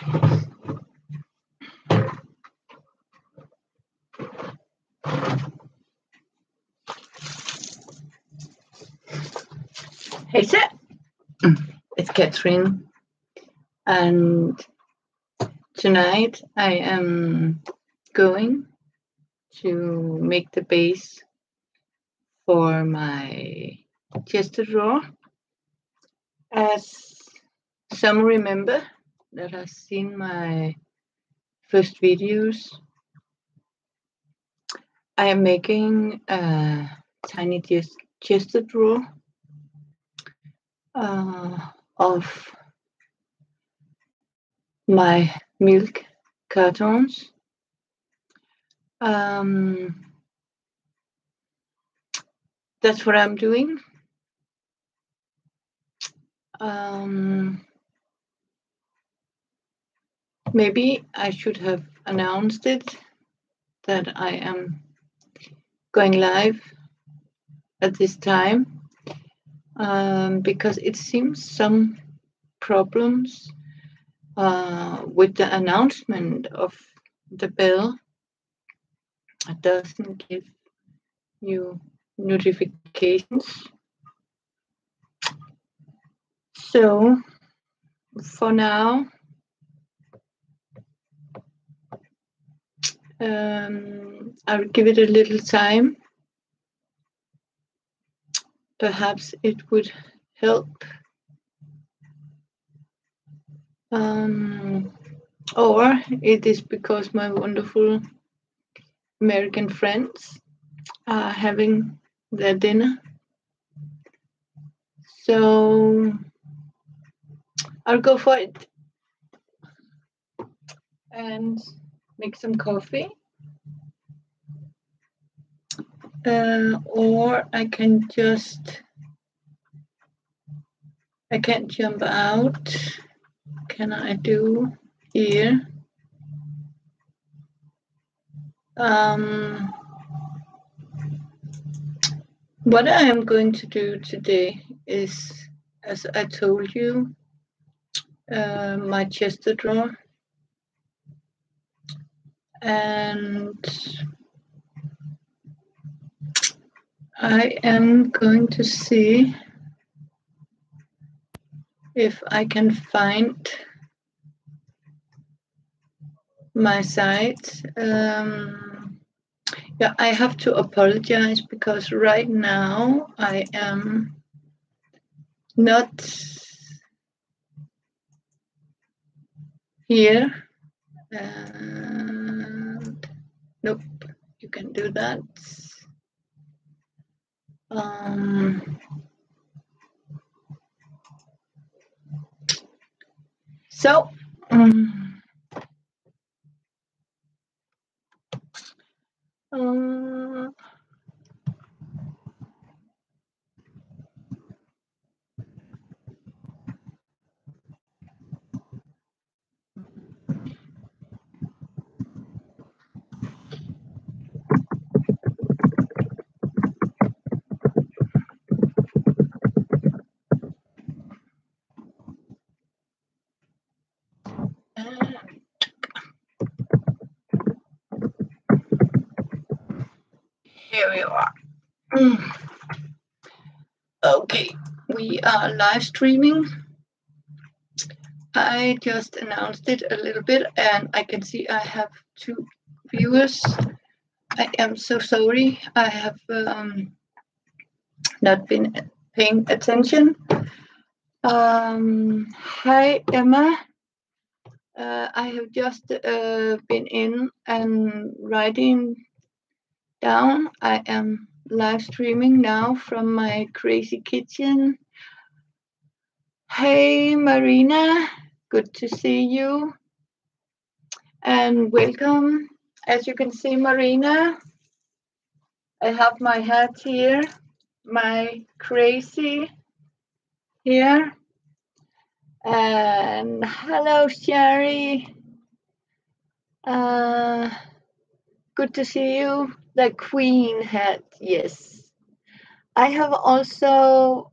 Hey, sir. It's Catherine, and tonight I am going to make the base for my chest drawer. As some remember that has seen my first videos, I am making a tiny chest drawer of my milk cartons. That's what I'm doing. Maybe I should have announced it that I am going live at this time, because it seems some problems with the announcement of the bell. It doesn't give you notifications. So for now, I'll give it a little time. Perhaps it would help. Or it is because my wonderful American friends are having their dinner. So I'll go for it and make some coffee. Or I can't jump out. Can I do here? What I am going to do today is, as I told you, my chest drawer, and I am going to see if I can find my site. Yeah, I have to apologize because right now I am not here. And nope, you can do that. So here we are. Okay, we are live streaming. I just announced it a little bit and I can see I have 2 viewers. I am so sorry. I have not been paying attention. Hi, Emma. I have just been in and writing down. I am live streaming now from my crazy kitchen. Hey, Marina. Good to see you. And welcome. As you can see, Marina, I have my hat here, my crazy here. And hello, Sherry. Good to see you. The queen hat, yes. I have also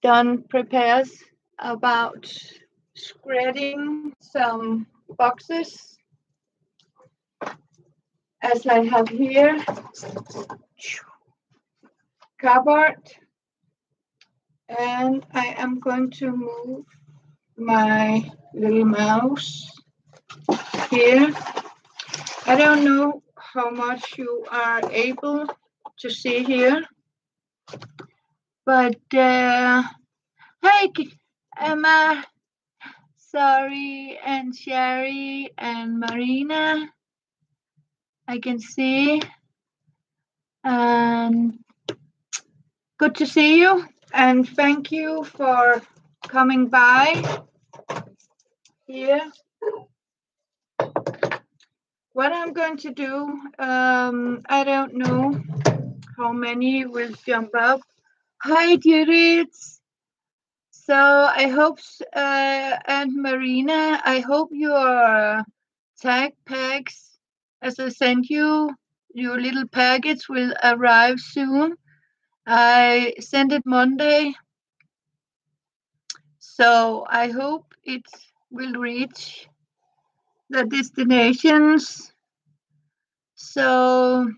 done prepares about spreading some boxes as I have here cardboard, and I am going to move my little mouse here. I don't know how much you are able to see here, but hey Emma, sorry, and Sherry and Marina, I can see, and good to see you, and thank you for coming by here. What I'm going to do, I don't know how many will jump up. Hi, Judith. So I hope, and Marina, I hope your tag packs, as I sent you, your little package will arrive soon. I sent it Monday, so I hope it will reach the destinations. So,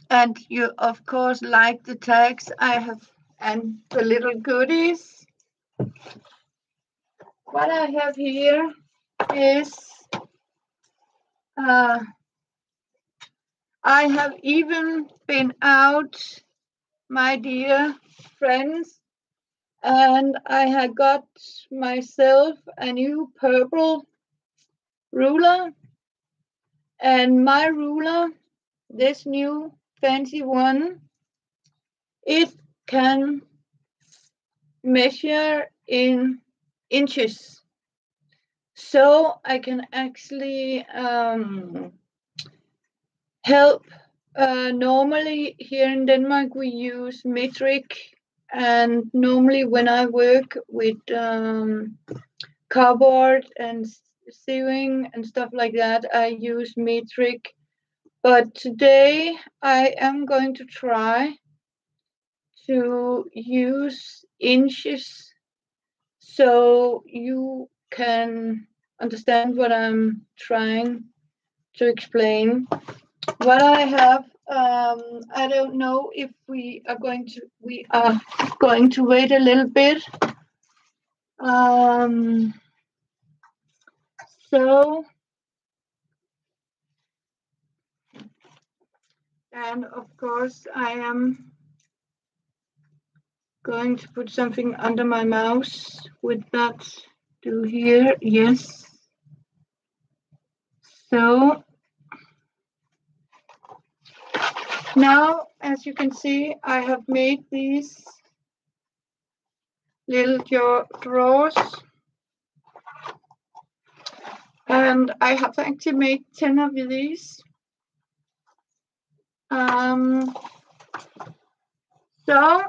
and you of course like the tags I have and the little goodies. What I have here is I have even been out, my dear friends, and I have got myself a new purple ruler, and my ruler, this new fancy one, it can measure in inches, so I can actually help. Normally here in Denmark we use metric, and normally when I work with cardboard and sewing and stuff like that, I use metric. But today I am going to try to use inches so you can understand what I'm trying to explain. What I have, I don't know if we are going to wait a little bit. So, and of course I am going to put something under my mouse. Would that do here? Yes. So now, as you can see, I have made these little drawers, and I have actually made 10 of these. So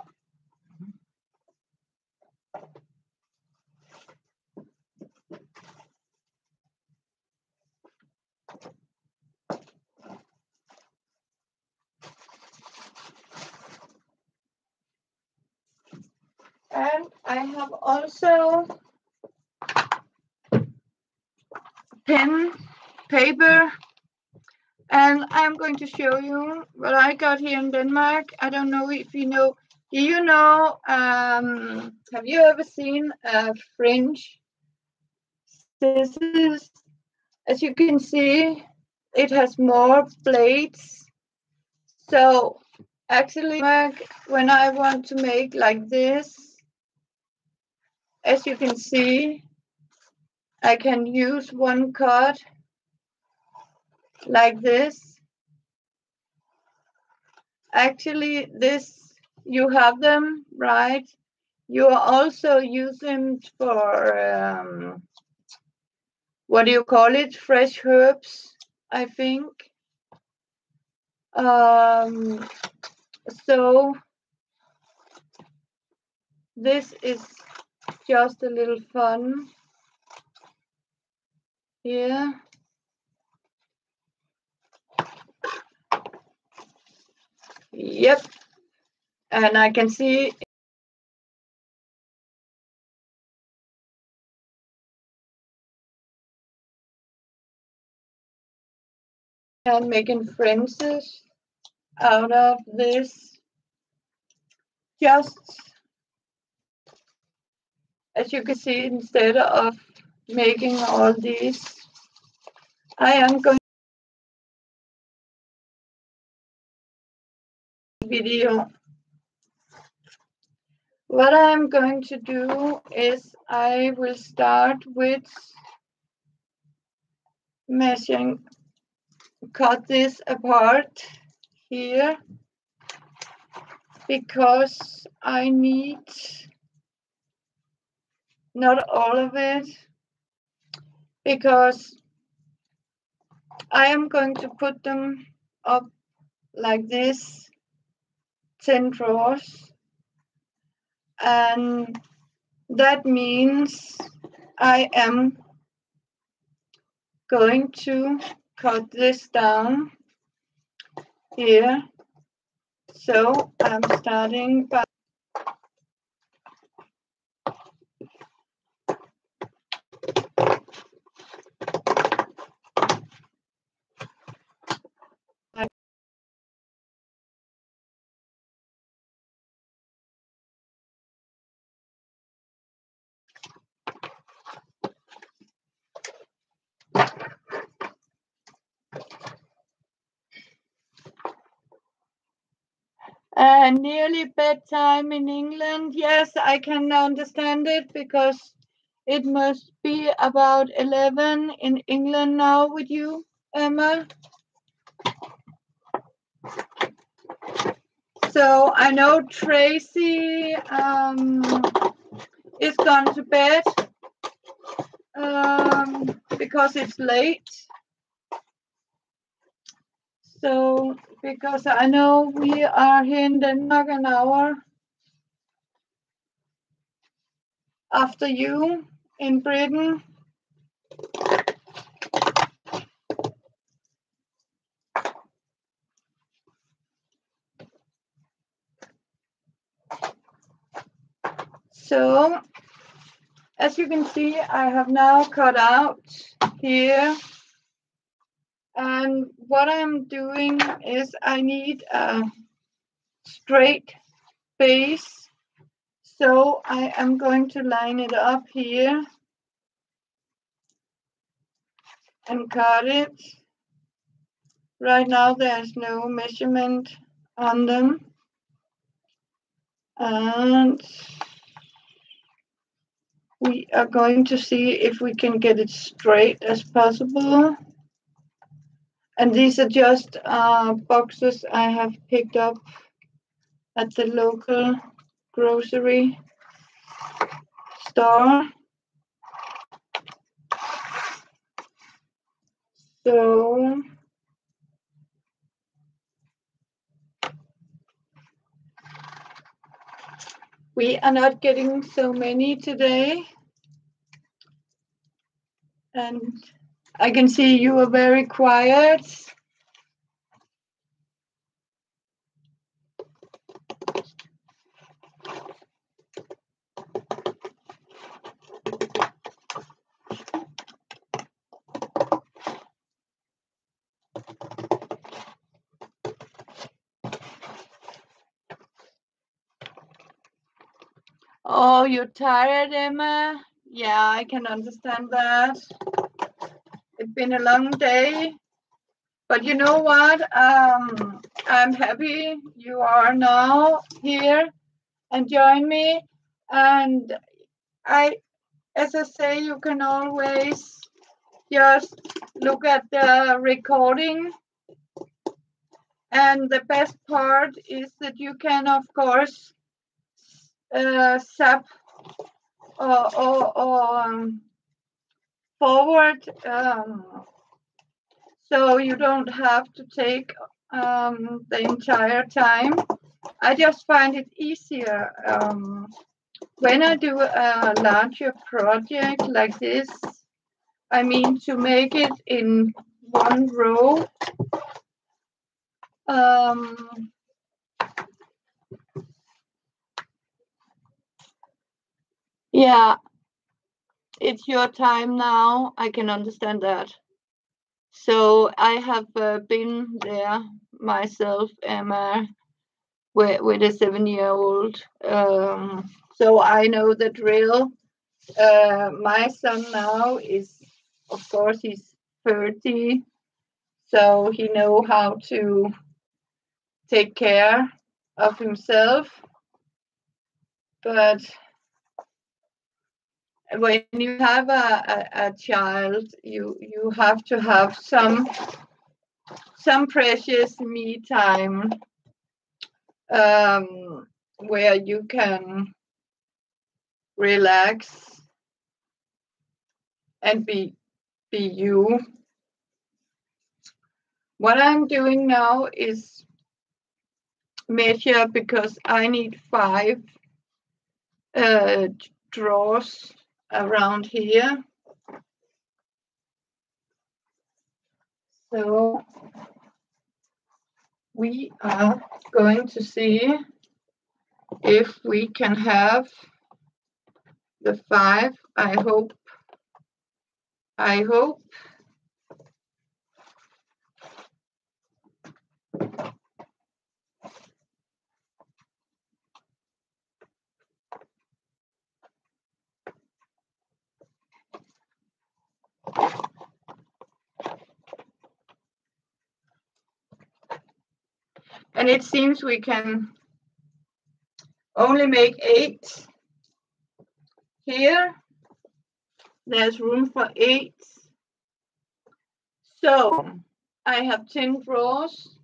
and I have also pen, paper, and I'm going to show you what I got here in Denmark. I don't know if you know. Do you know? Have you ever seen a French scissors? As you can see, it has more blades. So actually, when I want to make like this, as you can see, I can use one card like this. Actually, this, you have them, right? You also use them for, what do you call it? Fresh herbs, I think. So this is just a little fun here. Yep. And I can see and making friends out of this. Just as you can see, instead of making all these, I am going to video. What I'm going to do is I will start with measuring, cut this apart here because I need not all of it, because I am going to put them up like this, 10 drawers, and that means I am going to cut this down here. So I'm starting by nearly bedtime in England. Yes, I can understand it because it must be about 11 in England now with you, Emma. So I know Tracy is gone to bed because it's late. So because I know we are here in Denmark an hour after you in Britain. So as you can see, I have now cut out here. And what I'm doing is I need a straight base. So I am going to line it up here and cut it. Right now there's no measurement on them. And we are going to see if we can get it straight as possible. And these are just boxes I have picked up at the local grocery store. So we are not getting so many today. And I can see you are very quiet. Oh, you're tired, Emma? Yeah, I can understand that. It's been a long day. But you know what? I'm happy you are now here and join me. And as I say, you can always just look at the recording. And the best part is that you can, of course, zap or forward, so you don't have to take the entire time. I just find it easier when I do a larger project like this. I mean, to make it in one row. Yeah, it's your time now. I can understand that. So I have been there myself, Emma, with a 7-year-old. So I know the drill. My son now is, of course, he's 30, so he know how to take care of himself. But when you have a child, you have to have some precious me time, where you can relax and be you. What I'm doing now is measure, because I need 5 drawers around here. So we are going to see if we can have the 5. I hope. And it seems we can only make 8 here. There's room for 8. So I have 10 drawers,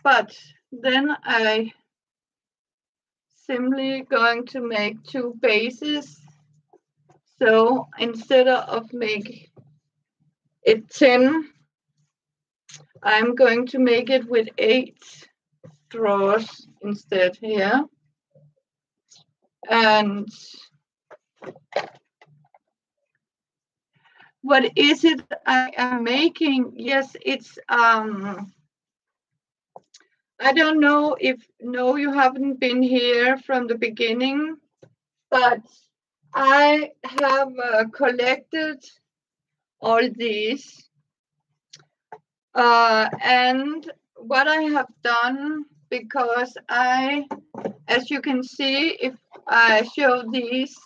but then I simply going to make 2 bases. So instead of making it 10, I'm going to make it with 8 drawers instead here. And what is it I am making? Yes, it's I don't know if you haven't been here from the beginning, but I have collected all these, and what I have done, because as you can see, if I show these,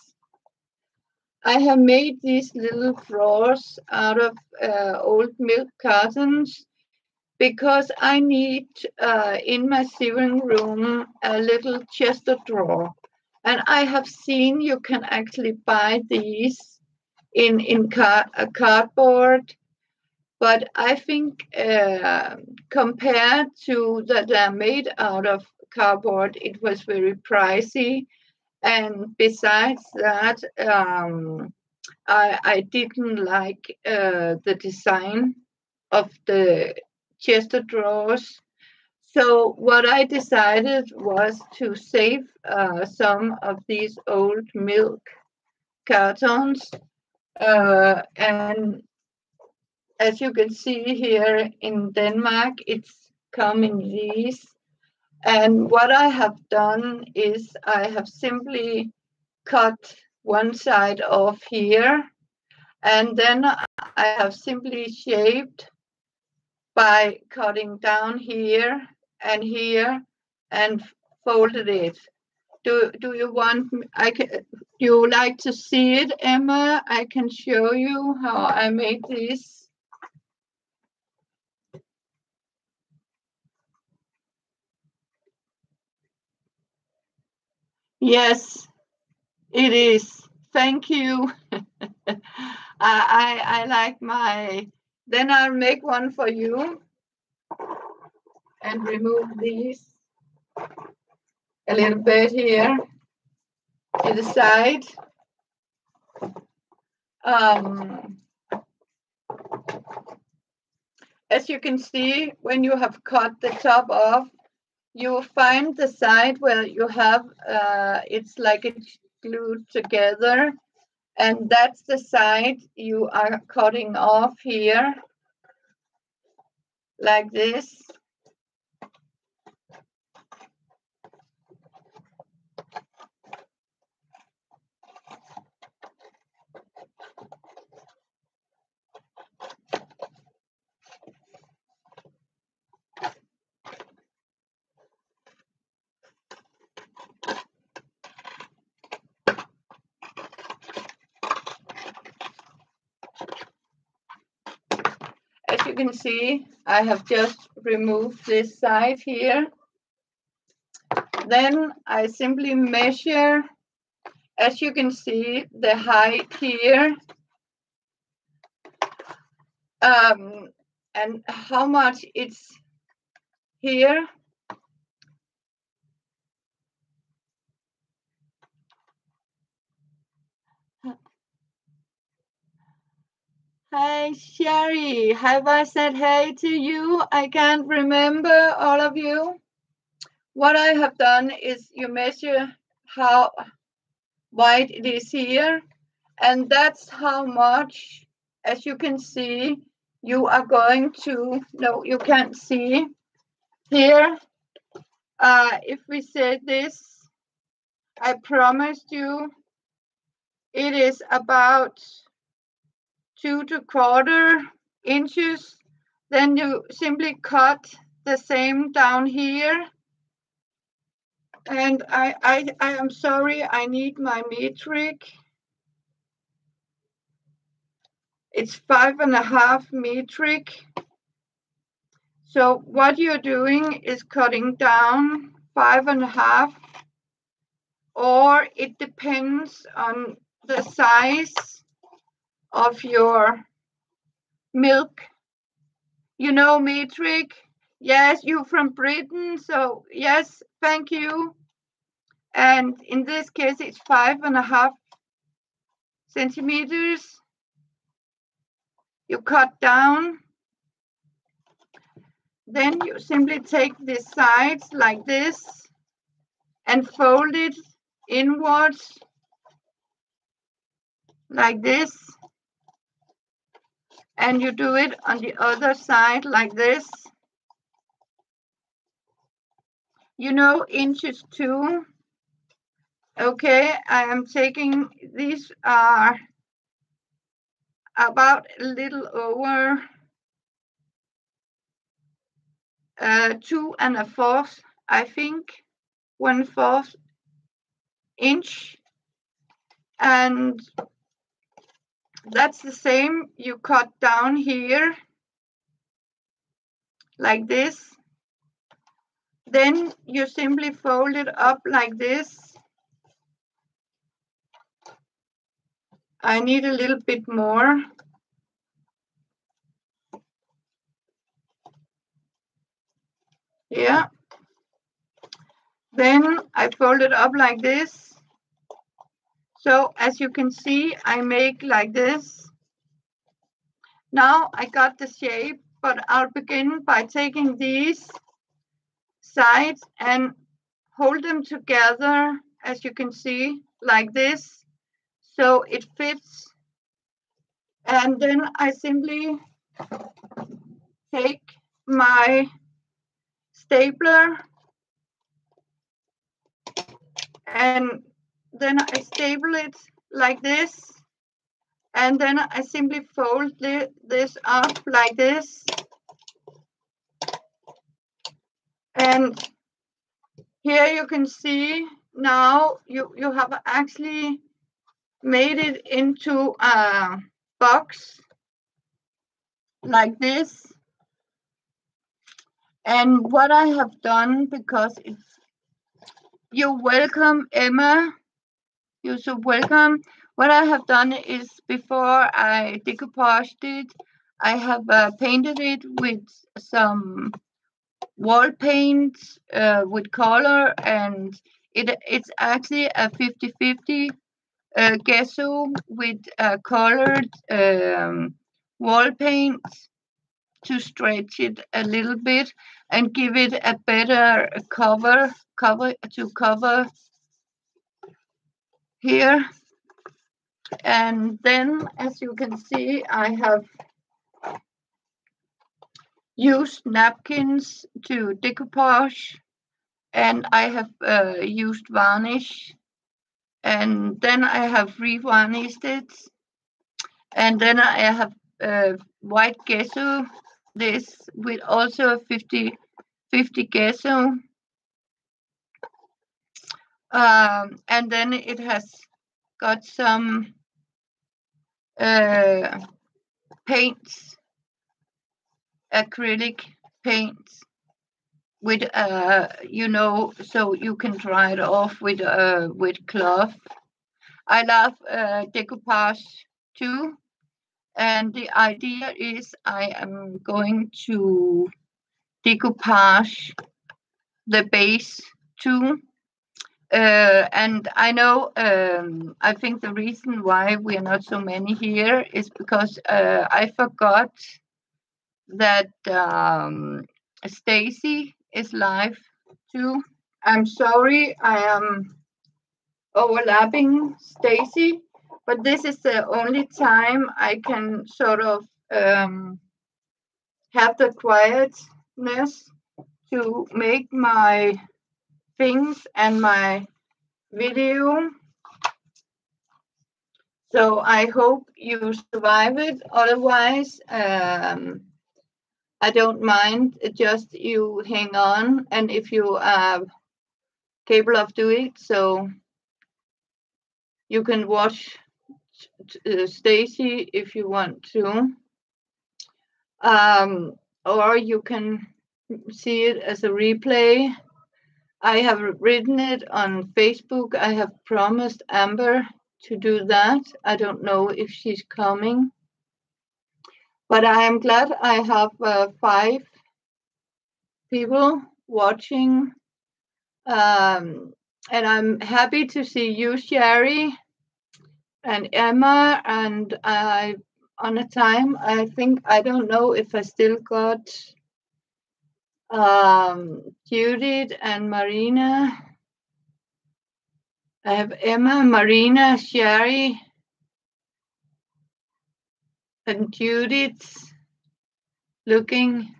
I have made these little drawers out of old milk cartons, because I need in my sewing room a little chest of drawer. And I have seen you can actually buy these in cardboard. But I think compared to that they're made out of cardboard, it was very pricey. And besides that, I didn't like the design of the chest of drawers. So what I decided was to save some of these old milk cartons. And as you can see here in Denmark, it's come in these. And what I have done is I have simply cut one side off here, and then I have simply shaped by cutting down here and here and folded it. Do you want you like to see it, Emma? I can show you how I made this. Yes, it is. Thank you. I like my. Then I'll make one for you and remove these a little bit here to the side. As you can see, when you have cut the top off, you find the side where you have it's like it's glued together, and that's the side you are cutting off here, like this. as you can see, I have just removed this side here. Then I simply measure, as you can see, the height here. And how much it's here. Hi, Sherry. Have I said hey to you? I can't remember all of you. What I have done is you measure how wide it is here, and that's how much, as you can see, you are going to, no, you can't see here. If we say this, I promised you it is about 2¼ inches. Then you simply cut the same down here. And I am sorry, I need my metric. It's 5½ metric. So what you're doing is cutting down 5½, or it depends on the size of your milk. You know metric? Yes, you're from Britain, so yes, thank you. And in this case, it's 5½ centimeters. You cut down. Then you simply take the sides like this and fold it inwards like this. And you do it on the other side like this. You know inches too. Okay, I am taking, these are about a little over 2¼ I think, 1/4 inch. And that's the same. You cut down here like this. Then you simply fold it up like this. I need a little bit more. Yeah. Then I fold it up like this. So as you can see, I make like this. Now I got the shape, but I'll begin by taking these sides and hold them together, as you can see, like this, so it fits. And then I simply take my stapler and then I staple it like this. And then I simply fold this up like this. And here you can see now you have actually made it into a box like this. And what I have done, because it's, you're welcome, Emma. You're so welcome. What I have done is, before I decoupaged it, I have painted it with some wall paint with color, and it's actually a 50/50 gesso with colored wall paint to stretch it a little bit and give it a better cover here. And then, as you can see, I have used napkins to decoupage, and I have used varnish, and then I have re-varnished it, and then I have white gesso, this with also 50/50 gesso, and then it has got some paints acrylic paints with so you can dry it off with cloth. I love decoupage too, and the idea is I am going to decoupage the base too. And I know, I think the reason why we are not so many here is because I forgot that Stacy is live too. I'm sorry, I am overlapping Stacy, but this is the only time I can sort of have the quietness to make my things and my video. So I hope you survive it. Otherwise, I don't mind. Just you hang on, and if you are capable of doing it, so you can watch Stacy if you want to, or you can see it as a replay. I have written it on Facebook. I have promised Amber to do that. I don't know if she's coming, but I am glad I have 5 people watching, and I'm happy to see you, Sherry, and Emma, and I on a time. I think I don't know if I still got Judith and Marina. I have Emma, Marina, Sherry, and Judith looking.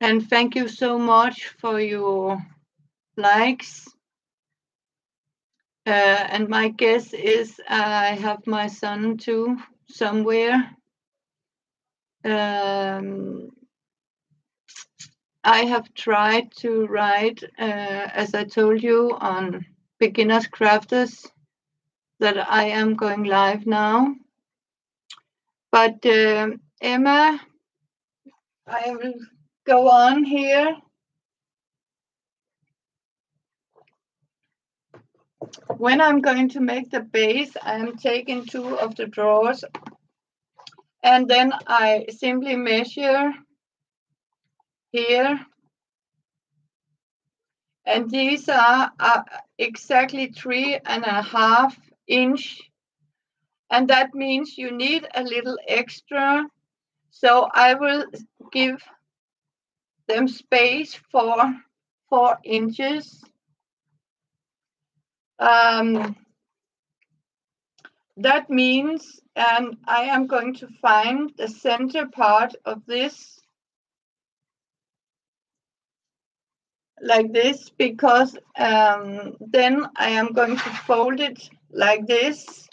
And thank you so much for your likes. And my guess is I have my son too somewhere. I have tried to write, as I told you, on Beginners Crafters, that I am going live now. But Emma, I will go on here. When I'm going to make the base, I'm taking 2 of the drawers, and then I simply measure here. And these are exactly 3.5 inch. And that means you need a little extra. So I will give them space for 4 inches. That means, and I am going to find the center part of this like this, because then I am going to fold it like this.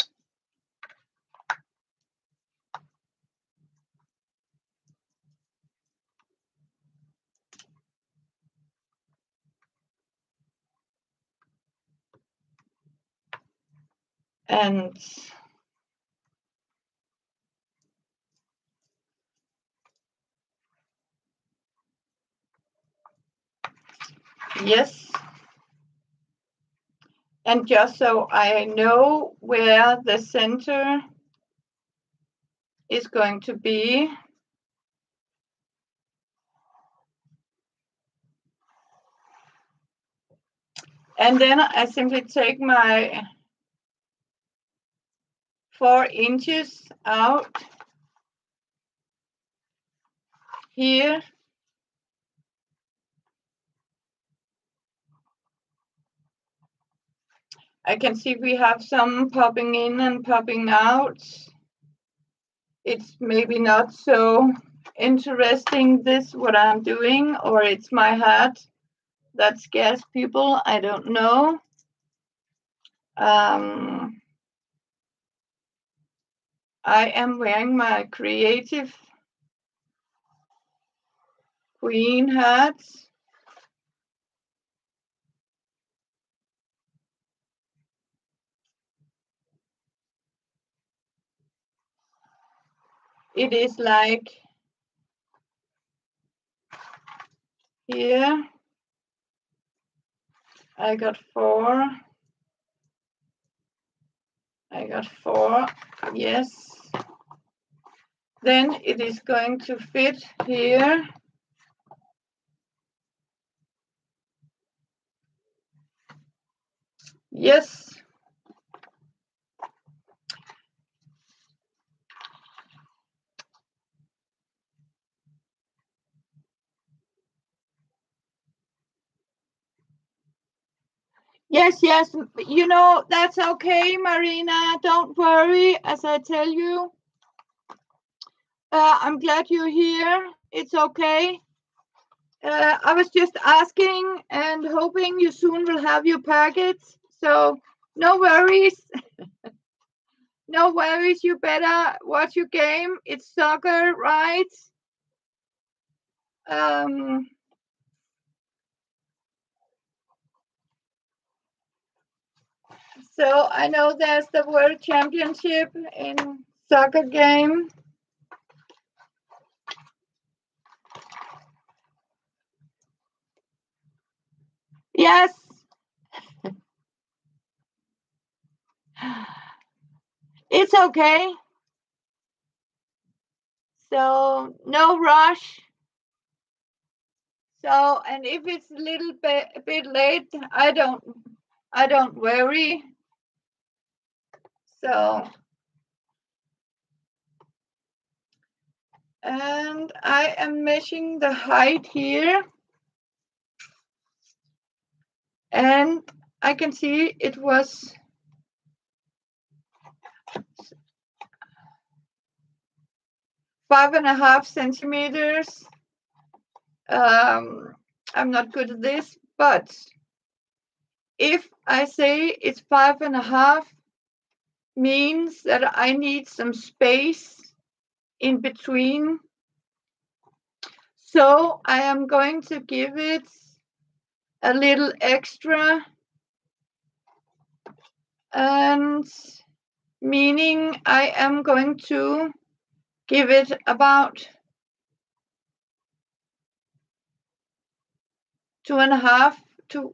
And yes. And just so I know where the center is going to be. And then I simply take my 4 inches out here. I can see we have some popping in and popping out. It's maybe not so interesting, this, what I'm doing, or it's my hat that scares people. I don't know. I am wearing my creative queen hat. It is like here. I got 4. I got 4. Yes. Then it is going to fit here. Yes. Yes, yes. You know, that's okay, Marina. Don't worry, as I tell you. I'm glad you're here. It's okay. I was just asking and hoping you soon will have your packets. So no worries. No worries. You better watch your game. It's soccer, right? So I know there's the World Championship in soccer game. Yes. It's okay. So no rush. So, and if it's a little bit late, I don't worry. So, and I am measuring the height here, and I can see it was 5.5 centimeters. I'm not good at this, but if I say it's 5.5, means that I need some space in between. So I am going to give it a little extra, and meaning I am going to give it about 2.5 to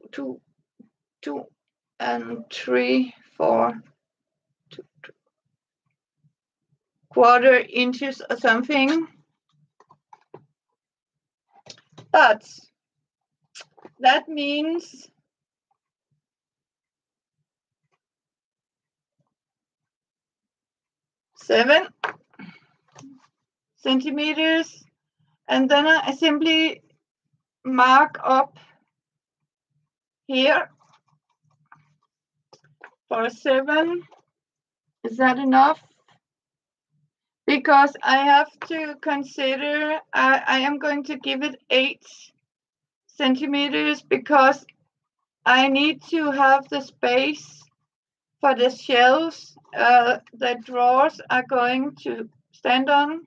2 and 3, 4, quarter inches or something. But that means seven centimeters, and then I simply mark up here for 7. Is that enough? Because I have to consider I am going to give it 8 centimeters because I need to have the space for the shelves the drawers are going to stand on,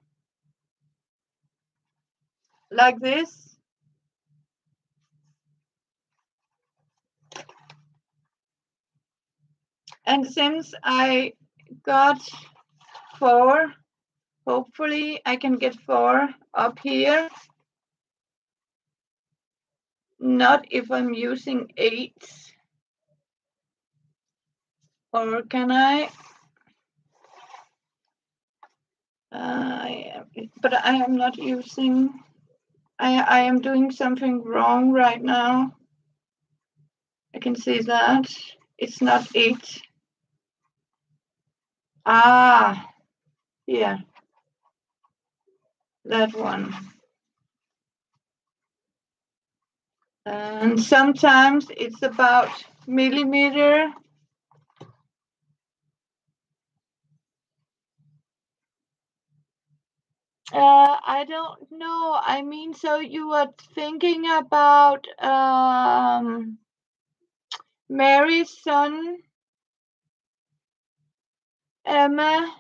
like this. And since I got 4, hopefully I can get 4 up here. Not if I'm using 8. Or can I? But I am not using, I am doing something wrong right now. I can see that it's not 8. Ah, yeah, that one. And sometimes it's about millimeter. I don't know. I mean, so you were thinking about Mary's son, Emma,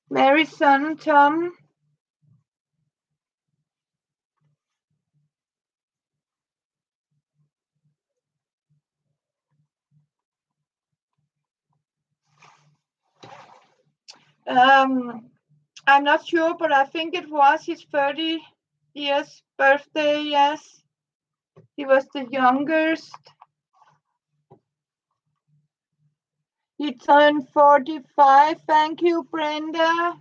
Mary's son, Tom. I'm not sure, but I think it was his Yes, birthday, yes. He was the youngest. He turned 45. Thank you, Brenda.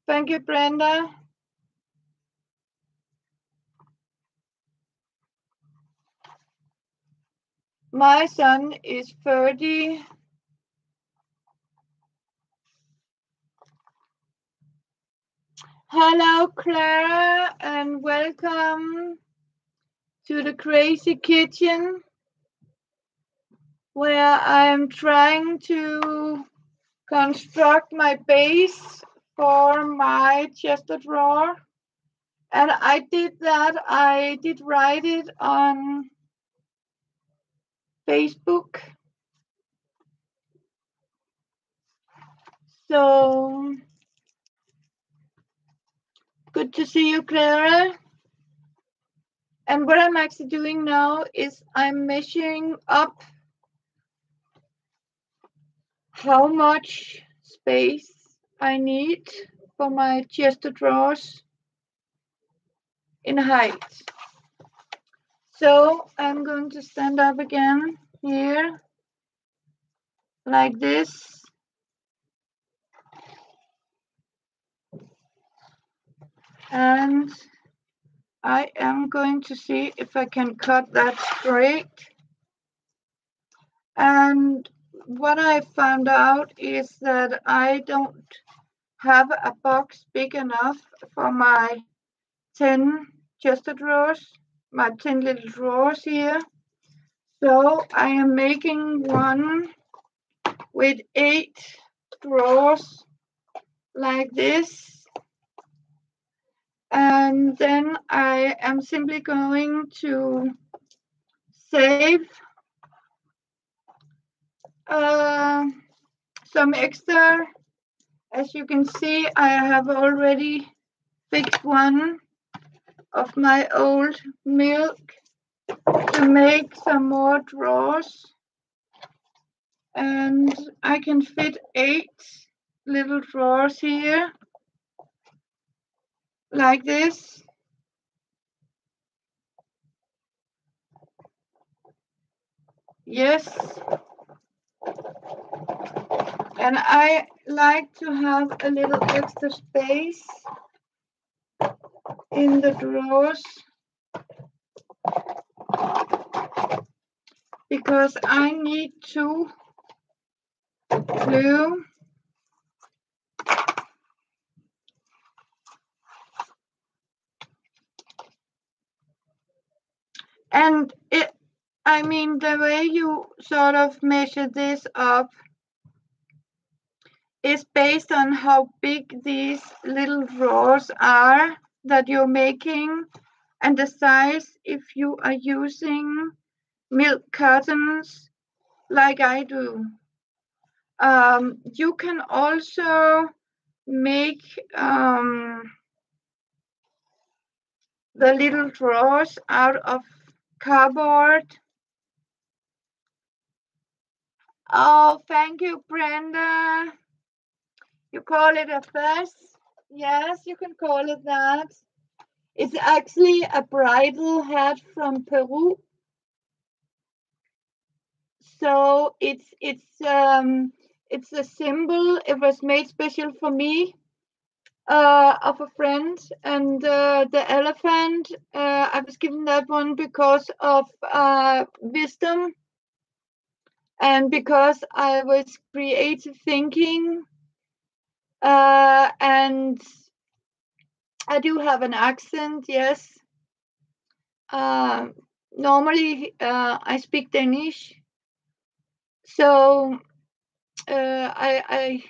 Thank you, Brenda. My son is 30. Hello, Clara, and welcome to the Crazy Kitchen, where I'm trying to construct my base for my chest of drawer. And I did that. I did write it on Facebook. So good to see you, Clara. And what I'm actually doing now is I'm measuring up how much space I need for my chest of drawers in height. So I'm going to stand up again here like this. And I am going to see if I can cut that straight. And what I found out is that I don't have a box big enough for my 10 chest of drawers, my 10 little drawers here. So I am making one with 8 drawers like this. And then I am simply going to save some extra. As you can see, I have already fixed one of my old milk to make some more drawers. And I can fit 8 little drawers here, like this. Yes. And I like to have a little extra space in the drawers because I need to glue and I mean the way you sort of measure this up is based on how big these little drawers are that you're making and the size if you are using milk cartons like I do. You can also make the little drawers out of cardboard. Oh, thank you, Brenda. You call it a fez? Yes, you can call it that. It's actually a bridal hat from Peru. So it's a symbol. It was made special for me of a friend, and the elephant. I was given that one because of wisdom, and because I was creative thinking, and I do have an accent. Yes. Normally, I speak Danish, so I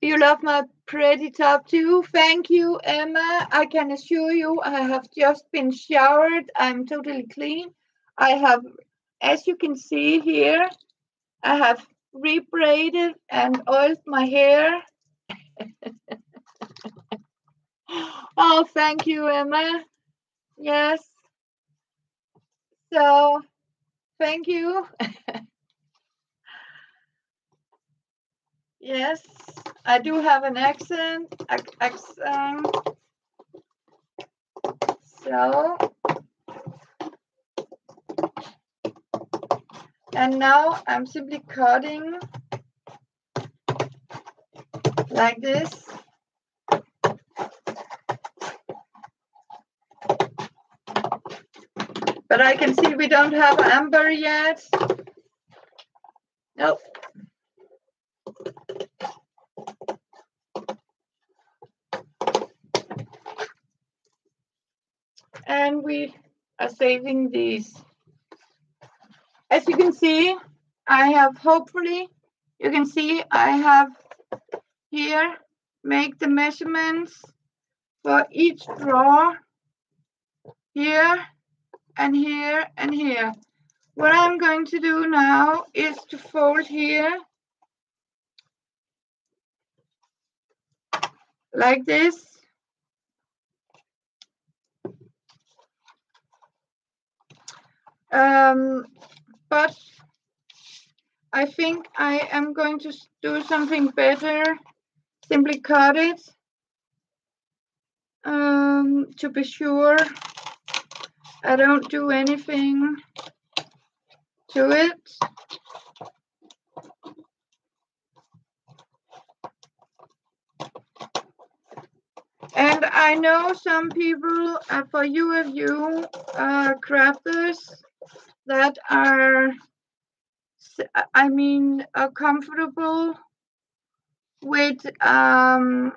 you love my pretty top too. Thank you, Emma. I can assure you, I have just been showered. I'm totally clean. I have, as you can see here, I have rebraided and oiled my hair. Oh, thank you, Emma. Yes. So, thank you. Yes, I do have an accent. So, and now I'm simply cutting like this. But I can see we don't have amber yet. Nope. And we are saving these. As you can see, I have, hopefully, you can see I have here, make the measurements for each drawer, here and here and here. What I'm going to do now is to fold here, like this. But I think I am going to do something better. Simply cut it to be sure I don't do anything to it. And I know some people, for you of you crafters that are, I mean, comfortable with a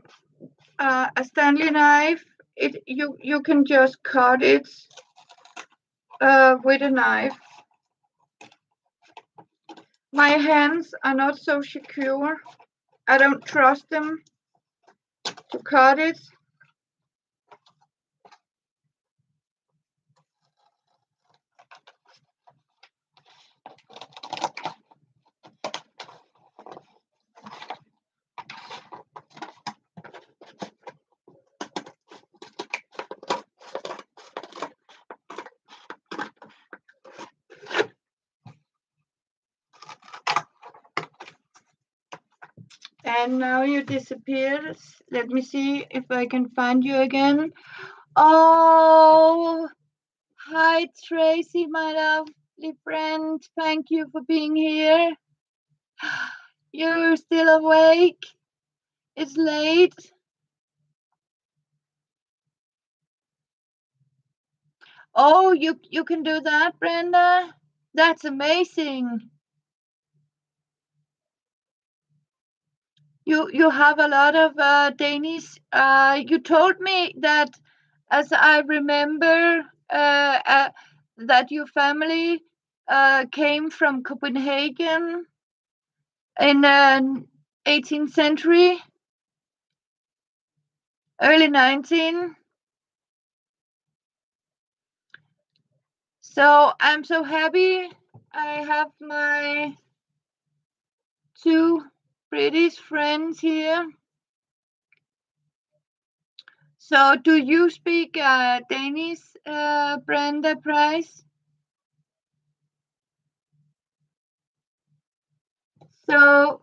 Stanley knife. You can just cut it with a knife. My hands are not so secure. I don't trust them to cut it. And now you disappeared. Let me see if I can find you again. Oh, hi Tracy, my lovely friend. Thank you for being here. You're still awake? It's late. Oh, you can do that, Brenda? That's amazing. You have a lot of Danish. You told me that, as I remember, that your family came from Copenhagen in 18th century, early 19. So I'm so happy I have my two British friends here. So do you speak Danish, Brenda Price? So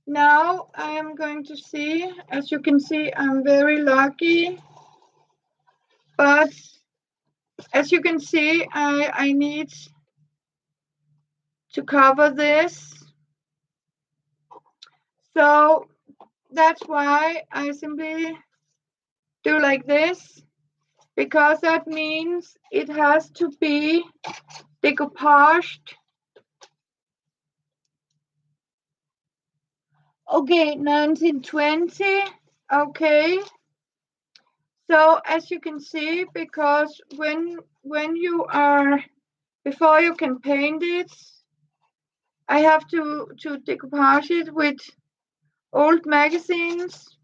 now I am going to see, as you can see, I'm very lucky, but as you can see, I need to cover this. So that's why I simply do like this, because that means it has to be decoupaged. Okay, 1920. Okay. So as you can see, because when you are, before you can paint it, I have to decoupage it with old magazines.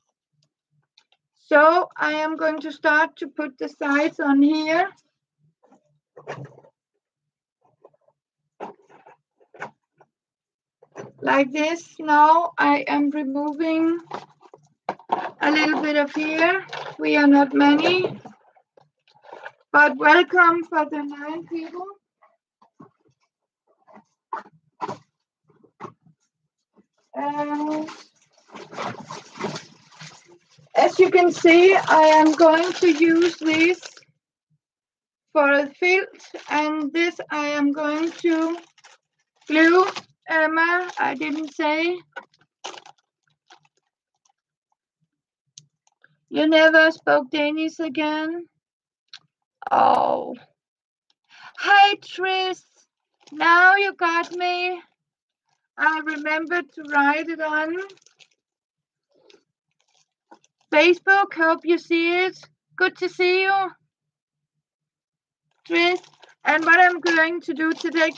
So I am going to start to put the sides on here. Like this. Now I am removing a little bit of here. We are not many, but welcome for the 9 people. And As you can see, I am going to use this for a filt, and this I am going to glue. Emma, I didn't say. You never spoke Danish again? Oh. Hey, Tris. Now you got me. I remembered to write it on Facebook. Hope you see it. Good to see you, Tris. And what I'm going to do today,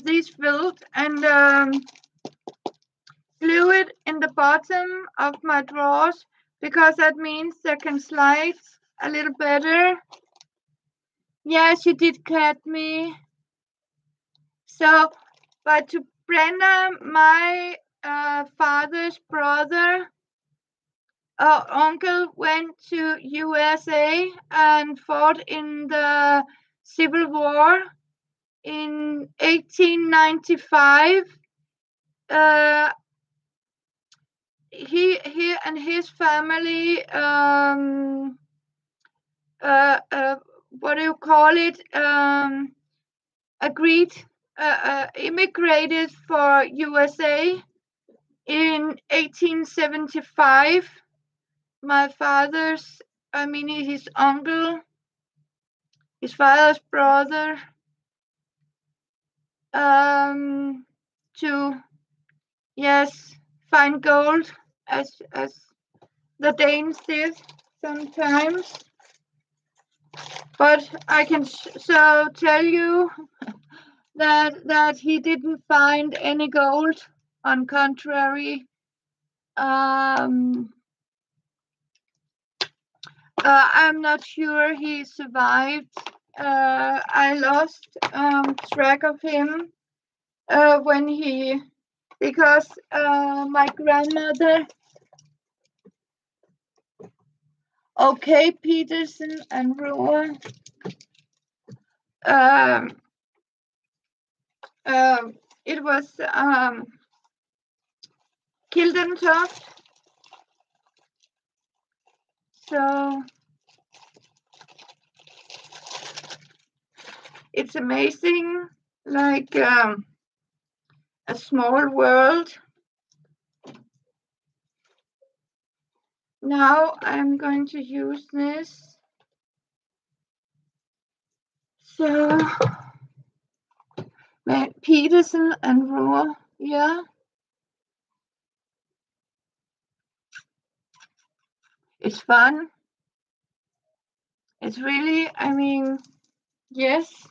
this felt and glue it in the bottom of my drawers, because that means they can slide a little better. Yes, you did cut me. So, but to Brenda, my father's brother, uncle went to USA and fought in the Civil War in 1895. He and his family, what do you call it? Agreed, immigrated for USA in 1875. My father's, his uncle, his father's brother, to, yes, find gold, as the Danes did sometimes. But I can so tell you that he didn't find any gold. On contrary, I'm not sure he survived. I lost track of him because my grandmother. Okay, Peterson and Roar. It was Kildentoft. So it's amazing, like a small world. Now I'm going to use this. So Peterson and Roar, yeah. It's fun. It's really, yes.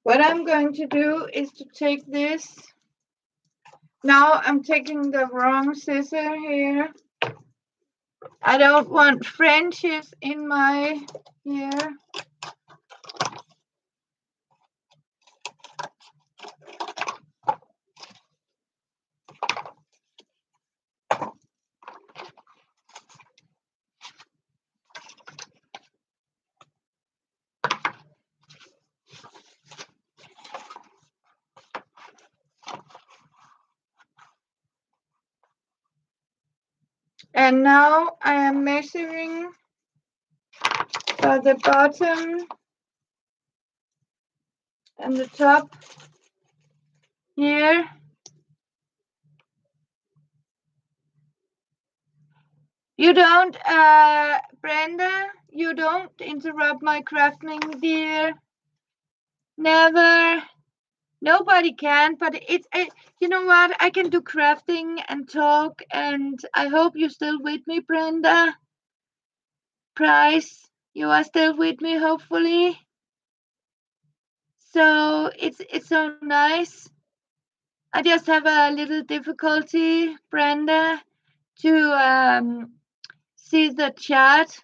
What I'm going to do is to take this. Now I'm taking the wrong scissor here. I don't want Frenches in my hair. And now I am measuring for the bottom and the top here. You don't, Brenda, you don't interrupt my crafting, dear. Never. Nobody can, but you know what? I can do crafting and talk, and I hope you're still with me, Brenda. Price, you are still with me, hopefully. So it's so nice. I just have a little difficulty, Brenda, to see the chat.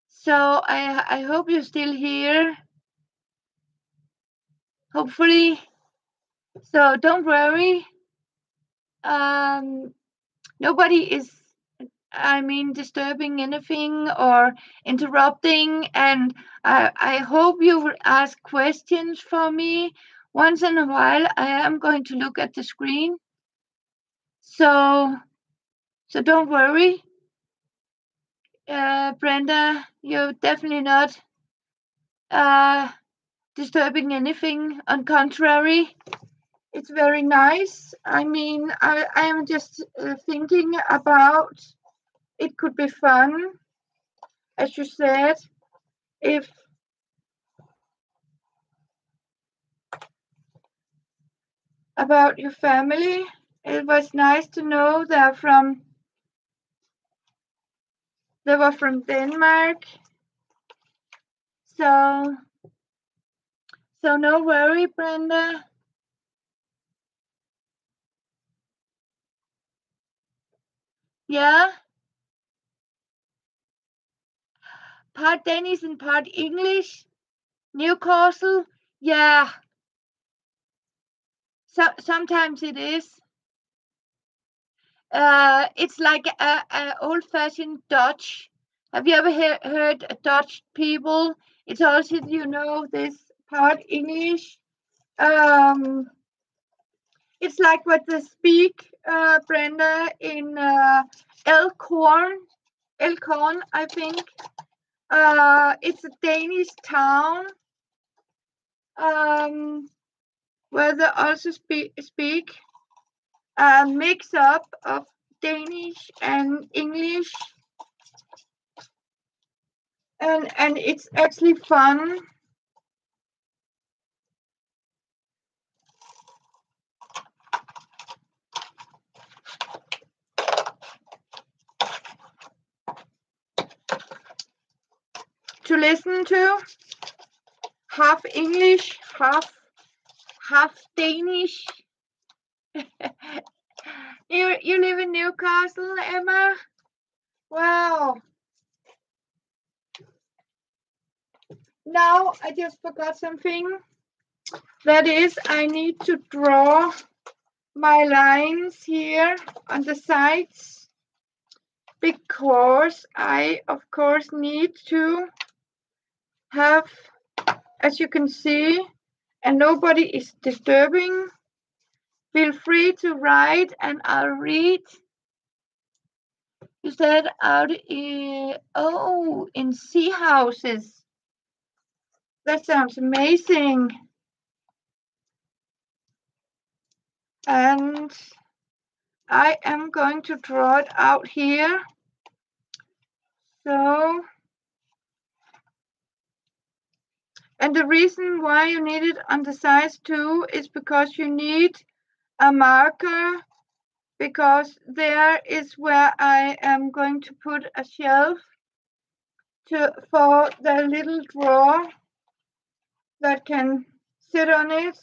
So I hope you're still here. hopefully. So don't worry. Nobody is, disturbing anything or interrupting. And I hope you will ask questions for me. Once in a while, I am going to look at the screen. So don't worry. Brenda, you're definitely not disturbing anything. On contrary, it's very nice. I am just thinking about it could be fun, as you said, if about your family. It was nice to know they were from Denmark. So no worry, Brenda. Yeah, part Danish and part English. Newcastle. Yeah, sometimes it is. It's like a old-fashioned Dutch. Have you ever heard Dutch people? It's also, this part English. It's like what they speak, Brenda, in Elkhorn, I think. It's a Danish town where they also speak a mix up of Danish and English, and it's actually fun. To listen to. Half English, half Danish. You live in Newcastle, Emma? Wow. Now I just forgot something. That is, I need to draw my lines here on the sides because I, of course, need to have, as you can see, and nobody is disturbing. Feel free to write and I'll read. You said out in sea houses. That sounds amazing. And I am going to draw it out here. So, and the reason why you need it on the size 2 is because you need a marker, because there is where I am going to put a shelf for the little drawer that can sit on it.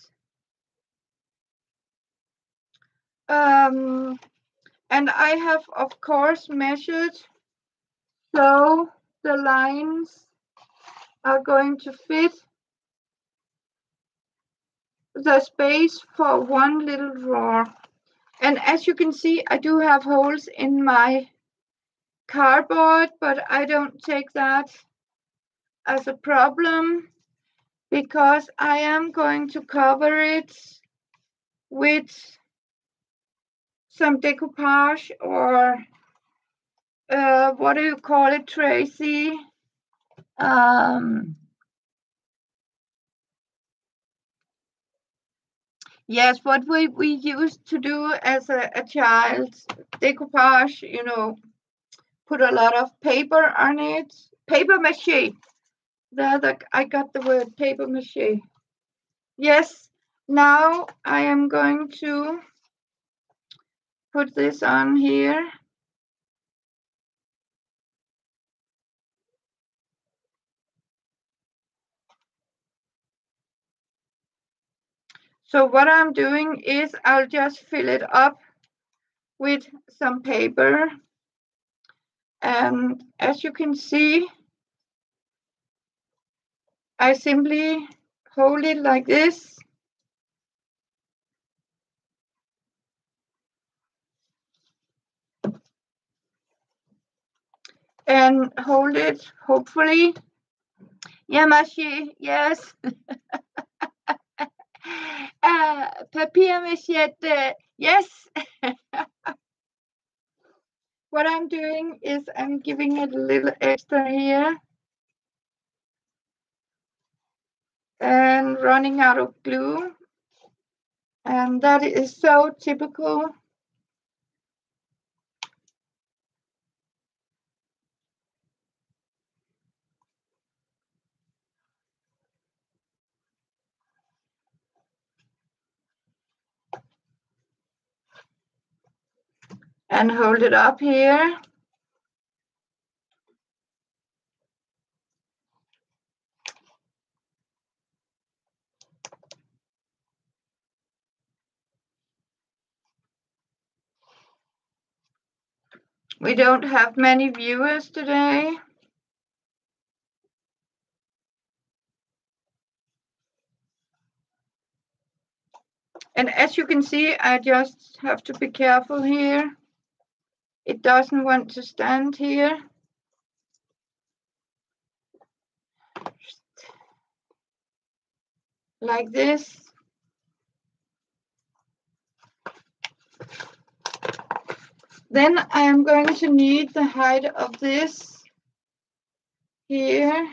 And I have, of course, measured so the lines are going to fit the space for one little drawer. And as you can see, I do have holes in my cardboard, but I don't take that as a problem because I am going to cover it with some decoupage, or what do you call it, Tracy? Yes, what we used to do as a child, decoupage, put a lot of paper on it. Paper mache. I got the word paper mache. Yes, now I am going to put this on here. So what I'm doing is I'll just fill it up with some paper. And as you can see, I simply hold it like this and hold it, hopefully. Yamashi, yes. Papiermachete, yes. What I'm doing is I'm giving it a little extra here. And running out of glue. And that is so typical. And hold it up here. We don't have many viewers today. And as you can see, I just have to be careful here. It doesn't want to stand here. Like this. Then I am going to need the height of this here.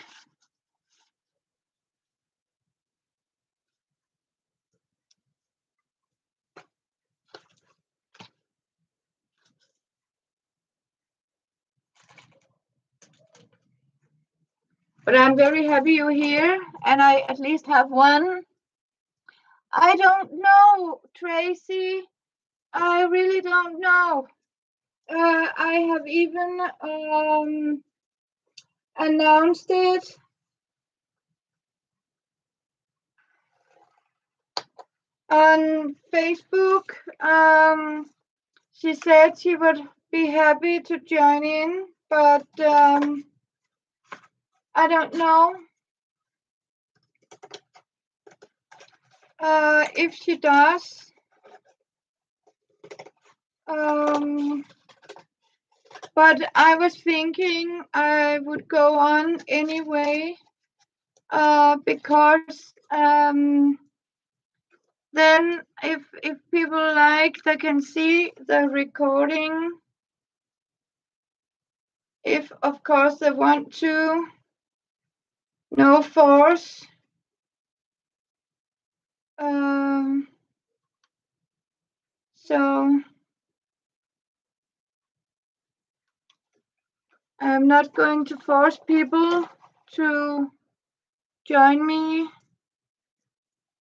But I'm very happy you're here, and I at least have one. I don't know, Tracy. I really don't know. I have even announced it on Facebook. She said she would be happy to join in, but I don't know if she does. But I was thinking I would go on anyway, because then if people like, they can see the recording. If of course they want to. No force. So I'm not going to force people to join me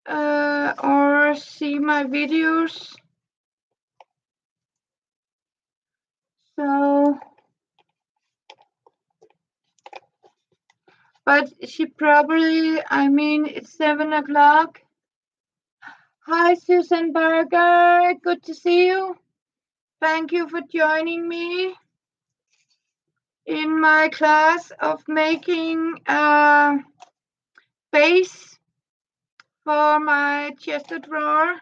or see my videos. So, but she probably, I mean, it's 7 o'clock. Hi, Susan Berger. Good to see you. Thank you for joining me in my class of making a base for my chest drawer.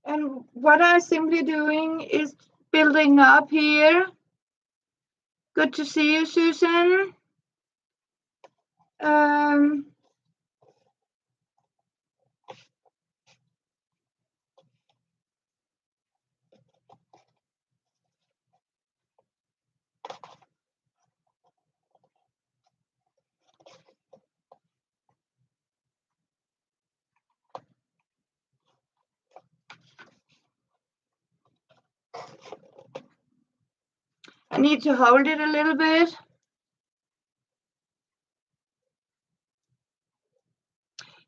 And what I'm simply doing is building up here. Good to see you, Susan. I need to hold it a little bit.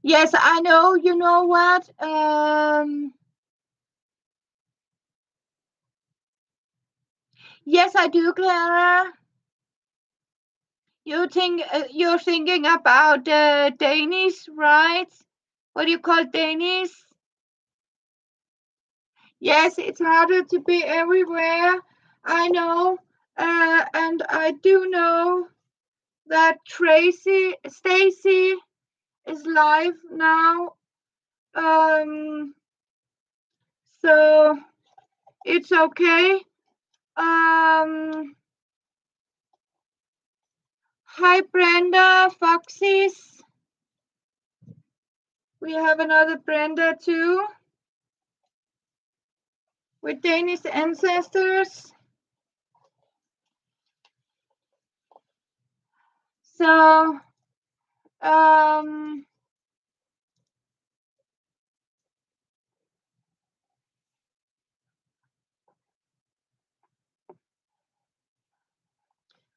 Yes, I know. You know what? Yes, I do, Clara. You're thinking about Danish, right? What do you call Danish? Yes, it's harder to be everywhere. I know, and I do know that Stacy is is live now. So it's okay. Hi Brenda, Foxys. We have another Brenda too, with Danish ancestors. So,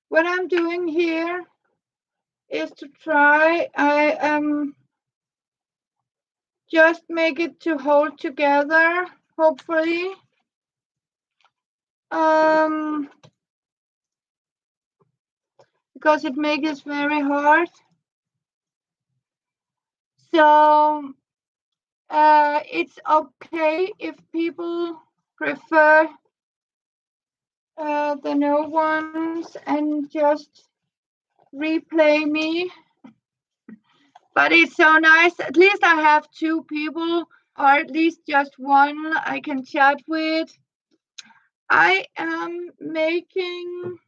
what I'm doing here is to try, I am just make it to hold together, hopefully. Because it makes it very hard. So it's okay if people prefer the no ones and just replay me. But it's so nice. At least I have two people, or at least just one I can chat with. I am making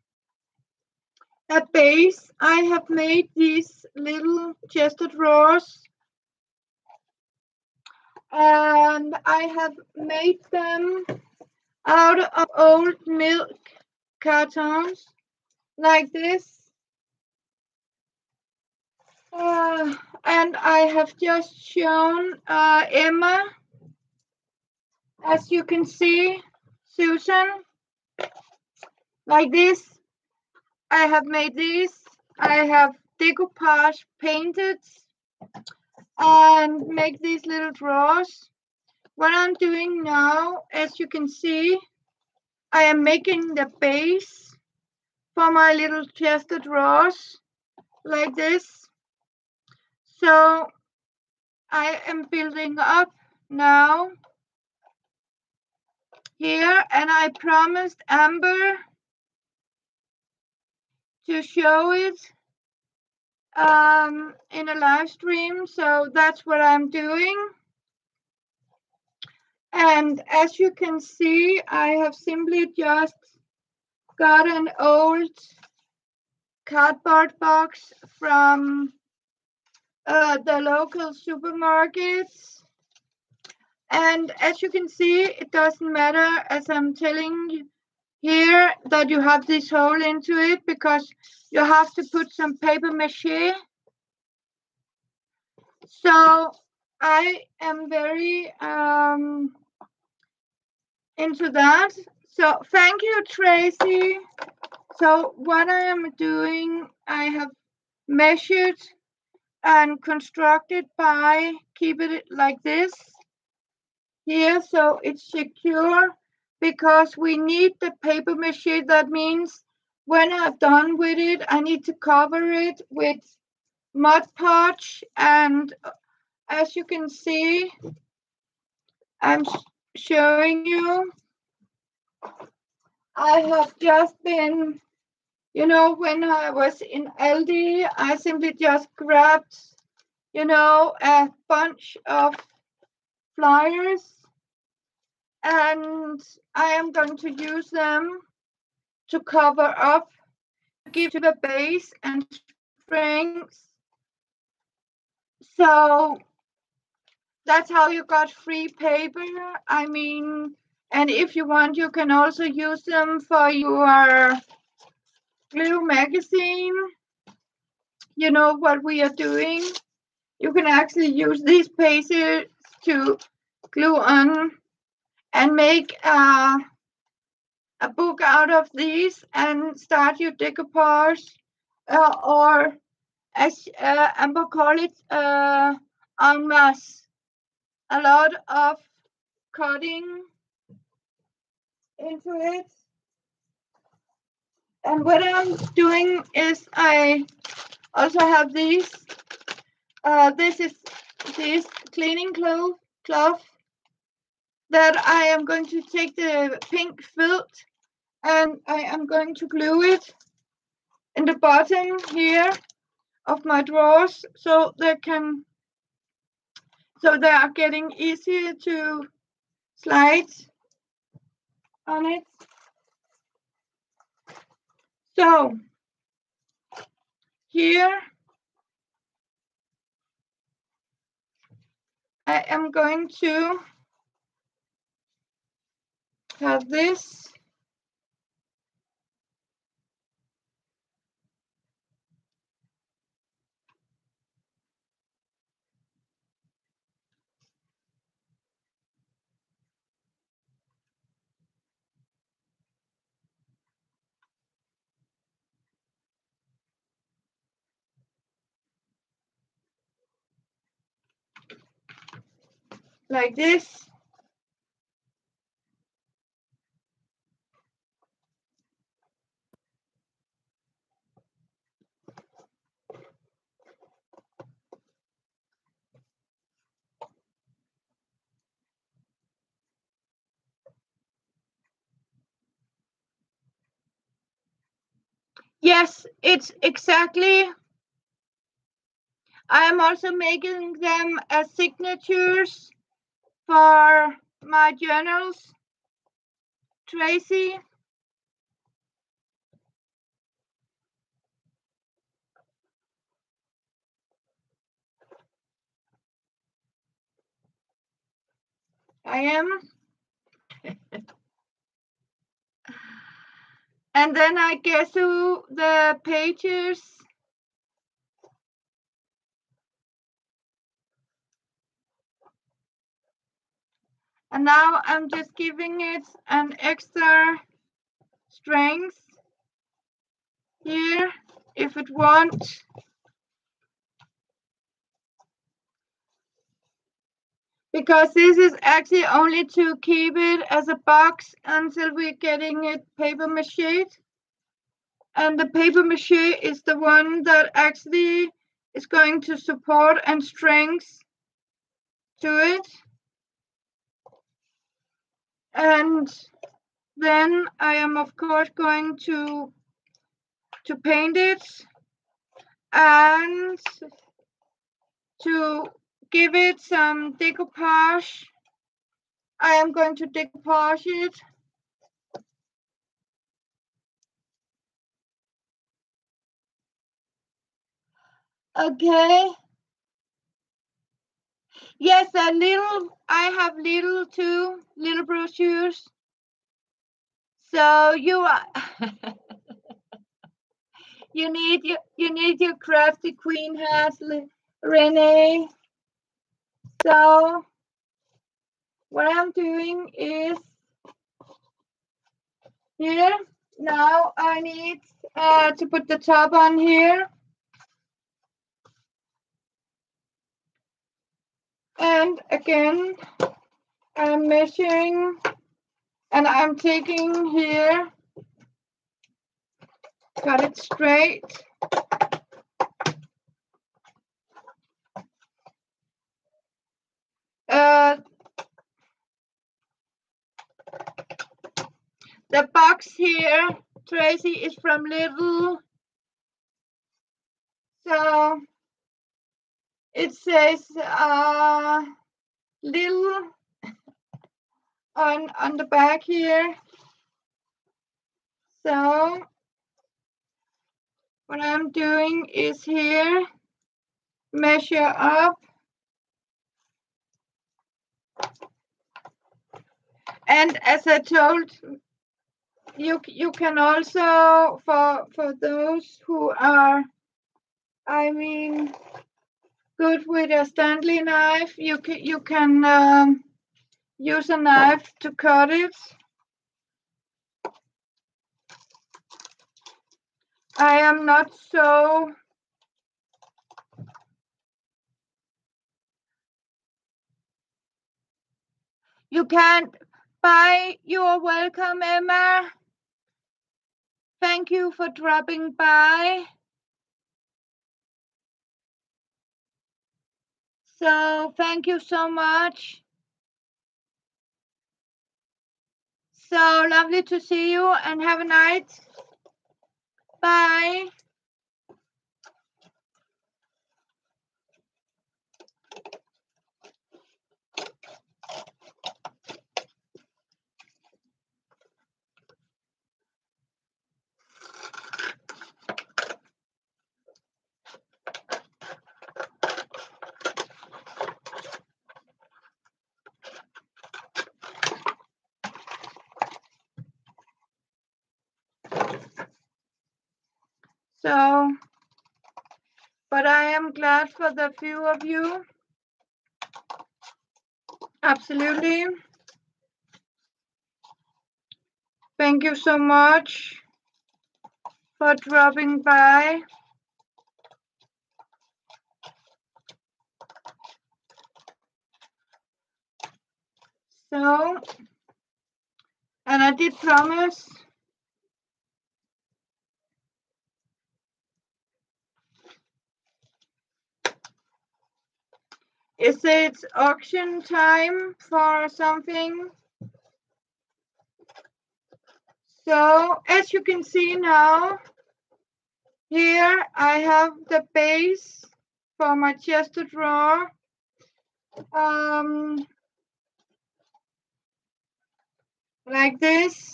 a base. I have made these little chest of drawers. And I have made them out of old milk cartons like this. And I have just shown Emma, as you can see, Susan, like this. I have made these. I have decoupage painted and make these little drawers. What I'm doing now, as you can see, I am making the base for my little chest of drawers like this. So I am building up now here, and I promised Amber to show it in a live stream, so that's what I'm doing. And as you can see, I have simply just got an old cardboard box from the local supermarkets. And as you can see, it doesn't matter, as I'm telling you here, that you have this hole into it, because you have to put some paper mache. So I am very into that. So thank you, Tracy. So what I am doing, I have measured and constructed by keep it like this here, so it's secure, because we need the paper mache. That means when I'm done with it, I need to cover it with Mod Podge. And as you can see, I'm showing you, I have just been, you know, when I was in Aldi, I simply just grabbed, you know, a bunch of flyers, and I am going to use them to cover up, give to the base and strength. So that's how you got free paper. I mean, and if you want, you can also use them for your glue magazine. You know what we are doing. You can actually use these pages to glue on and make a book out of these and start your decoupage, or as Amber call it, en masse. A lot of cutting into it. And what I'm doing is I also have these. This is this cleaning cloth that I am going to take the pink felt, and I am going to glue it in the bottom here of my drawers, so they can so they are getting easier to slide on it. So here I am going to have this. Like this. Yes, it's exactly. I am also making them as signatures for my journals. Tracy. I am. And then I get through the pages. And now I'm just giving it an extra strength here if it wants. Because this is actually only to keep it as a box until we're getting it paper mache. And the paper mache is the one that actually is going to support and strength to it. And then I am of course going to paint it and to give it some decoupage. I am going to decoupage it. Okay. Yes, a little. I have little too, little brochures. So you are. you need your crafty queen hat, Renee. So what I'm doing is here. Now I need to put the top on here. And again, I'm measuring and I'm taking here, cut it straight. The box here, Tracy, is from Lidl. So it says Lidl on the back here. So what I'm doing is here, measure up. And as I told you can also, for those who are, I mean, good with a Stanley knife, you can use a knife to cut it. I am not so you can't buy. You're welcome, Emma. Thank you for dropping by. So thank you so much. So lovely to see you and have a night. Bye. So, but I am glad for the few of you. Absolutely. Thank you so much for dropping by. So, and I did promise is it auction time for something? So as you can see now, here I have the base for my chest to drawer. Like this.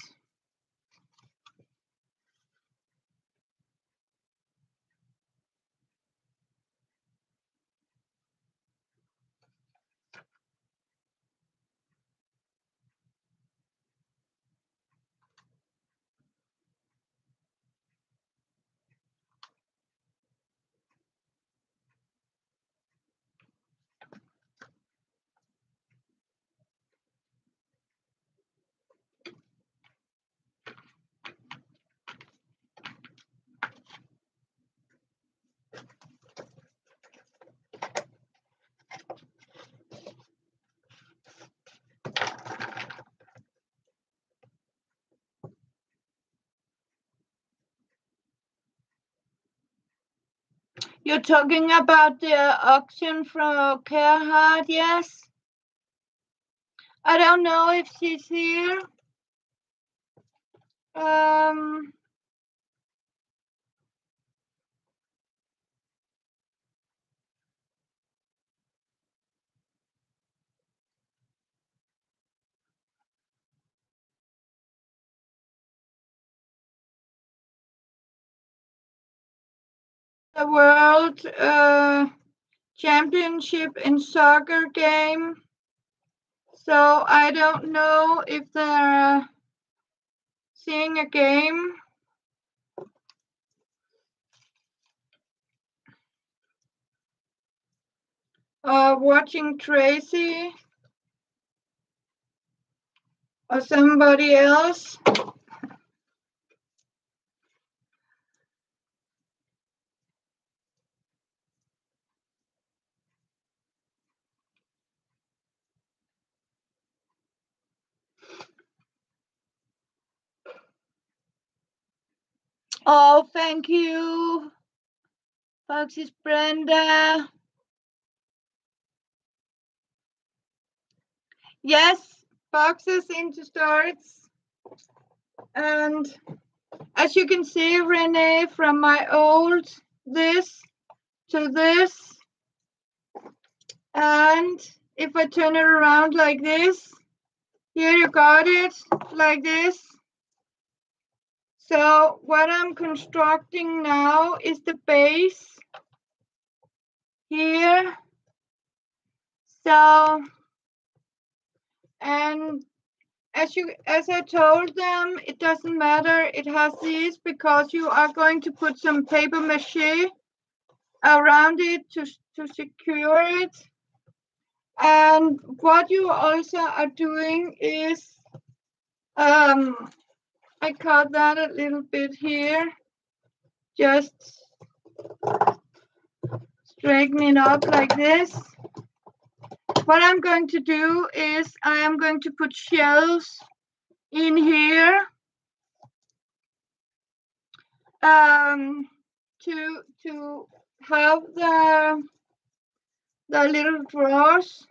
You're talking about the auction from Gerhard, yes? I don't know if she's here. The world championship in soccer game. So I don't know if they're seeing a game. Watching Tracy or somebody else. Oh, thank you, Foxy's Brenda. Yes, boxes into starts. And as you can see, Renee, from my old this to this. And if I turn it around like this, here you got it, like this. So what I'm constructing now is the base here. So, and as I told them, it doesn't matter, it has these because you are going to put some paper mache around it to secure it. And what you also are doing is, I cut that a little bit here, just straighten it up like this. What I'm going to do is I am going to put shelves in here to have the little drawers.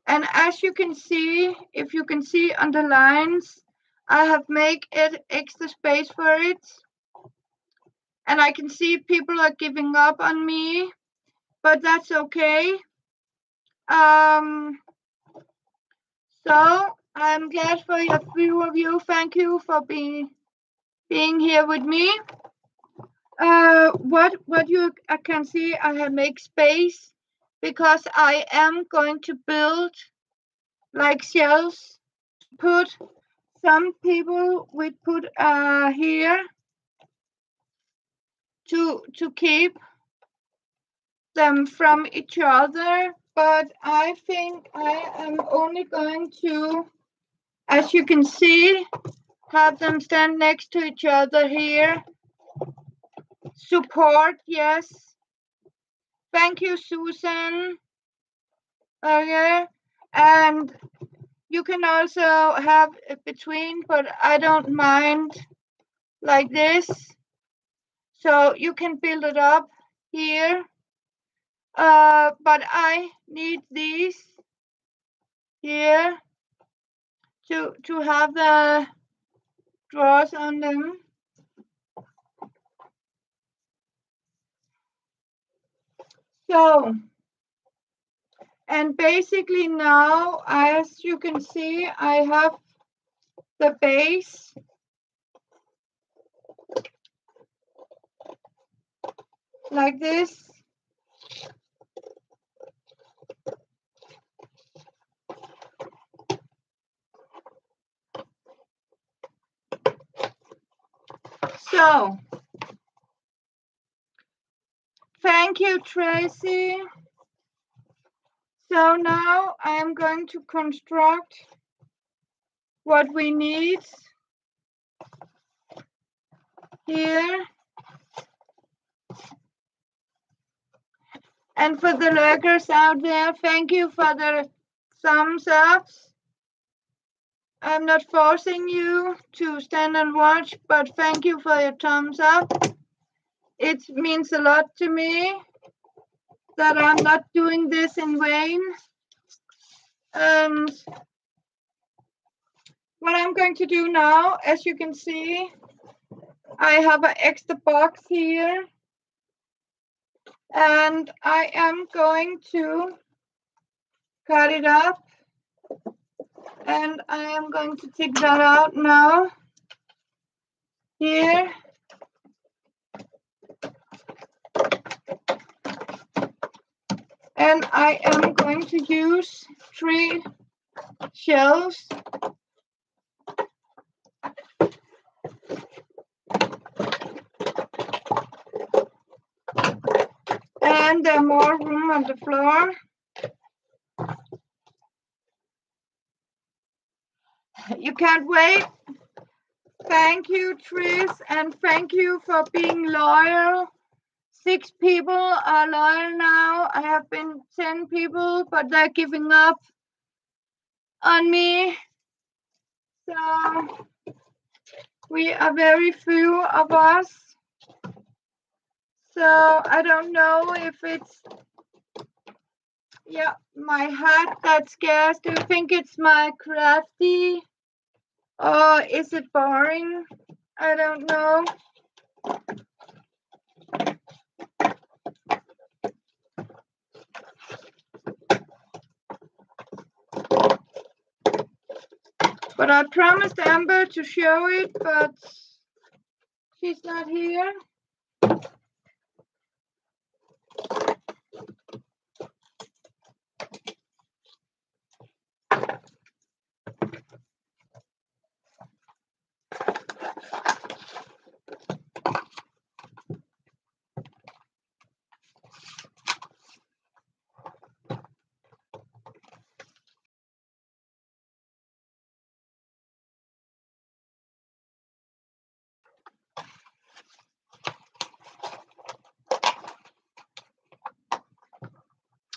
And as you can see, if you can see on the lines, I have made it extra space for it. And I can see people are giving up on me, but that's okay. So I'm glad for a few of you. Thank you for being here with me. What you can see, I have made space because I am going to build like shelves. Put some people we put here to keep them from each other, but I think I am only going to, as you can see, have them stand next to each other here. Support, yes. Thank you, Susan. Okay, and you can also have it between, but I don't mind like this. So you can build it up here. But I need these here to have the drawers on them. So, and basically now, as you can see, I have the base like this. So, thank you, Tracy. So now I am going to construct what we need here. And for the lurkers out there, thank you for the thumbs ups. I'm not forcing you to stand and watch, but thank you for your thumbs up. It means a lot to me that I'm not doing this in vain. And what I'm going to do now, as you can see, I have an extra box here. And I am going to cut it up. And I am going to take that out now. Here. And I am going to use 3 shelves. And there's more room on the floor. You can't wait. Thank you, Tris, and thank you for being loyal. 6 people are loyal now. I have been 10 people, but they're giving up on me. So we are very few of us. So I don't know if it's, yeah, my hat that scares. Do you think it's my crafty? Or is it boring? I don't know. But I promised Amber to show it, but she's not here.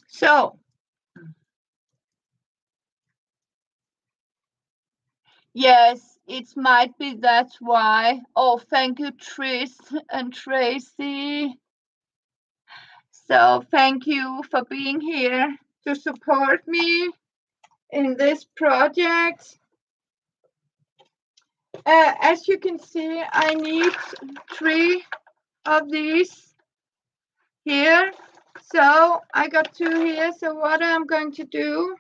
So, yes, it might be that's why. Oh, thank you, Tris and Tracy. So thank you for being here to support me in this project. As you can see, I need 3 of these here. So I got 2 here. So what I'm going to do,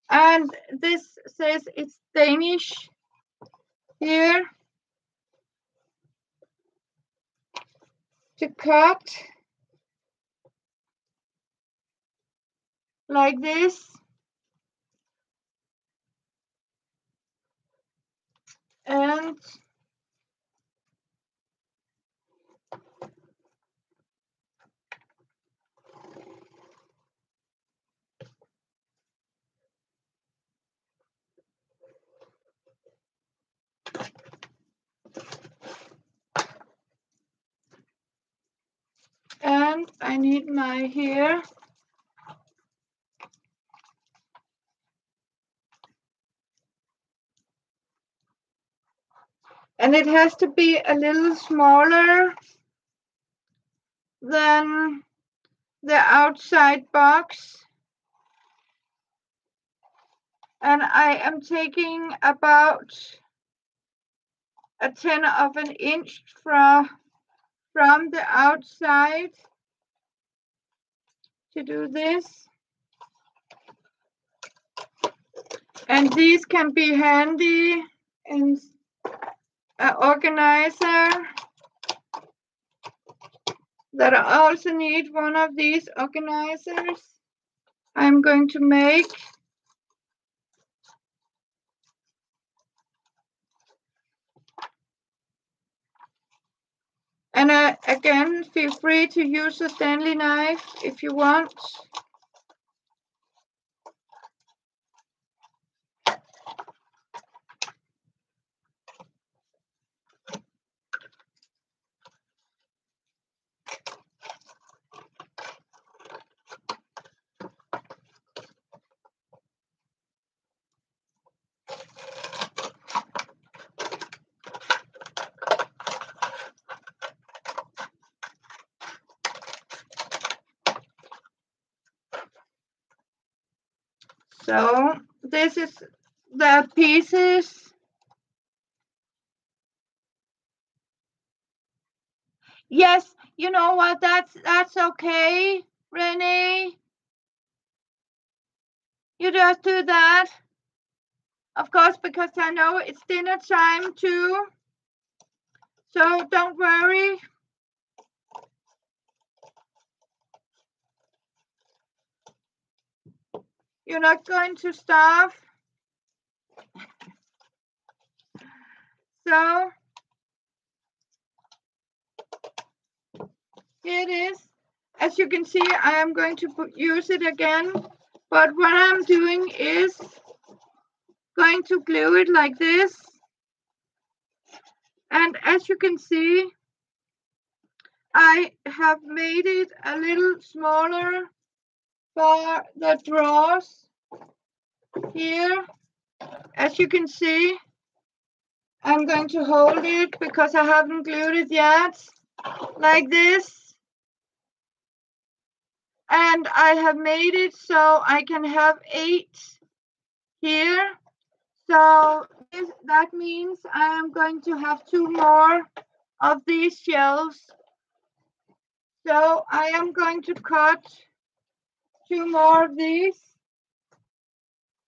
and this says it's Danish here, to cut like this. And I need my here. And it has to be a little smaller than the outside box. And I am taking about a 10 of an inch from the outside to do this. And these can be handy in an organizer. That I also need one of these organizers I'm going to make. And again, feel free to use a Stanley knife if you want. So this is the pieces. Yes, you know what? That's okay, Renee. You just do that. Of course, because I know it's dinner time too. So don't worry. You're not going to starve. So here it is. As you can see, I am going to use it again. But what I'm doing is going to glue it like this. And as you can see, I have made it a little smaller for the drawers here. As you can see, I'm going to hold it because I haven't glued it yet, like this. And I have made it so I can have 8 here. So that means I am going to have 2 more of these shelves. So I am going to cut 2 more of these.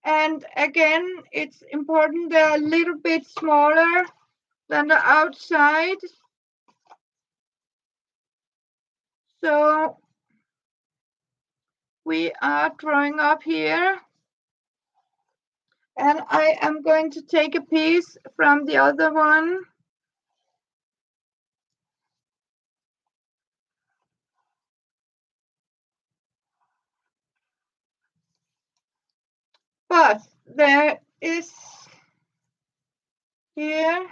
And again, it's important they're a little bit smaller than the outside. So we are drawing up here. And I am going to take a piece from the other one. But there is here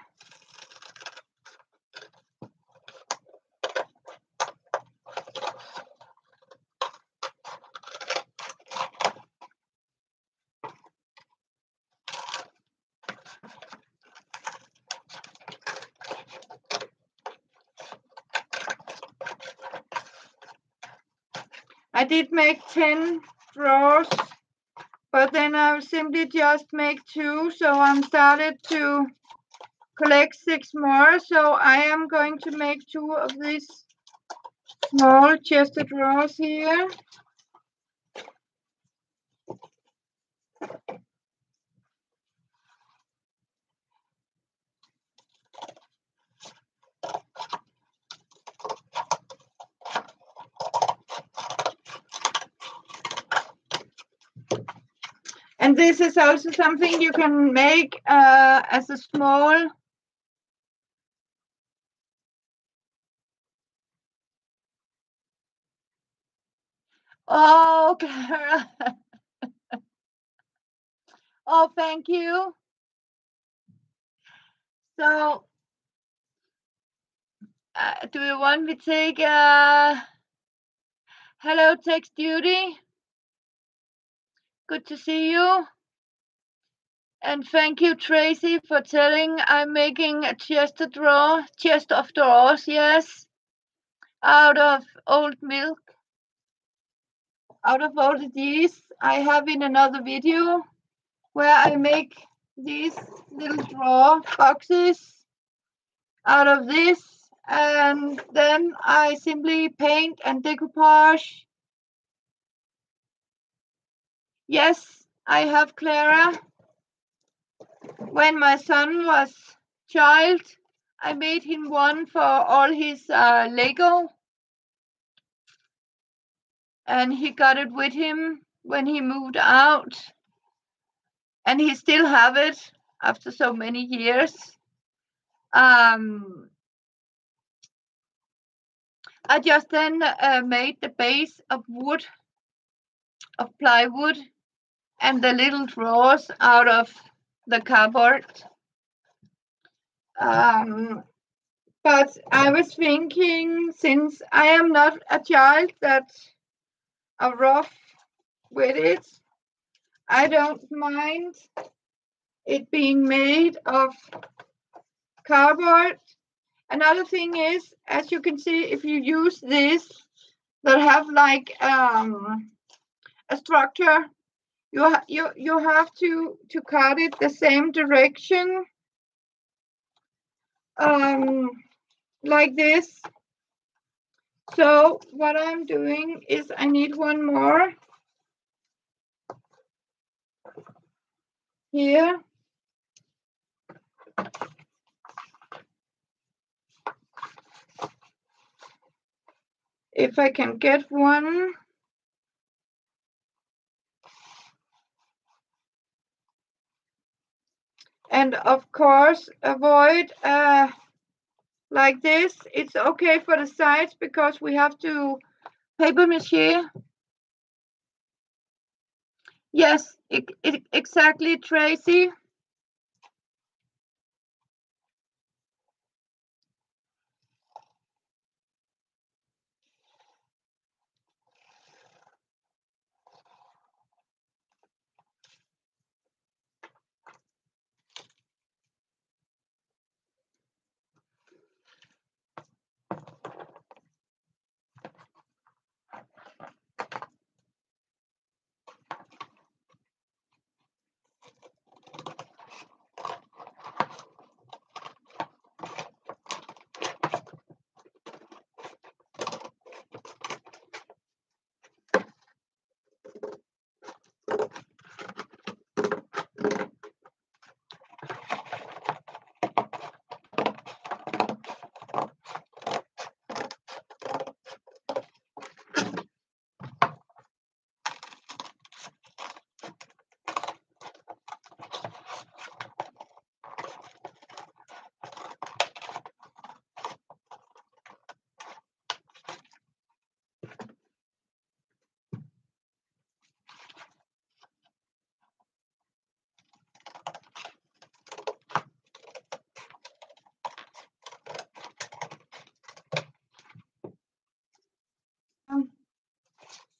I did make 10 drawers, but then I simply just make 2. So I'm started to collect 6 more. So I am going to make 2 of these small chest of drawers here. And this is also something you can make as a small. Oh, Clara. Oh, thank you. So, do you want me to take Hello, Text Duty. Good to see you. And thank you, Tracy, for telling I'm making a chest of drawers, yes, out of old milk. Out of all of these, I have in another video where I make these little drawer boxes out of this, and then I simply paint and decoupage. Yes, I have Clara. When my son was child, I made him one for all his Lego, and he got it with him when he moved out, and he still have it after so many years. I just then made the base of wood, of plywood, and the little drawers out of the cupboard. But I was thinking, since I am not a child that are rough with it, I don't mind it being made of cardboard. Another thing is, as you can see, if you use this that have like a structure, you have to cut it the same direction, like this. So what I'm doing is I need one more here. If I can get one. And of course, avoid like this. It's okay for the sides because we have to paper mache. Yes, exactly, Tracy.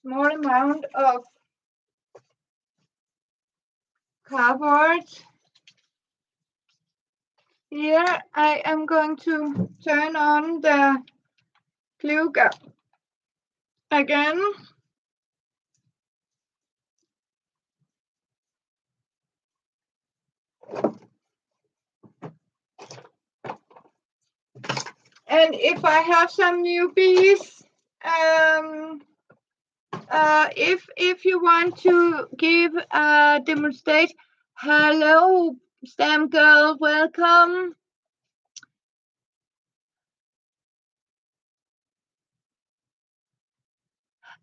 Small amount of cardboard. Here I am going to turn on the glue gun again. And if I have some newbies, if you want to give a demonstration, hello, STEM girl, welcome.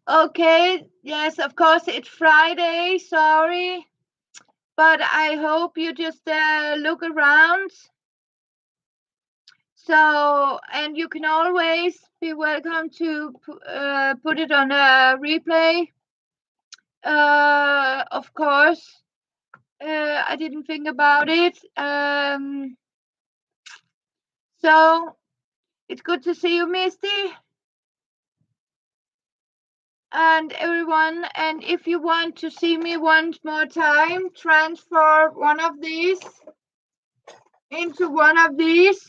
Okay, yes, of course, it's Friday, sorry. But I hope you just look around. So, and you can always be welcome to put it on a replay. Of course, I didn't think about it. So, it's good to see you, Misty. and everyone. And if you want to see me once more time, transfer one of these into one of these.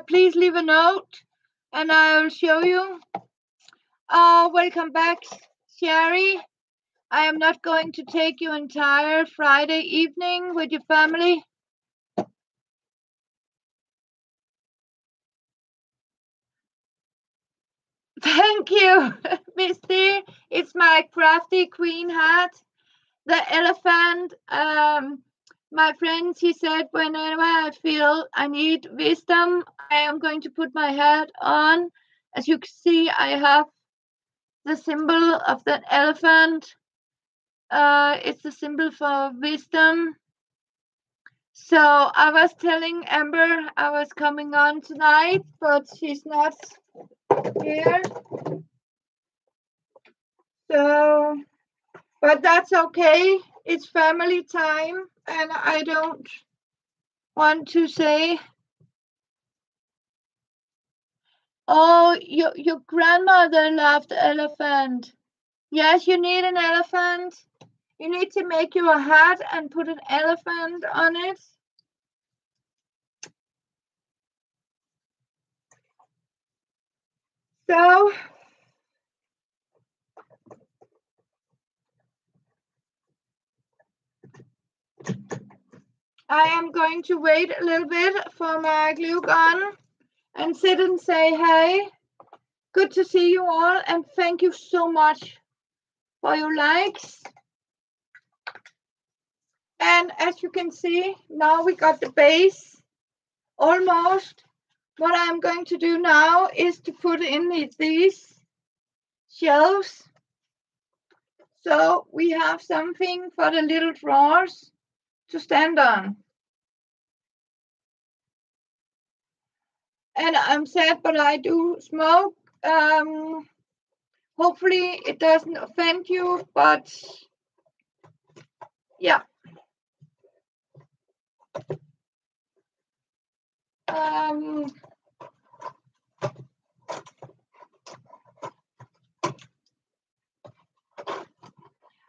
Please leave a note and I'll show you. Welcome back, Sherry. I am not going to take your entire Friday evening with your family. Thank you, Misty. It's my crafty queen hat. The elephant, my friends, he said, whenever I feel I need wisdom, I am going to put my hat on. As you can see, I have the symbol of the elephant. It's the symbol for wisdom. So I was telling Amber I was coming on tonight, but she's not here. So, but that's okay. It's family time, and I don't want to say, oh, your grandmother loved elephant. Yes, you need an elephant. You need to make you a hat and put an elephant on it. So I am going to wait a little bit for my glue gun and sit and say, hey, good to see you all, and thank you so much for your likes. And as you can see, now we got the base almost. What I'm going to do now is to put in these shelves. So we have something for the little drawers to stand on. And I'm sad, but I do smoke. Hopefully it doesn't offend you, but yeah.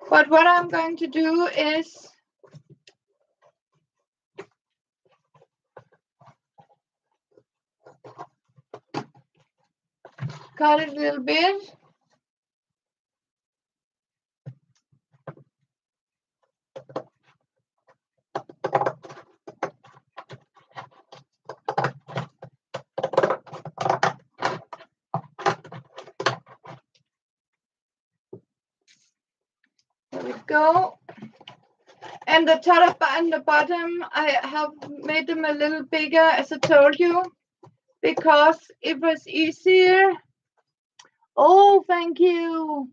But what I'm going to do is cut it a little bit. There we go. And the top and the bottom, I have made them a little bigger, as I told you, because it was easier. Oh, thank you.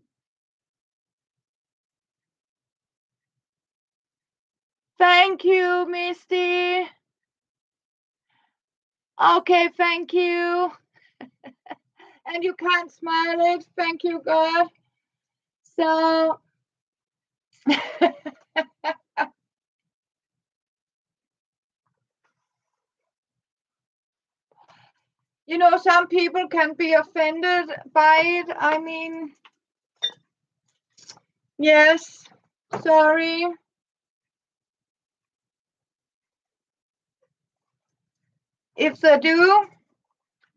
Thank you, Misty. Okay, thank you. And you can't smile it. Thank you, God. So, you know, some people can be offended by it. I mean, yes, sorry. If they do,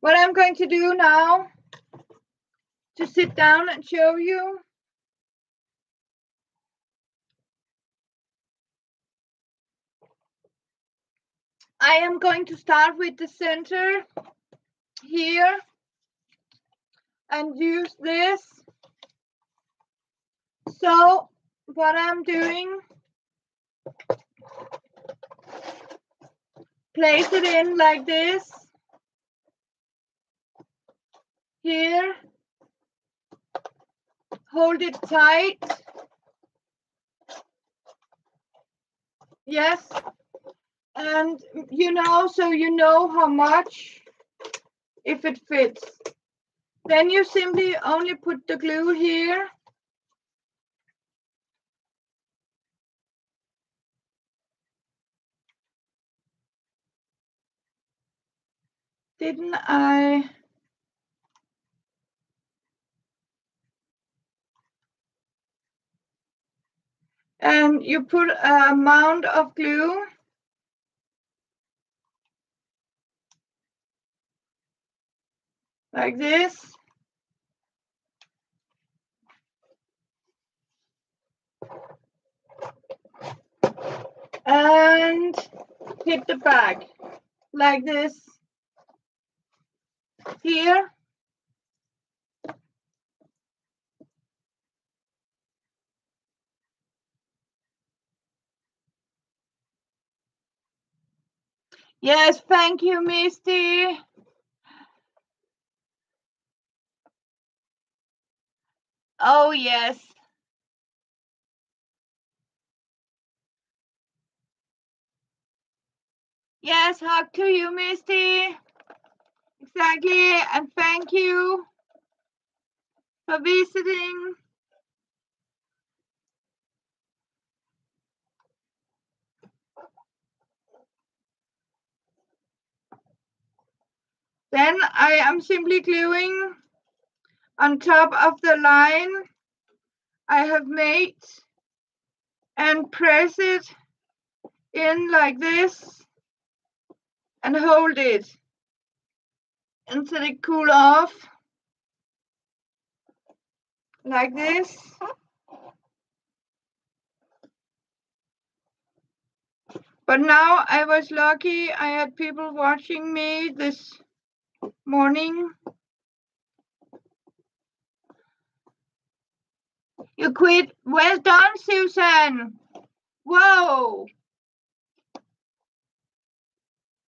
what I'm going to do now to sit down and show you. I am going to start with the center here and use this. So what I'm doing, place it in like this here, hold it tight. Yes, and you know, so you know how much, if it fits. Then you simply only put the glue here. Didn't I? And you put an amount of glue like this. And hit the back like this here. Yes, thank you, Misty. Oh, yes. Yes, hug to you, Misty. Exactly, and thank you for visiting. Then I am simply gluing on top of the line I have made and press it in like this and hold it until it cool off like this. But now I was lucky, I had people watching me this morning. You quit. Well done, Susan. Whoa.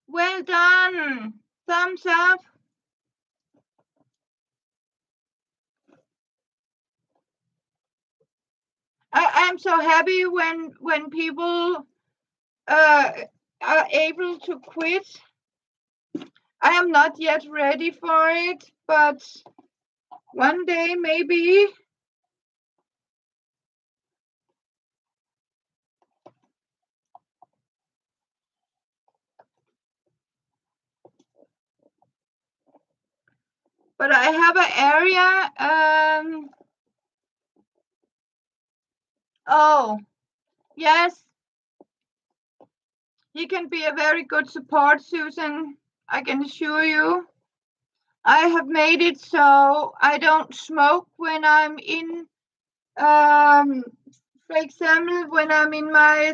Well done. Thumbs up. I'm so happy when people are able to quit. I am not yet ready for it, but one day maybe. But I have an area. Oh, yes. You can be a very good support, Susan. I can assure you. I have made it so I don't smoke when I'm in, for example, when I'm in my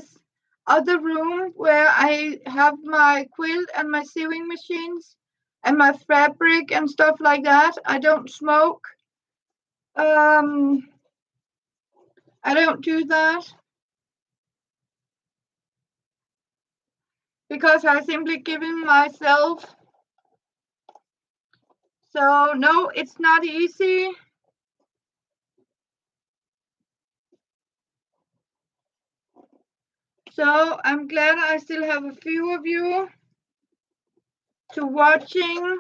other room where I have my quilt and my sewing machines and my fabric and stuff like that. I don't smoke. I don't do that because I simply given myself. So no, it's not easy. So I'm glad I still have a few of you to watching.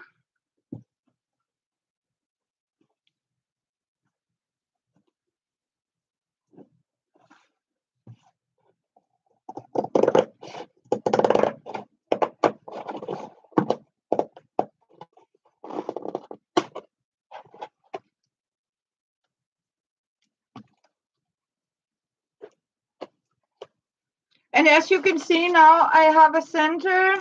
And as you can see now, I have a center.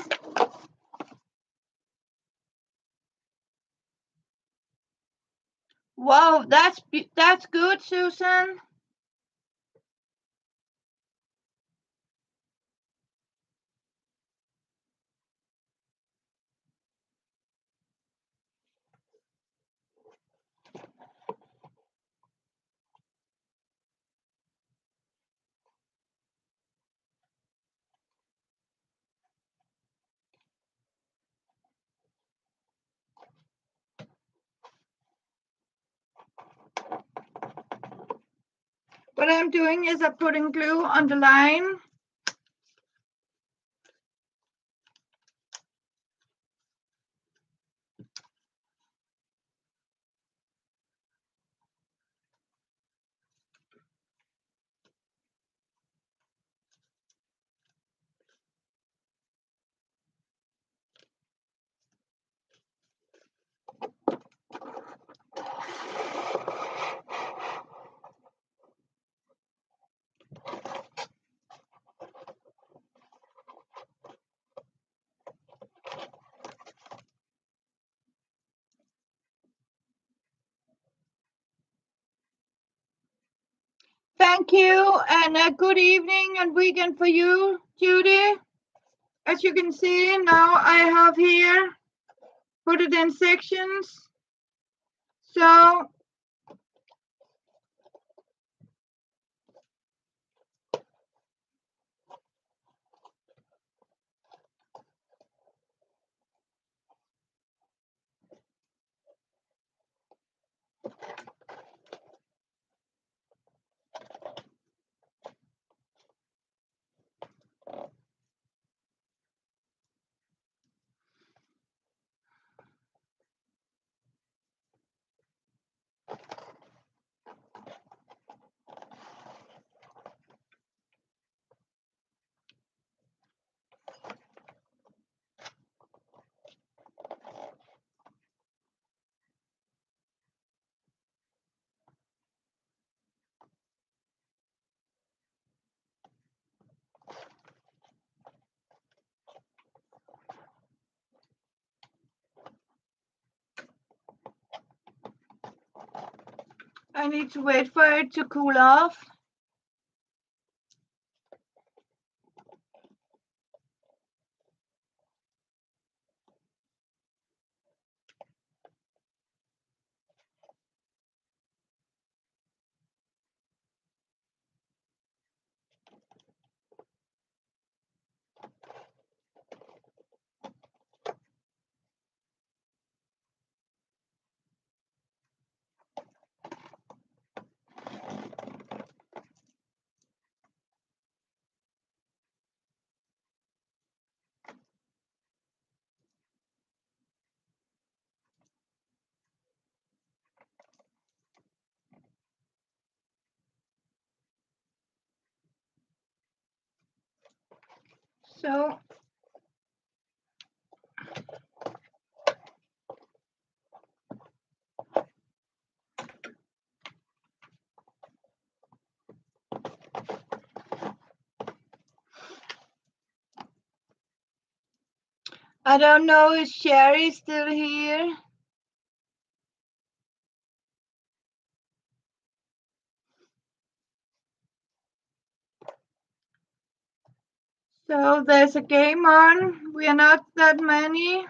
Wow, that's good, Susan. What I'm doing is I'm putting glue on the line. Thank you, and a good evening and weekend for you, Judy. As you can see, now I have here put it in sections. So I need to wait for it to cool off. So I don't know if Sherry's still here. So there's a game on. We are not that many.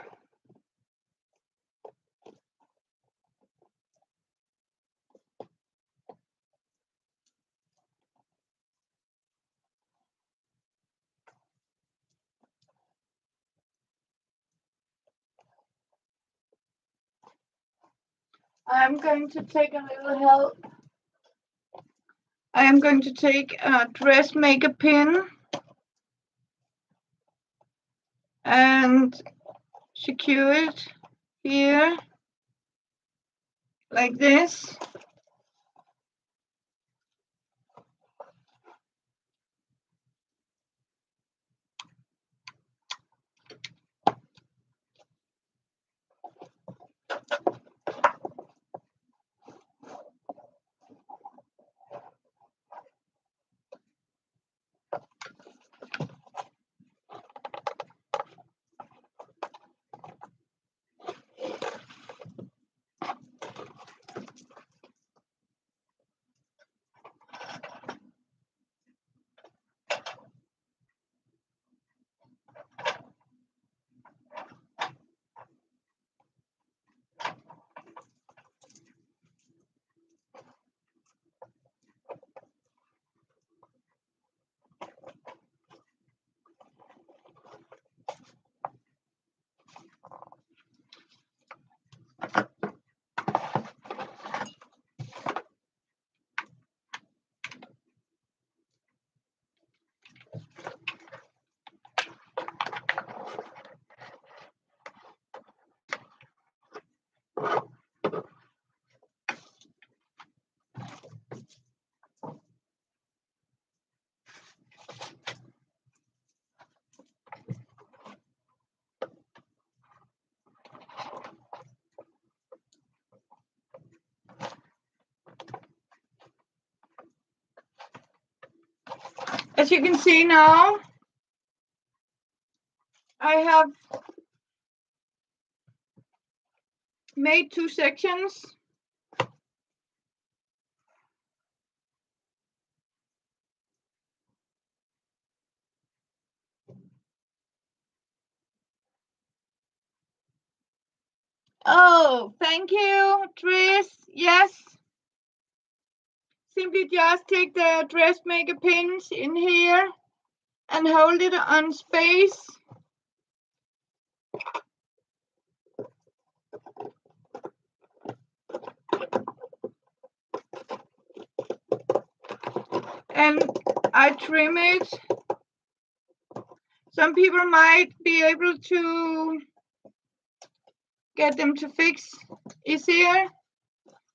I'm going to take a little help. I am going to take a dressmaker pin and secure it here like this. As you can see now, I have made 2 sections. Oh, thank you, Tris. Yes. Simply just take the dressmaker pins in here and hold it on space. And I trim it. Some people might be able to get them to fix easier.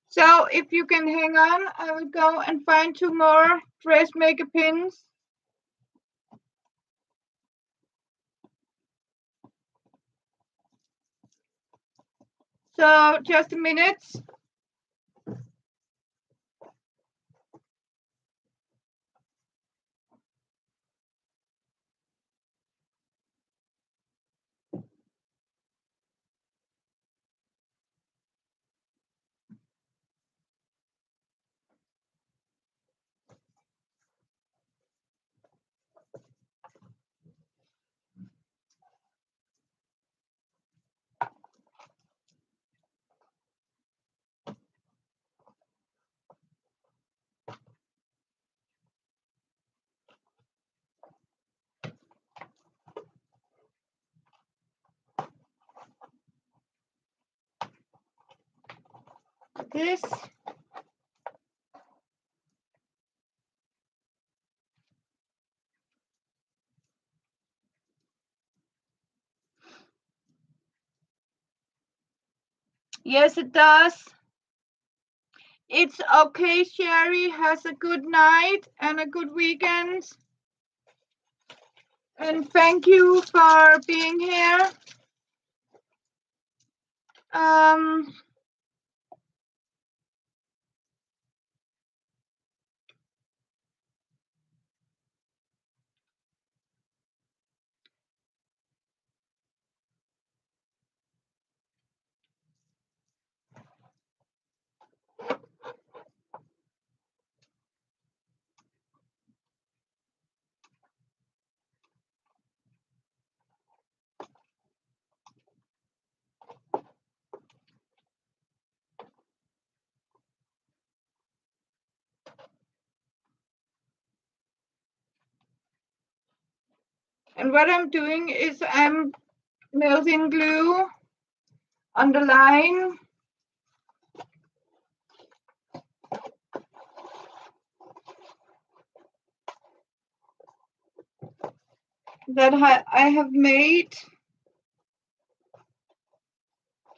So if you can hang on, I will go and find 2 more dressmaker pins. So just a minute. This. Yes, it does. It's okay, Sherry. Has a good night and a good weekend. And thank you for being here. And what I'm doing is I'm melting glue on the line. That I have made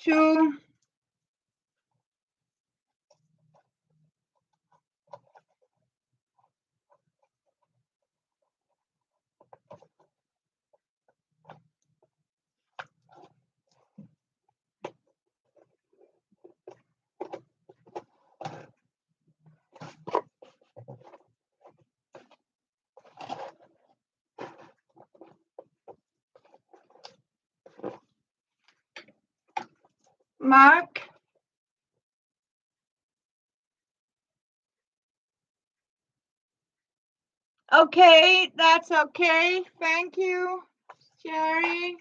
to mark. Okay, that's okay. Thank you, Sherry.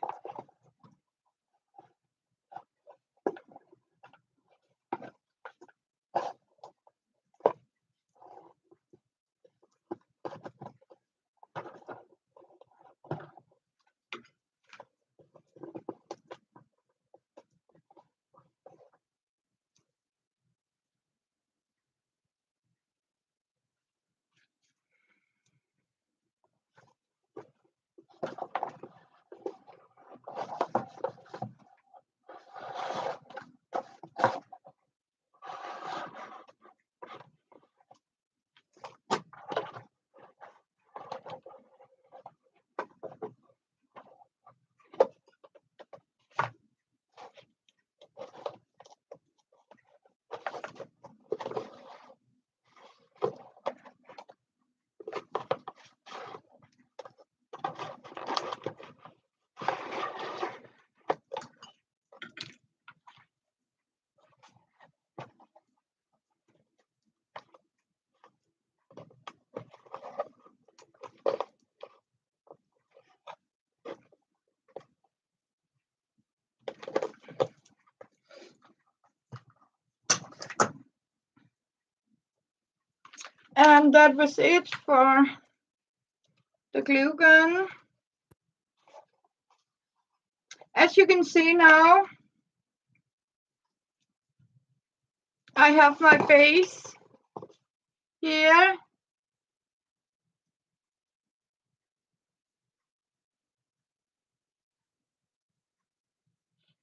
And that was it for the glue gun. As you can see now, I have my base here.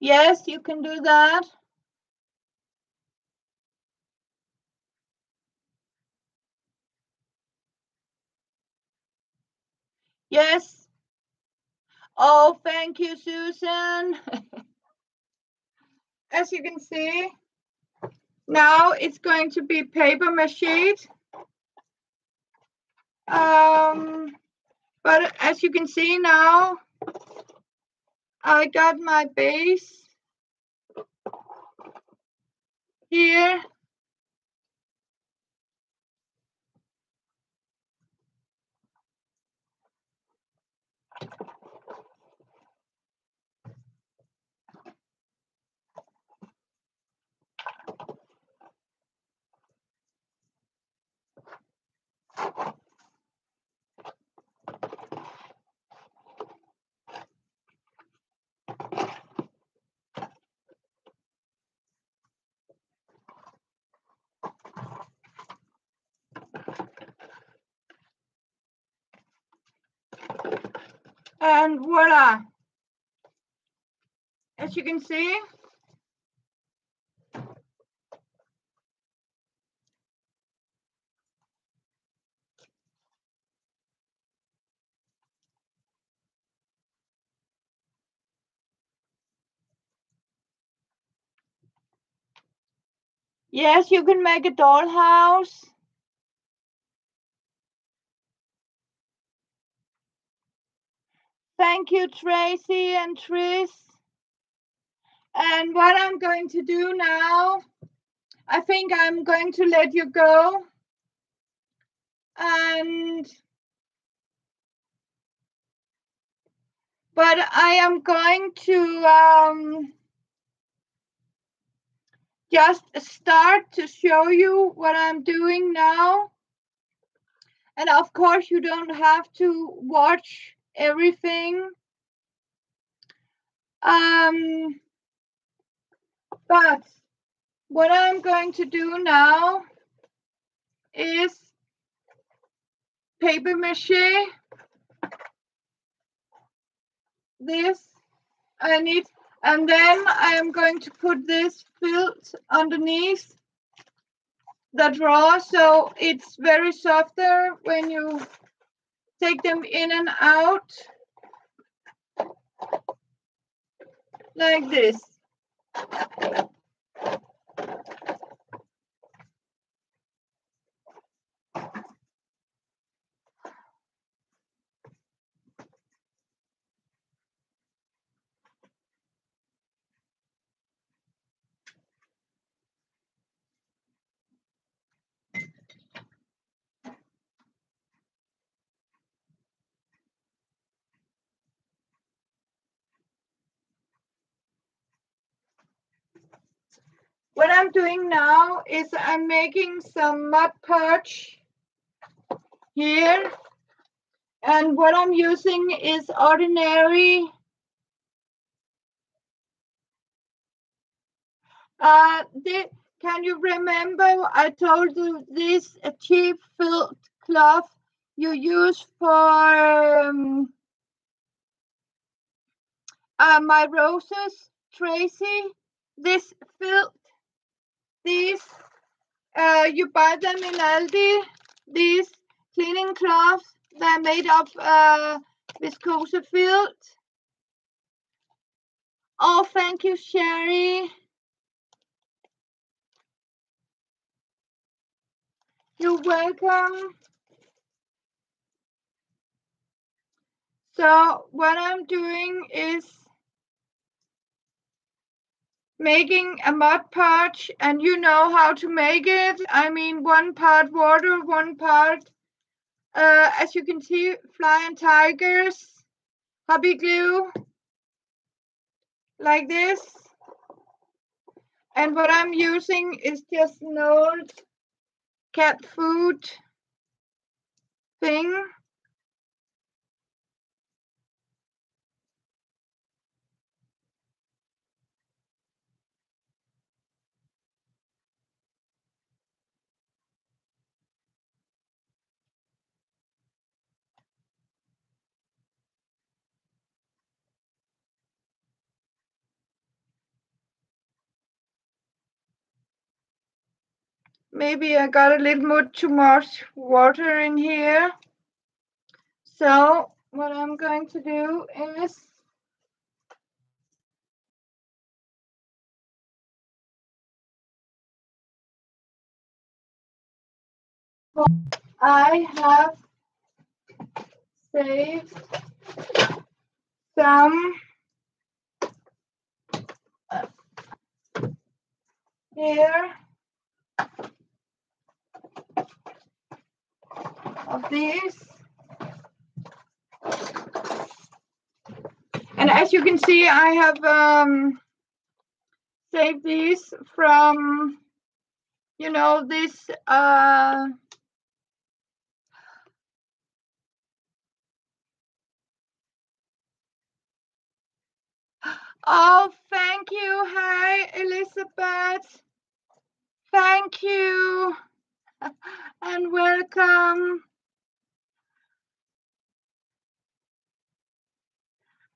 Yes, you can do that. Yes. Oh, thank you, Susan. As you can see, now it's going to be paper mache. But as you can see now, I got my base here. And voila. As you can see, yes, you can make a dollhouse. Thank you, Tracy and Tris. And what I'm going to do now, I think I'm going to let you go. But I am going to just start to show you what I'm doing now. And of course, you don't have to watch everything. But what I'm going to do now is paper mache. This I need, and then I am going to put this quilt underneath the drawer, so it's very softer when you take them in and out like this. What I'm doing now is I'm making some Mod Podge here. And what I'm using is ordinary can you remember I told you this cheap felt cloth you use for my roses, Tracy? This felt, these you buy them in Aldi, these cleaning cloths, they're made of viscose felt. Oh, thank you, Sherry. You're welcome. So what I'm doing is making a Mod Podge, and you know how to make it. I mean, 1 part water, 1 part, as you can see, Flying Tigers, hobby glue, like this. And what I'm using is just an old cat food thing. Maybe I got a little more too much water in here. So what I'm going to do is I have saved some here of these. And as you can see, I have saved these from, you know, this oh, thank you. Hi, Elizabeth. Thank you and welcome.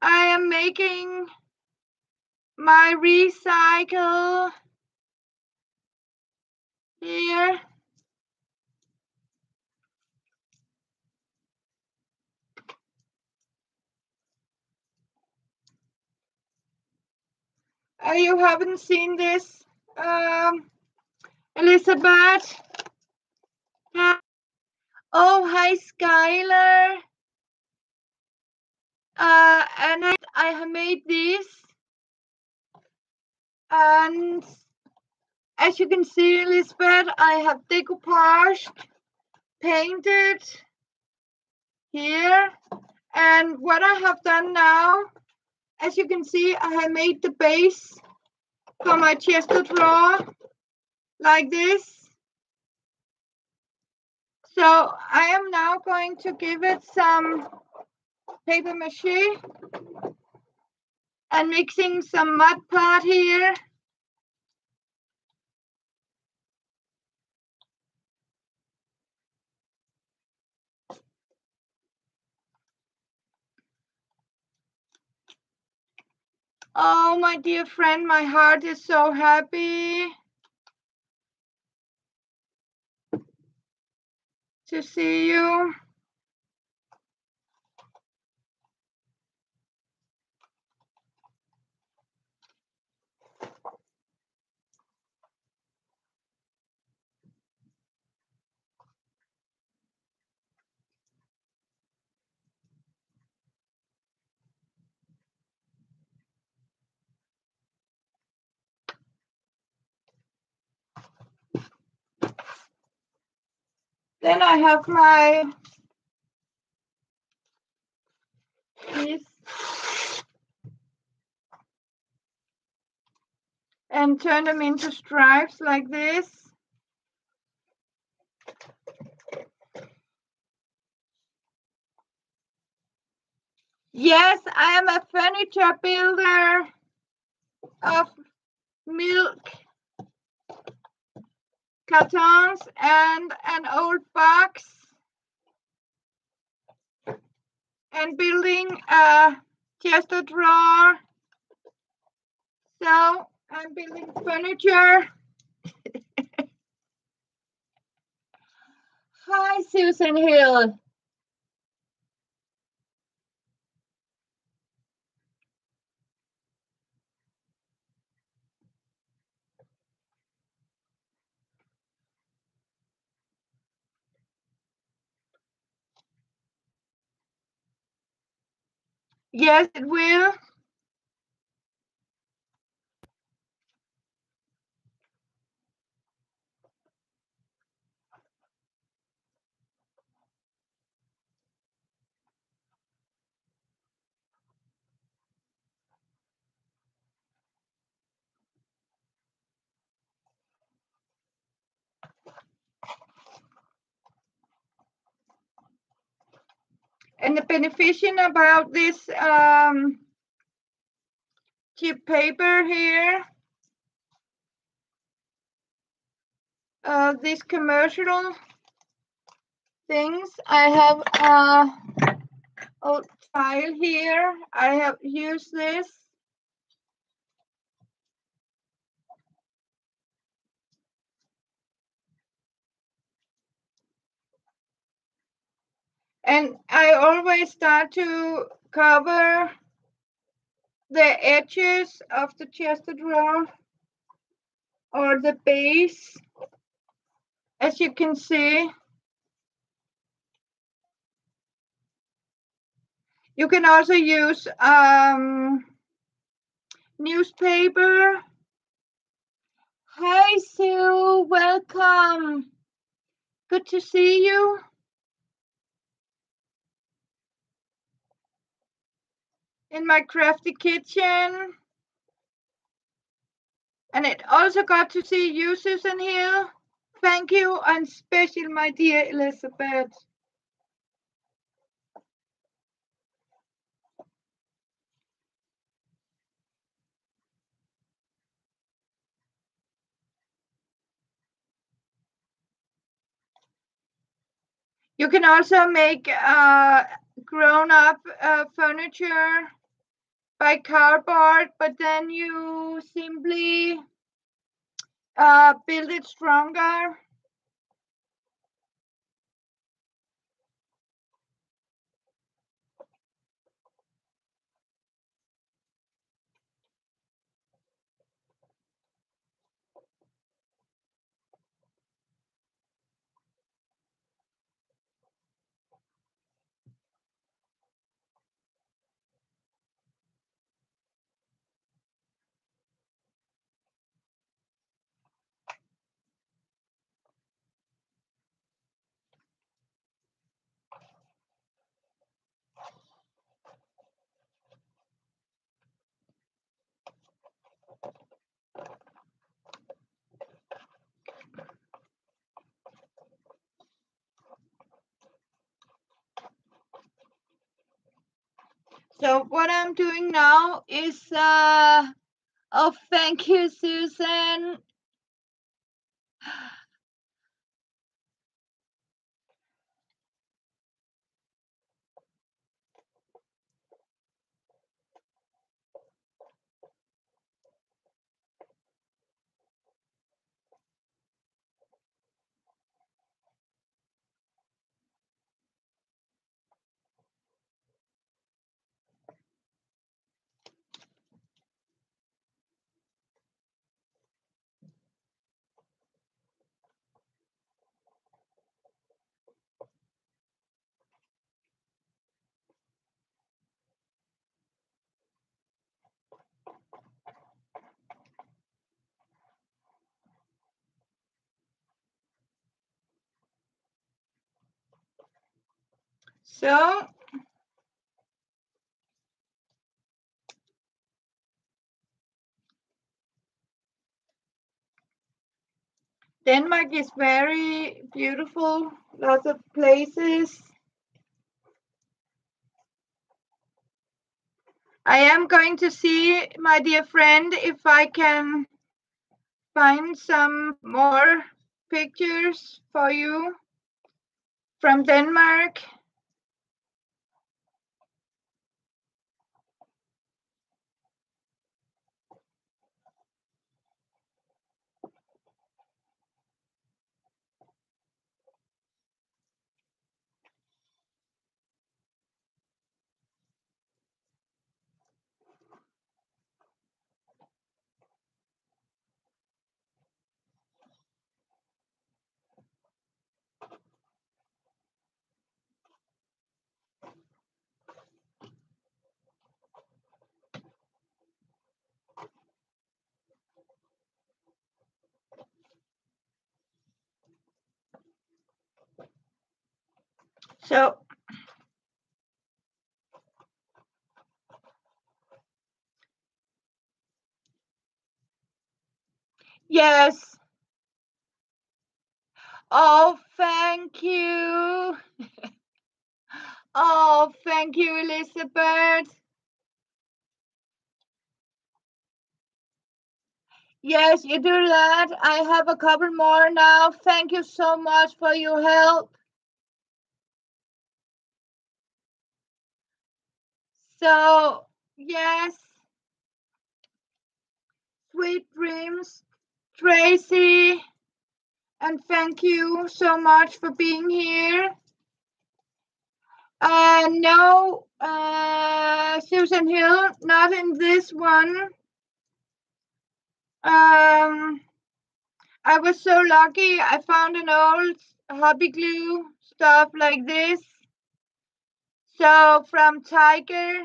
I am making my recycle here. You haven't seen this, Elizabeth? Oh, hi, Skylar. And I have made this. And as you can see, Elizabeth, I have decoupaged, painted here. And what I have done now, as you can see, I have made the base for my chest of drawer like this. So I am now going to give it some paper mache and mixing some mud part here. Oh, my dear friend, my heart is so happy to see you. Then I have my this and turn them into stripes like this. Yes, I am a furniture builder of milk cartons and an old box and building a chest of drawer. So I'm building furniture. Hi, Susan Hill. Yes, it will. And the beneficial about this cheap paper here, these commercial things, I have old file here. I have used this. And I always start to cover the edges of the chest drawer or the base, as you can see. You can also use newspaper. Hi Sue, welcome. Good to see you. In my crafty kitchen. And it also got to see you, Susan, here. Thank you, and special, my dear Elizabeth. You can also make grown-up furniture by cardboard, but then you simply build it stronger. So what I'm doing now is, oh, thank you, Susan. So Denmark is very beautiful, lots of places. I am going to see, my dear friend, if I can find some more pictures for you from Denmark. So yes. Oh, thank you. Oh, thank you, Elizabeth. Yes, you do that. I have a couple more now. Thank you so much for your help. So, yes, sweet dreams, Tracy, and thank you so much for being here. No, Susan Hill, not in this one. Um, I was so lucky. I found an old hobby glue stuff like this. So from Tiger.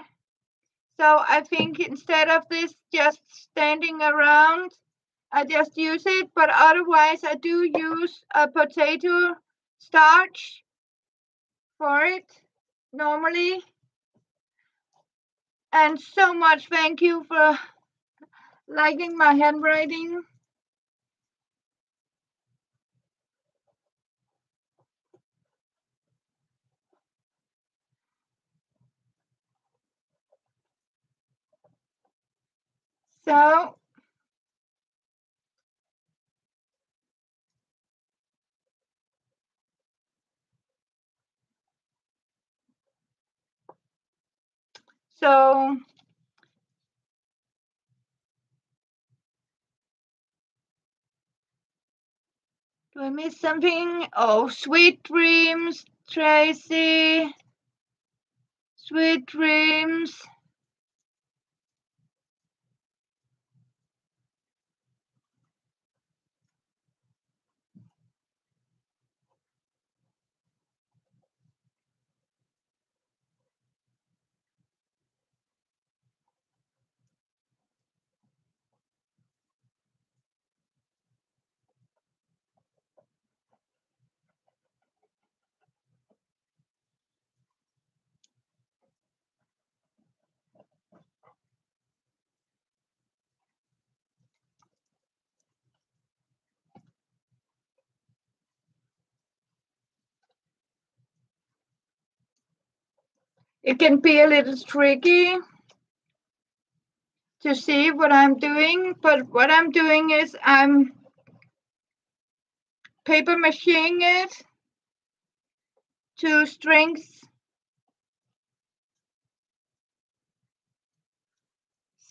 So I think instead of this just standing around, I just use it. But otherwise, I do use a potato starch for it normally. And so much thank you for liking my handwriting. So, so do I miss something? Oh, sweet dreams, Tracy. Sweet dreams. It can be a little tricky to see what I'm doing, but what I'm doing is I'm paper macheing it to strings.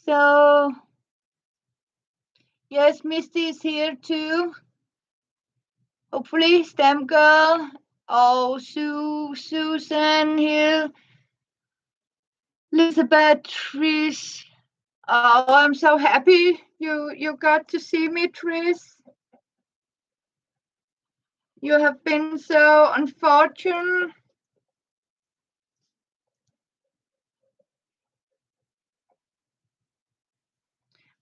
So yes, Misty is here too. Hopefully, STEM girl. Oh, Susan here, Elizabeth, Trish. Oh, I'm so happy you got to see me, Trish. You have been so unfortunate.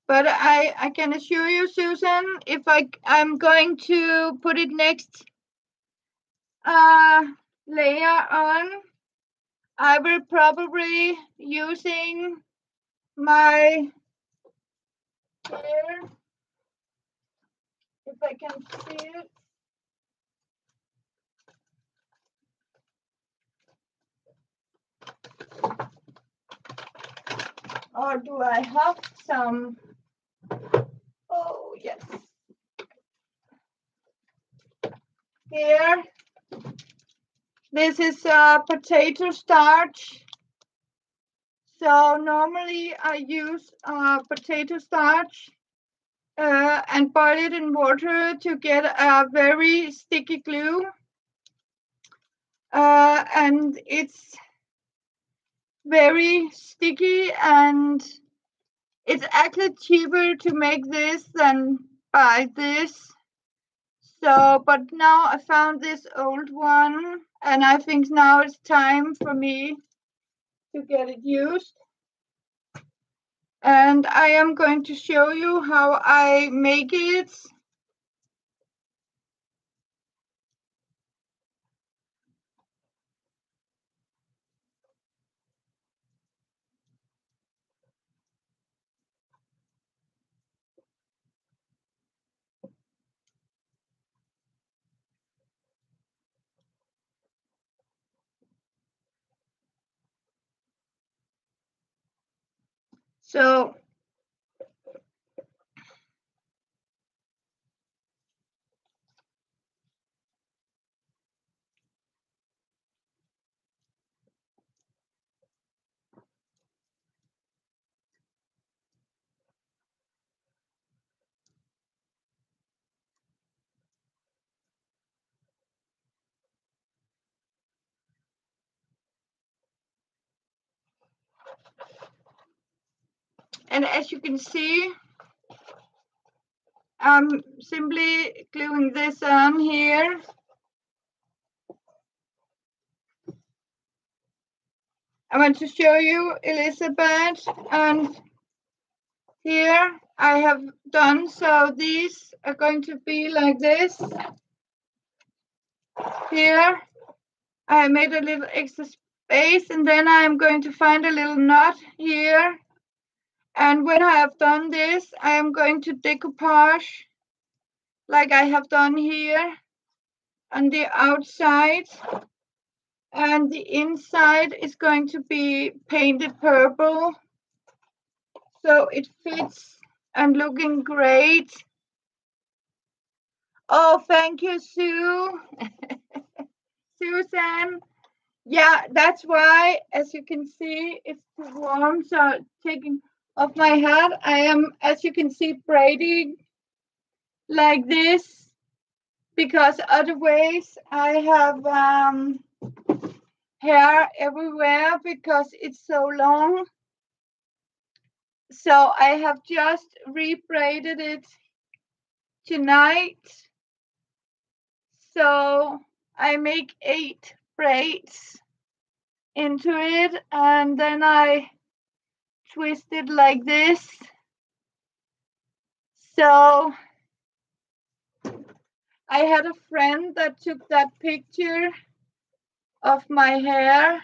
But I can assure you, Susan, if I'm going to put it next uh, layer on, I will probably using my hair, if I can see it. Or do I have some? Oh, yes. Here, this is potato starch. So normally I use potato starch and boil it in water to get a very sticky glue. And it's very sticky, and it's actually cheaper to make this than buy this. So, but now I found this old one, and I think now it's time for me to get it used. And I am going to show you how I make it. So and as you can see, I'm simply gluing this on here. I want to show you Elizabeth, and here I have done, so these are going to be like this. Here I made a little extra space, and then I am going to find a little knot here. And when I have done this, I am going to decoupage like I have done here on the outside. And the inside is going to be painted purple. So it fits and looking great. Oh, thank you, Sue. Susan. Yeah, that's why, as you can see, it's too warm. So taking off my hat, I am, as you can see, braiding like this, because otherwise I have hair everywhere because it's so long. So I have just rebraided it tonight. So I make 8 braids into it, and then I twist it like this. So I had a friend that took that picture of my hair.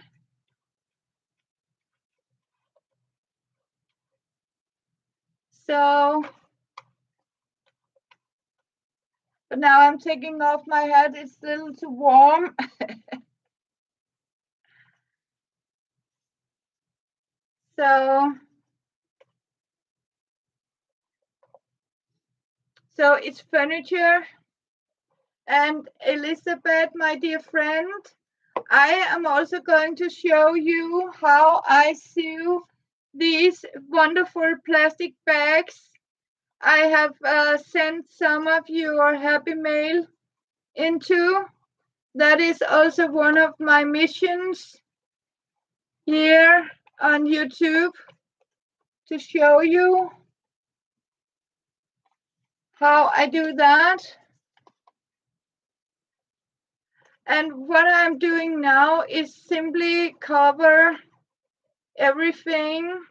So, but now I'm taking off my hat. It's a little too warm. So it's furniture. And Elizabeth, my dear friend, I am also going to show you how I sew these wonderful plastic bags. I have sent some of your happy mail into. That is also one of my missions here on YouTube, to show you how I do that. And what I'm doing now is simply cover everything,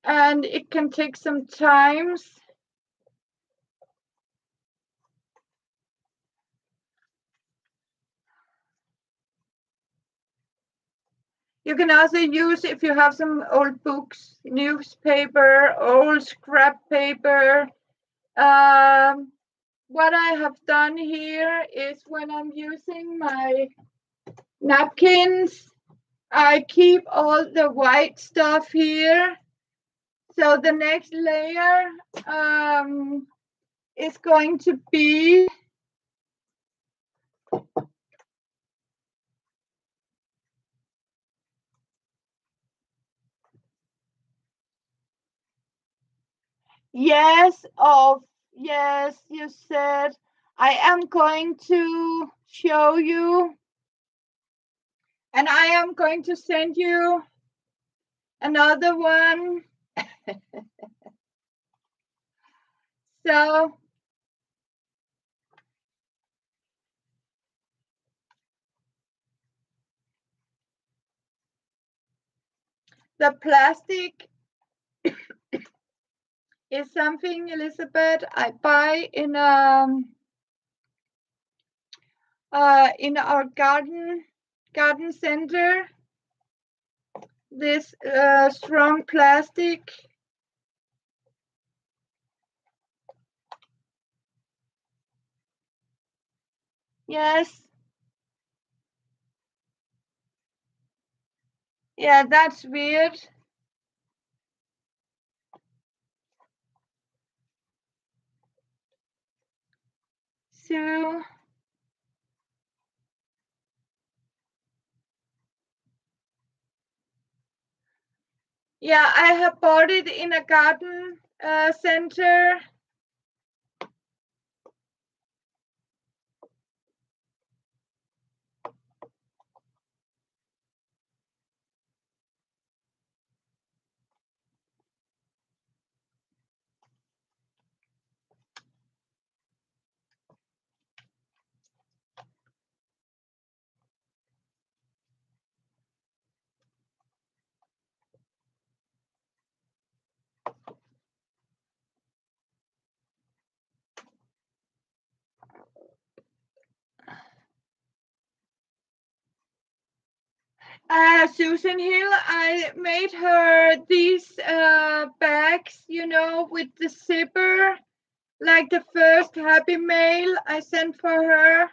and it can take some time. You can also use, if you have some old books, newspaper, old scrap paper. What I have done here is, when I'm using my napkins, I keep all the white stuff here. So the next layer is going to be yes, yes, you said. I am going to show you, and I am going to send you another one. So the plastic is something, Elizabeth, I buy in our garden center. This strong plastic. Yes. Yeah, that's weird. Sue. Yeah, I have bought it in a garden center. Susan Hill, I made her these bags, you know, with the zipper, like the first Happy Mail I sent for her.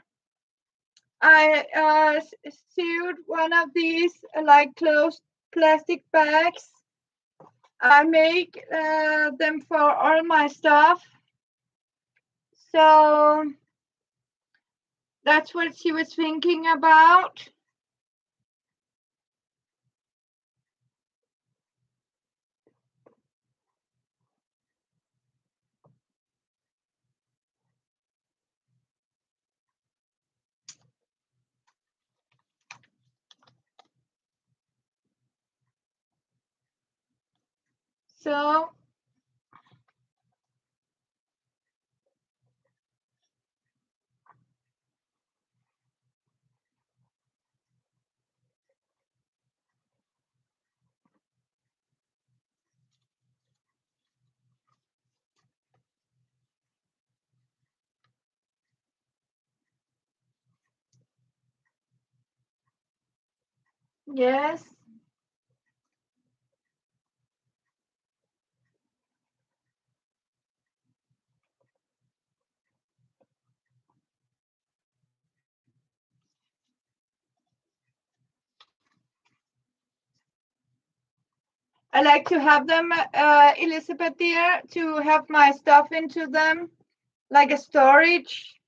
I sewed one of these like closed plastic bags. I make them for all my stuff. So that's what she was thinking about. So yes. I like to have them, Elizabeth dear, to have my stuff into them, like a storage.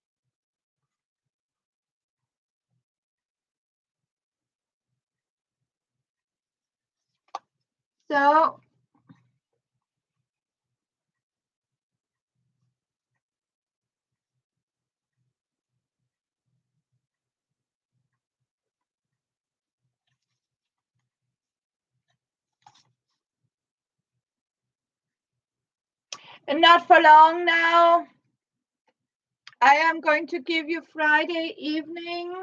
So not for long now. I am going to give you Friday evening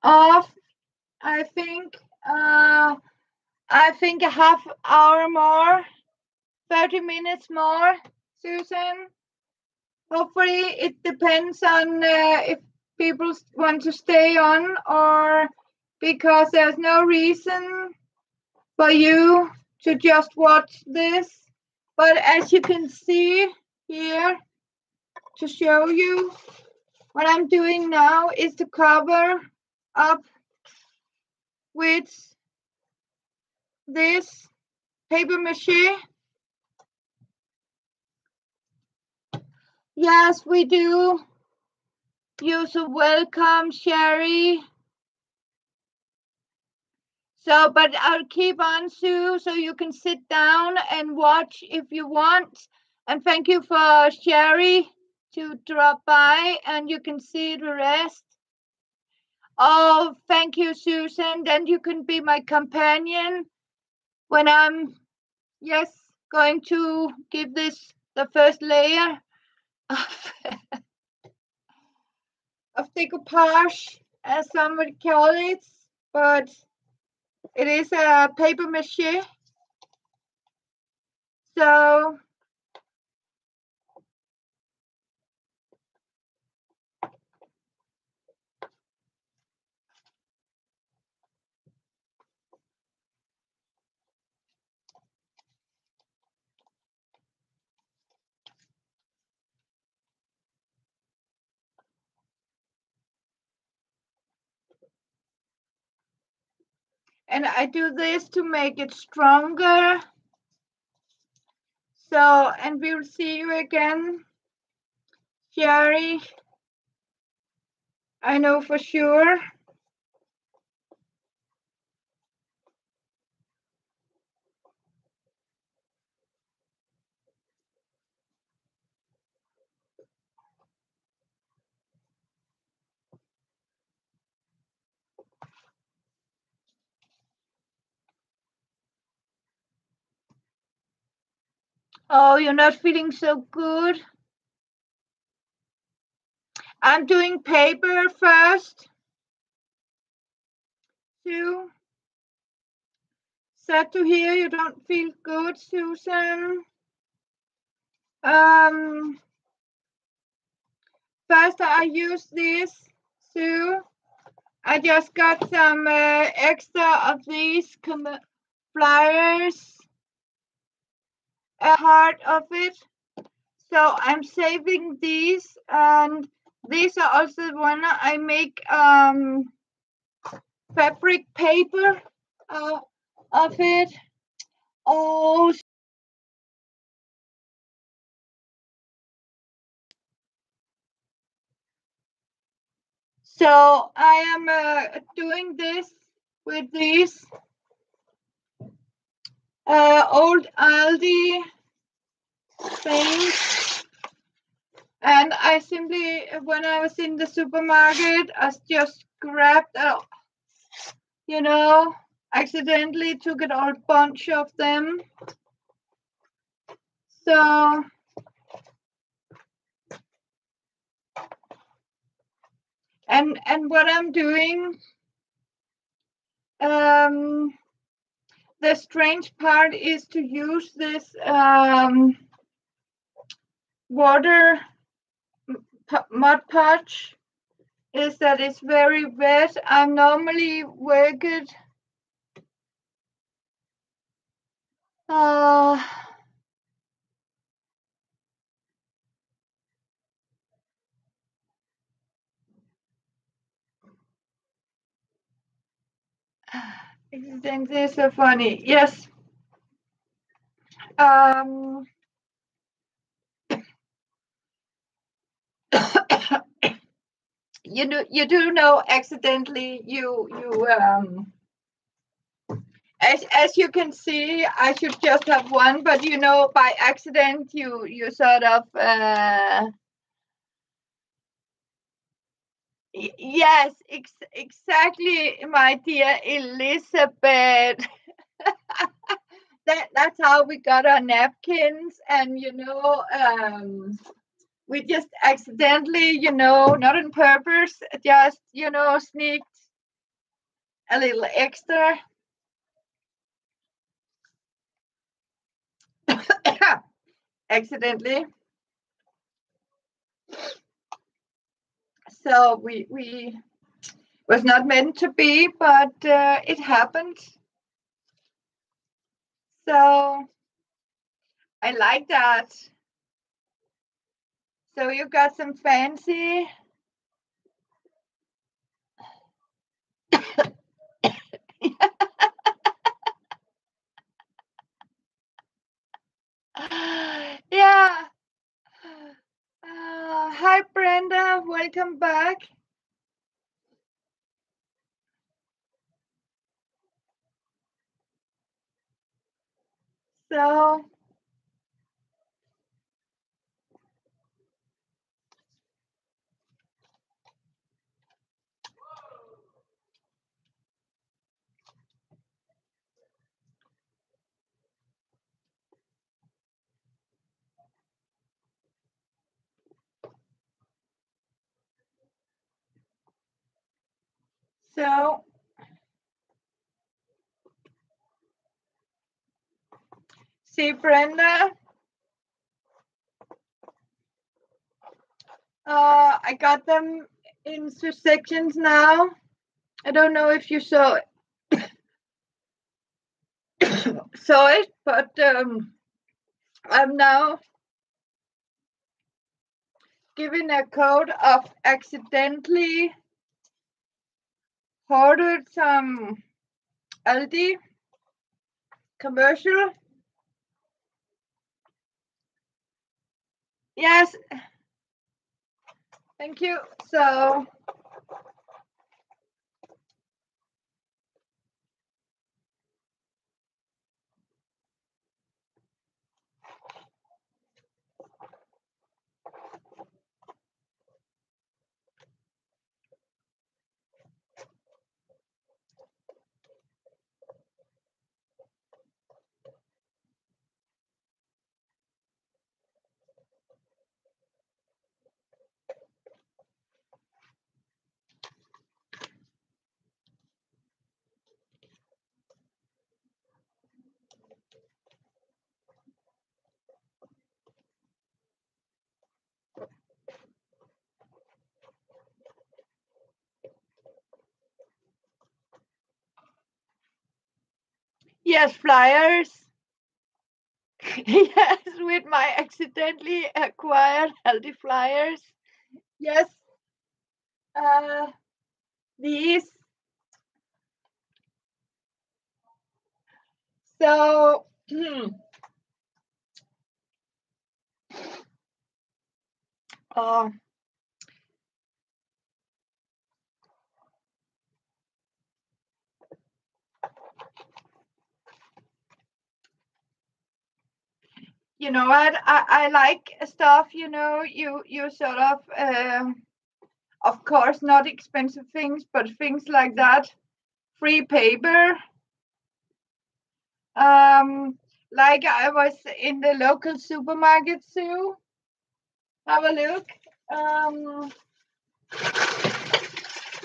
off. I think a half hour more, 30 minutes more, Susan. Hopefully it depends on if people want to stay on or because there's no reason for you to just watch this. But as you can see here, to show you, what I'm doing now is to cover up with this paper mache. Yes, we do. You're so welcome, Sherry. So, but I'll keep on, Sue, so you can sit down and watch if you want. And thank you for Sherry to drop by and you can see the rest. Oh, thank you, Susan. Then you can be my companion when I'm, yes, going to give this the first layer of, of decoupage, as some would call it. But it is a paper mache. So and I do this to make it stronger. So, and we'll see you again, Sherry. I know for sure. Oh, you're not feeling so good? I'm doing paper first. Sue. Sad to hear you don't feel good, Susan. First I use this, Sue. I just got some extra of these flyers, a part of it. So I'm saving these, and these are also the one I make fabric paper of it. Oh, so I am doing this with these old Aldi things. And I simply, when I was in the supermarket, I just grabbed, accidentally took an old bunch of them. So, and what I'm doing, the strange part is to use this water Mod Podge is that it's very wet. I normally work it Isn't this so funny? Yes. You do know accidentally as you can see, I should just have one, but by accident you sort of yes, exactly, my dear Elizabeth. That's how we got our napkins, and we just accidentally, not on purpose, just sneaked a little extra. Accidentally. So we was not meant to be, but it happened. So I like that. So you got some fancy. Yeah. Hi, Brenda. Welcome back. So see, Brenda. I got them in two sections now. I don't know if you saw it, but I'm now giving a code of accidentally ordered some Aldi commercial. Yes. Thank you. So Yes, flyers. Yes, with my accidentally acquired healthy flyers. Yes, uh, these. So, uh, you know what? I like stuff. You sort of course, not expensive things, but things like that. Free paper. Like I was in the local supermarket too. Have a look. Um,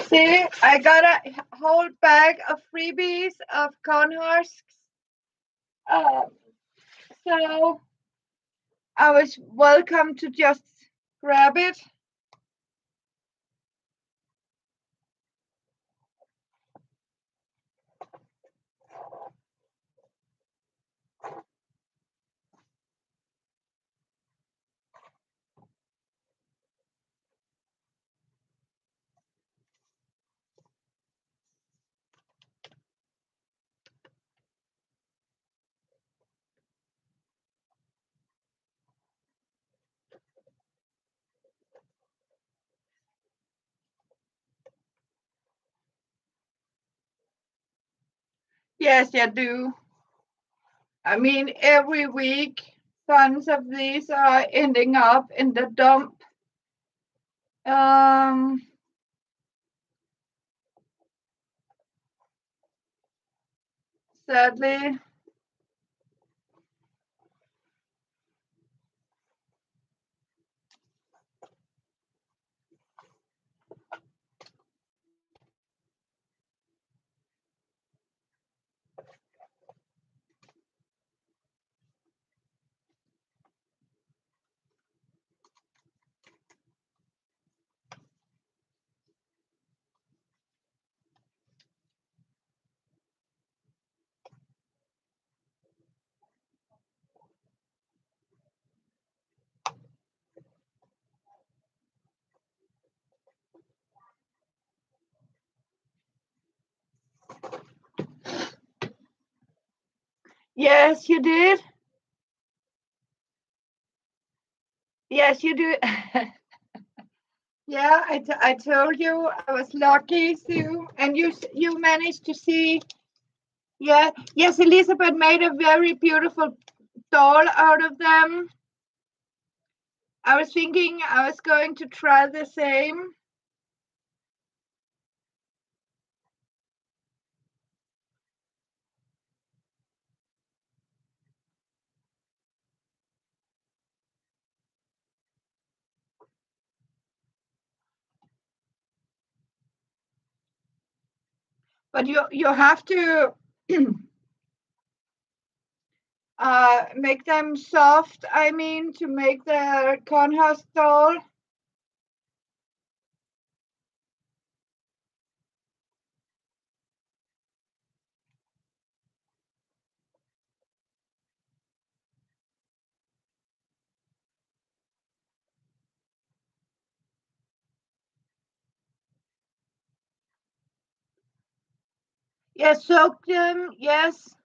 See, I got a whole bag of freebies of corn husks. Uh, so I was welcome to just grab it. Yes, I do. I mean, every week, tons of these are ending up in the dump. Um, Sadly. Yes, you did. Yes, you do. Yeah, I told you I was lucky, Sue, and you managed to see. Yeah, yes, Elizabeth made a very beautiful doll out of them. I was thinking I was going to try the same, but you have to make them soft. I mean, to make the cornhouse doll. Yes, soak them. Yes.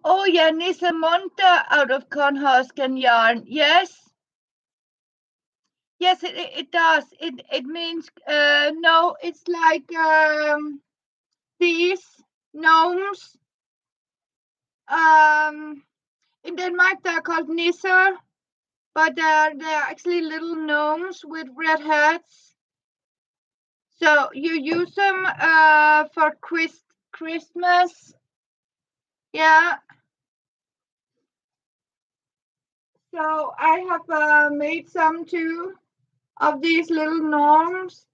Oh yeah, Nisse Munter out of cornhusk and yarn. Yes. Yes, it does. It means no, it's like these gnomes. In Denmark they're called nisser, but they're actually little gnomes with red hats. So you use them for Christmas. Yeah. So I have made some too of these little gnomes,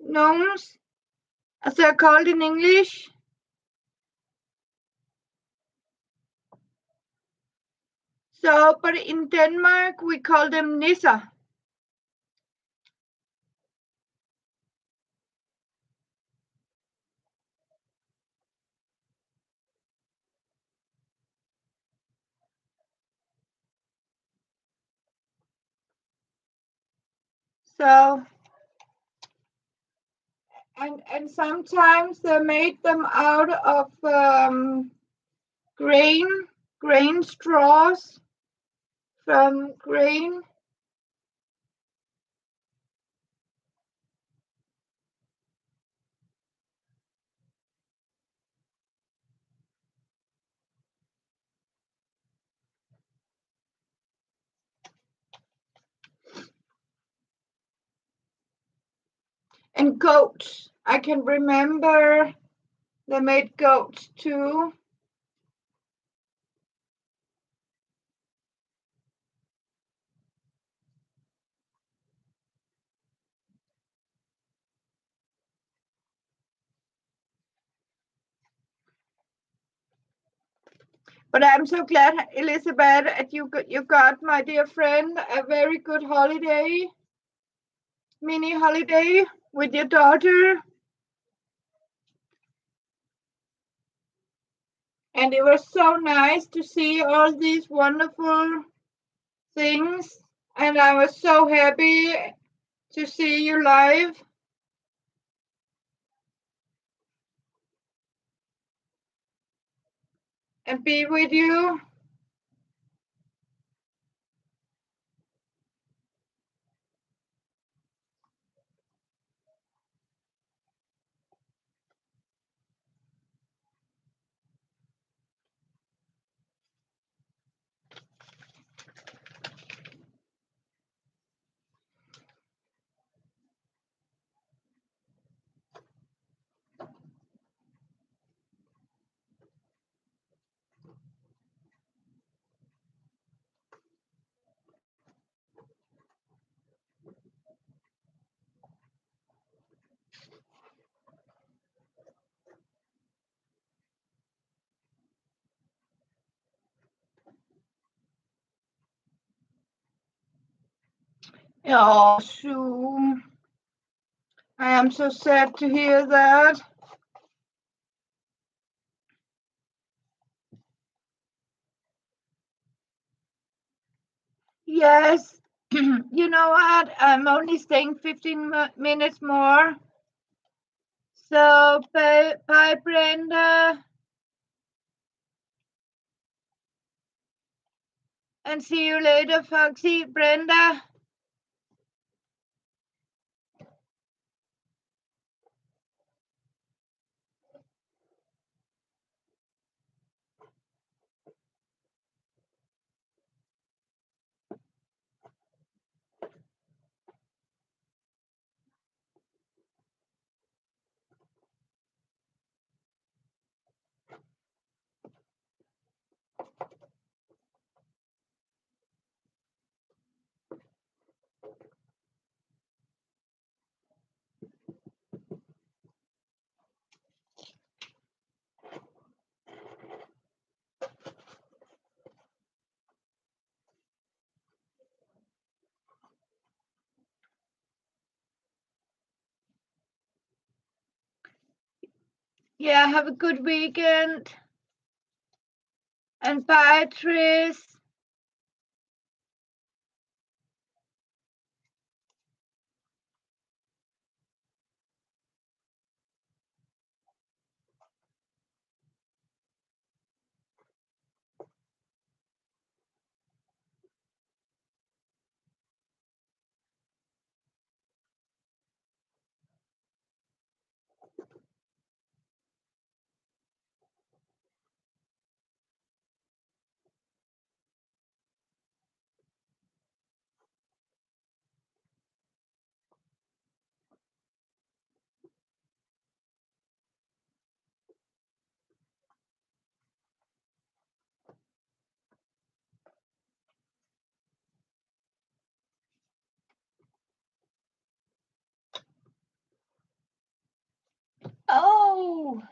as they're called in English. So, but in Denmark we call them nisser. So, and sometimes they made them out of grain straws from grain. And goats. I can remember they made goats too. But I'm so glad, Elizabeth, that you got, my dear friend, a very good holiday, mini holiday with your daughter. And it was so nice to see all these wonderful things. And I was so happy to see you live. And be with you. Oh, Sue. I am so sad to hear that. Yes. You know what? I'm only staying 15 minutes more. So, bye, Brenda. And see you later, Foxy. Brenda. Yeah, have a good weekend. And bye, Tris. Oh.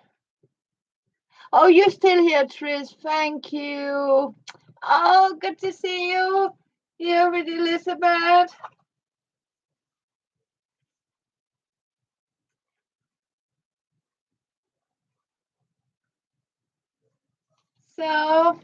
Oh, you're still here, Trish. Thank you. Oh, good to see you here with Elizabeth. So,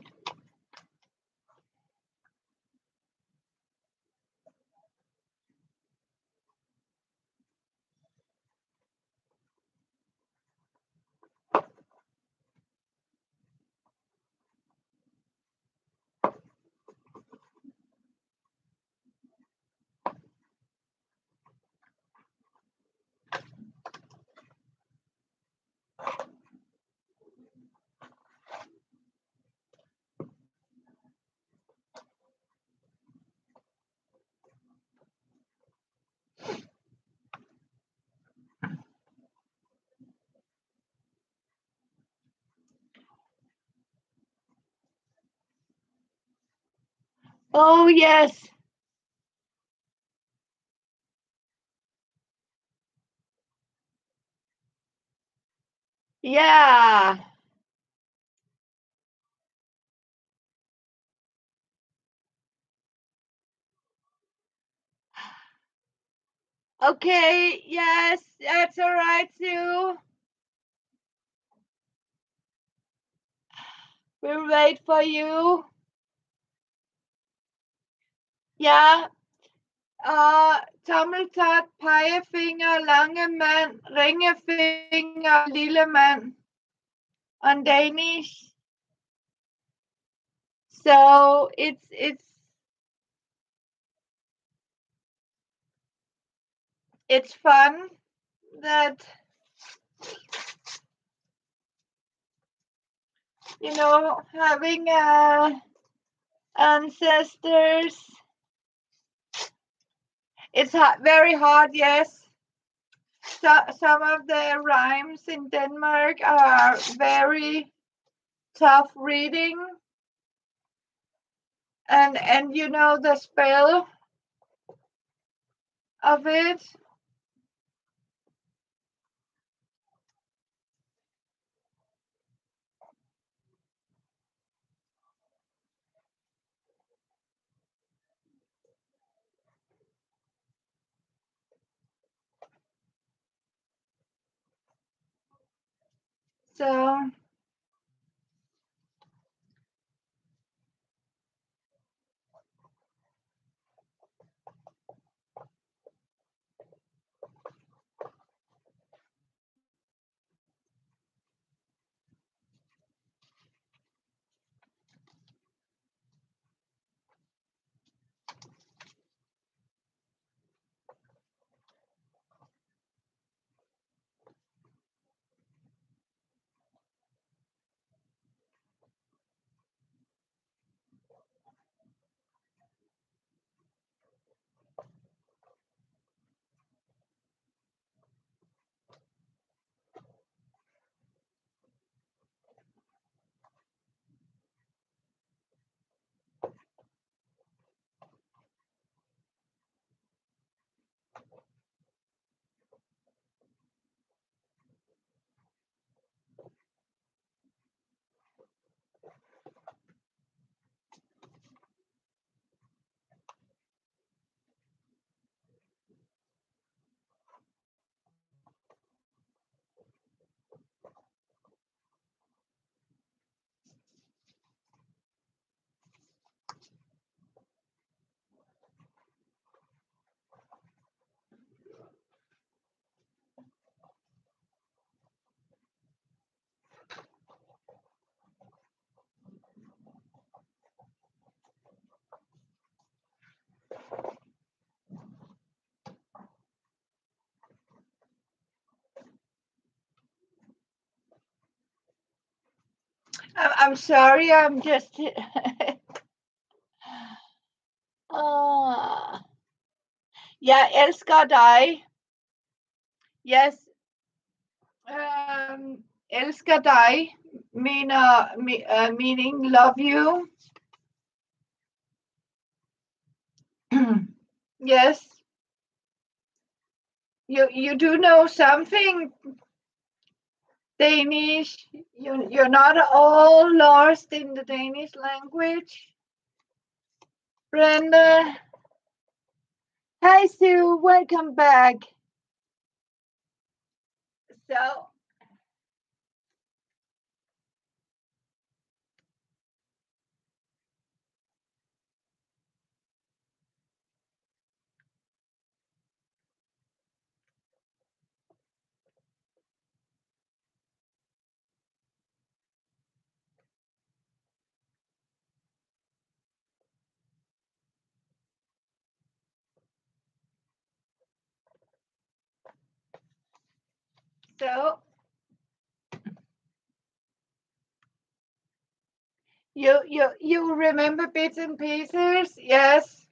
oh yes. Yeah. Okay, yes, that's all right too. We'll wait for you. Ja, tommeltot, pegefinger, lange mand, ringefinger, lille mand on Danish. So it's fun that, you know, having ancestors. It's very hard, yes. So, some of the rhymes in Denmark are very tough reading, and you know the spell of it. So I'm sorry, I'm just. Jeg elsker dig. Yes. Elsker dig meaning love you. Yes. You do know something. Danish. You're not all lost in the Danish language. Brenda. Hi, Sue. Welcome back. So, so you remember bits and pieces? Yes.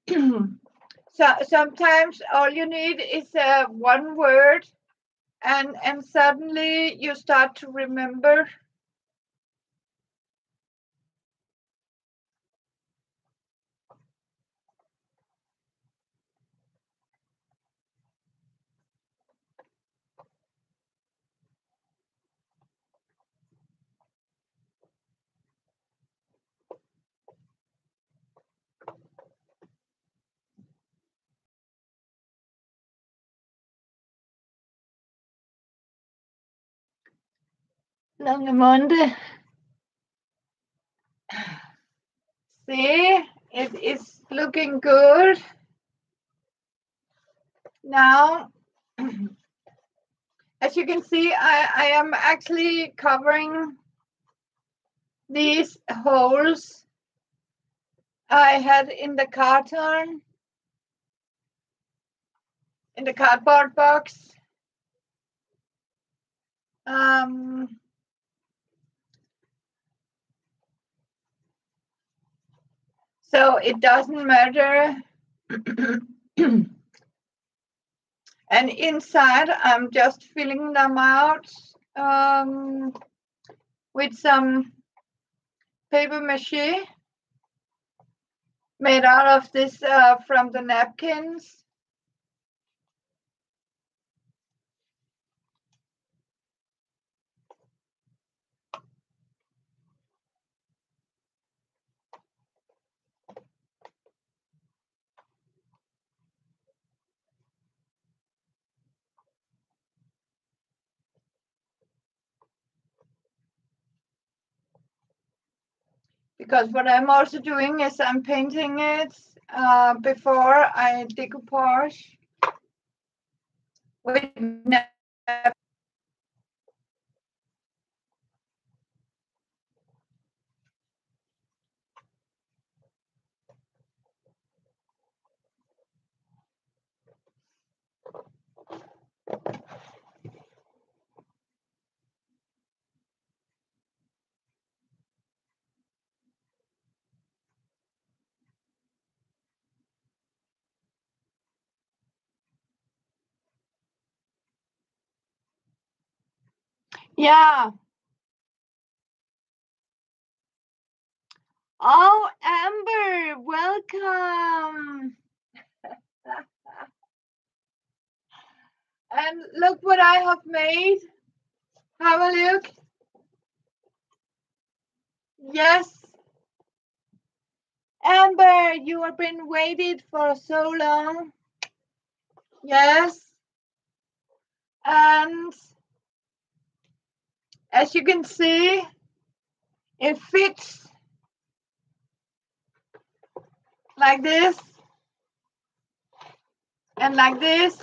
So sometimes all you need is one word, and suddenly you start to remember. Langemonde. See, it is looking good. Now, as you can see, I am actually covering these holes I had in the carton, in the cardboard box. So it doesn't matter. And inside, I'm just filling them out with some paper mache made out of this from the napkins. Because what I'm also doing is I'm painting it before I decoupage with yeah. Oh, Amber, welcome. And look what I have made. Have a look. Yes. Amber, you have been waited for so long. Yes. And as you can see, it fits like this and like this.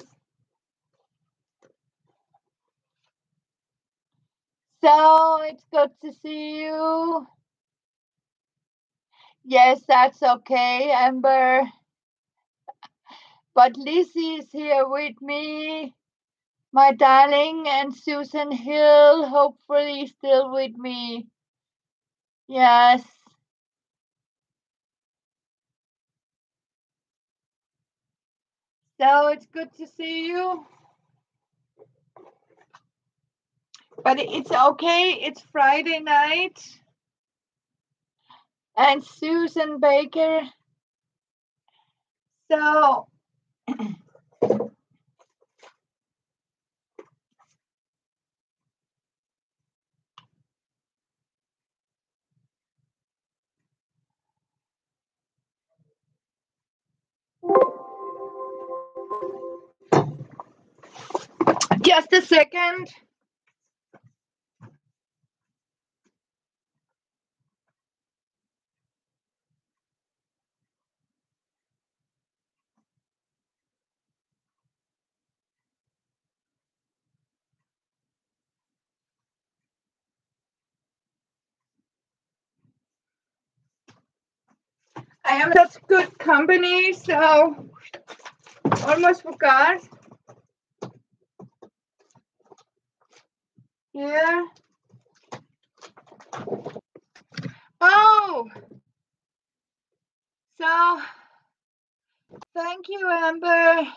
So it's good to see you. Yes, that's okay, Amber. But Lizzie is here with me, my darling, and Susan Hill, hopefully still with me. Yes. So it's good to see you. But it's okay, it's Friday night. And Susan Baker. So Just a second. I am such good company, so almost forgot. Yeah. Oh, so thank you, Amber.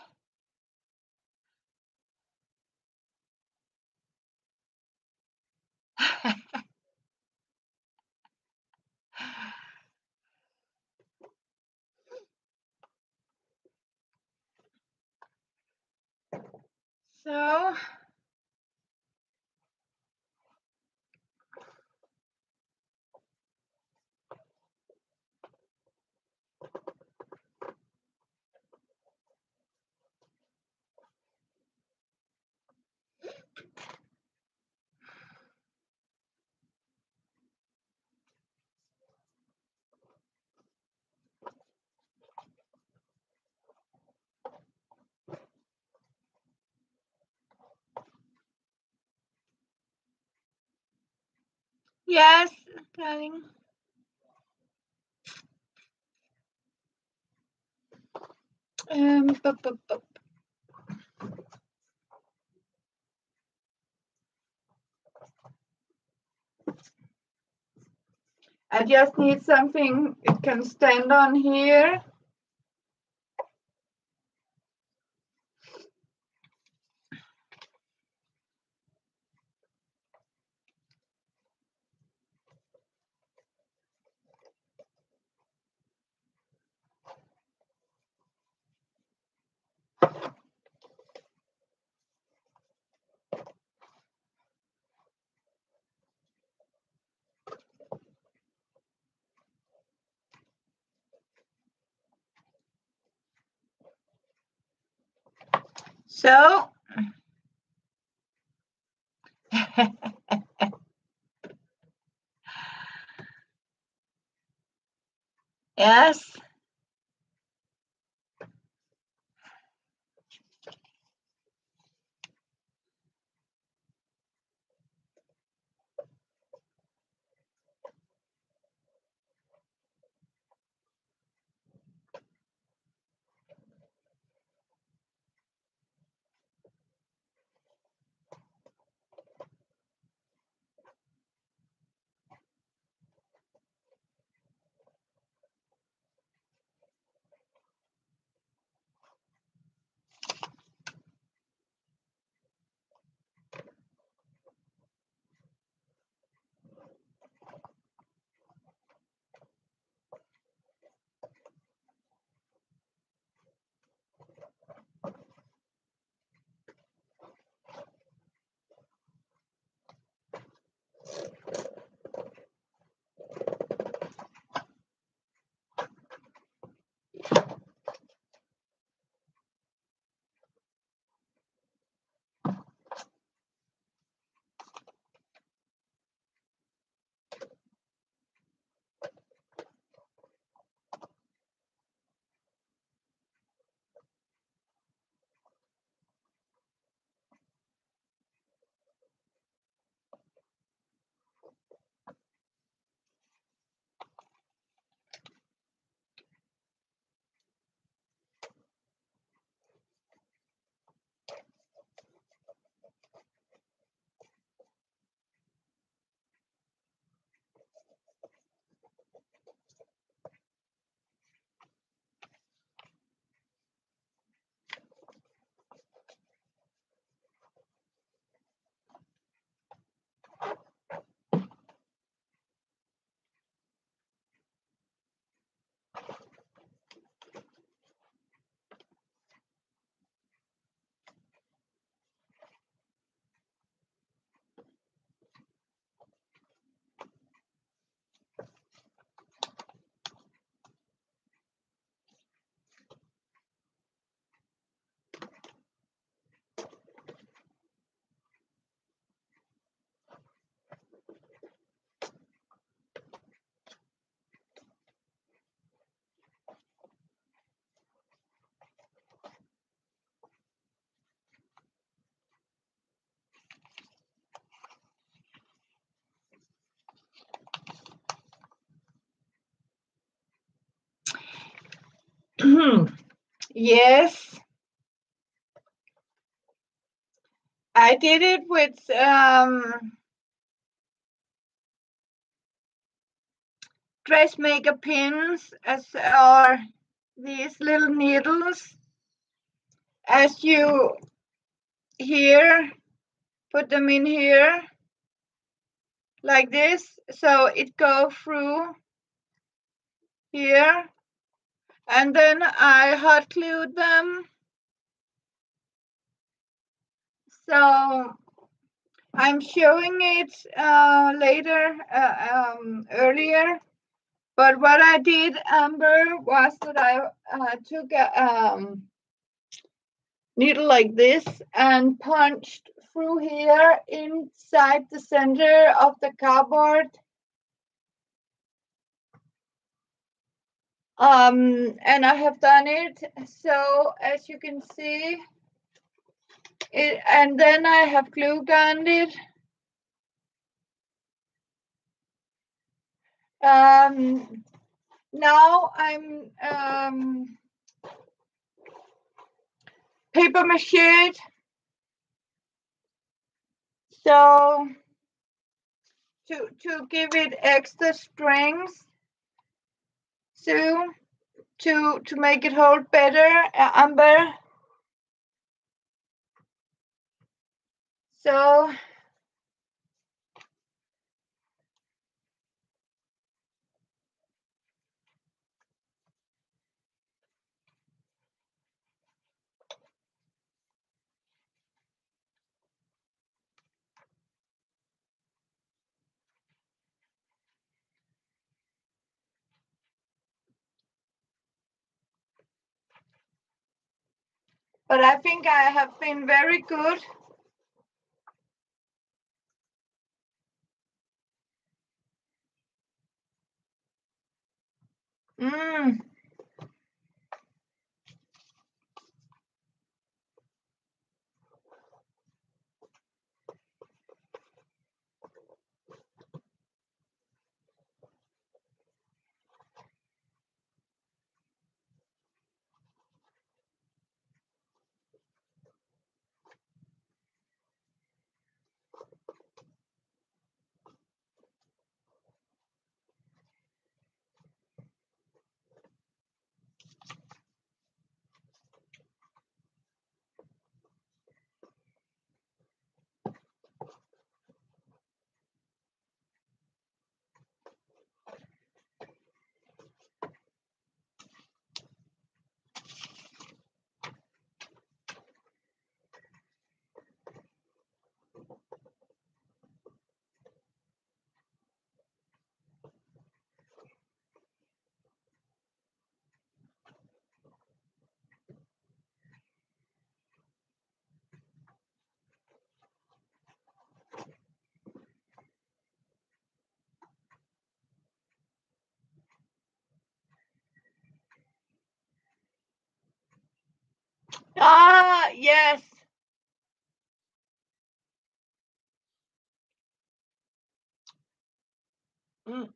So yes, darling. Bup, bup, bup. I just need something it can stand on here. So yes. Yes, I did it with dressmaker pins or these little needles. As you here, put them in here like this, so it go through here, and then I hot glued them. So I'm showing it later, earlier. But what I did, Amber, was that I took a needle like this and punched through here inside the center of the cardboard. And I have done it. So as you can see, and then I have glue gunned it. Now I'm paper mache. So to give it extra strength, so to make it hold better, Amber. So but I think I have been very good. Ah, yes. Mm.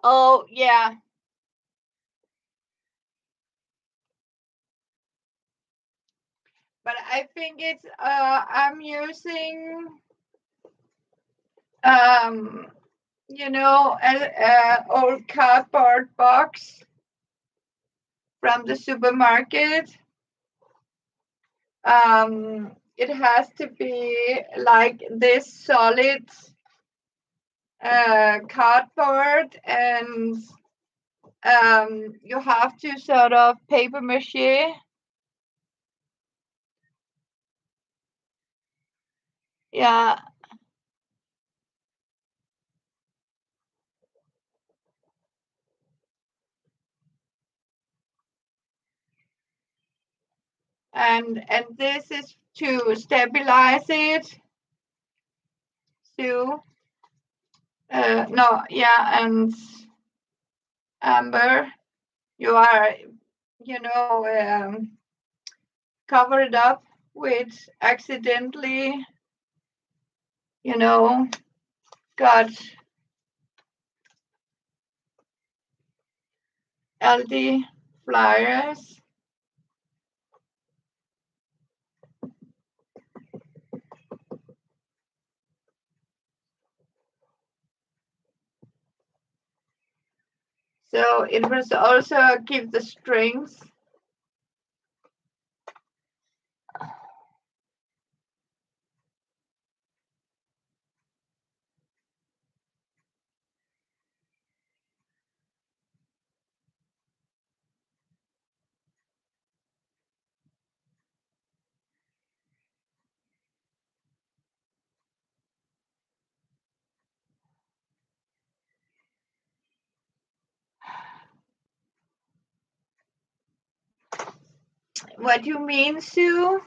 Oh, yeah. But I think it's I'm using you know, a old cardboard box from the supermarket. It has to be like this solid cardboard, and you have to sort of paper mache. Yeah. And this is to stabilize it. So no, yeah, and Amber, you are, you know, covered up with accidentally got LD flyers. So it was also give the strength. What do you mean, Sue?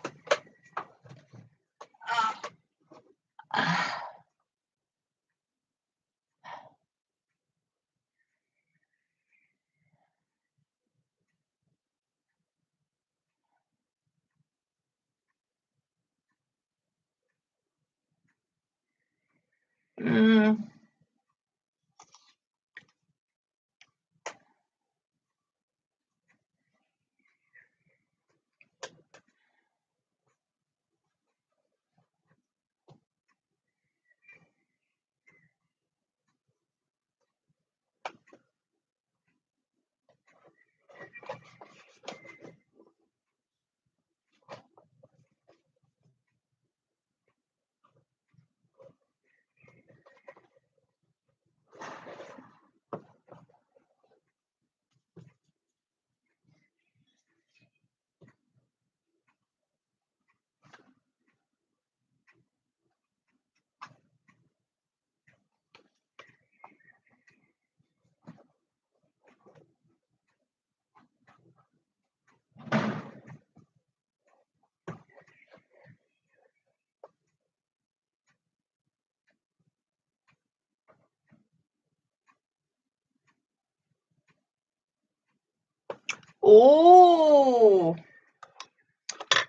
Oh,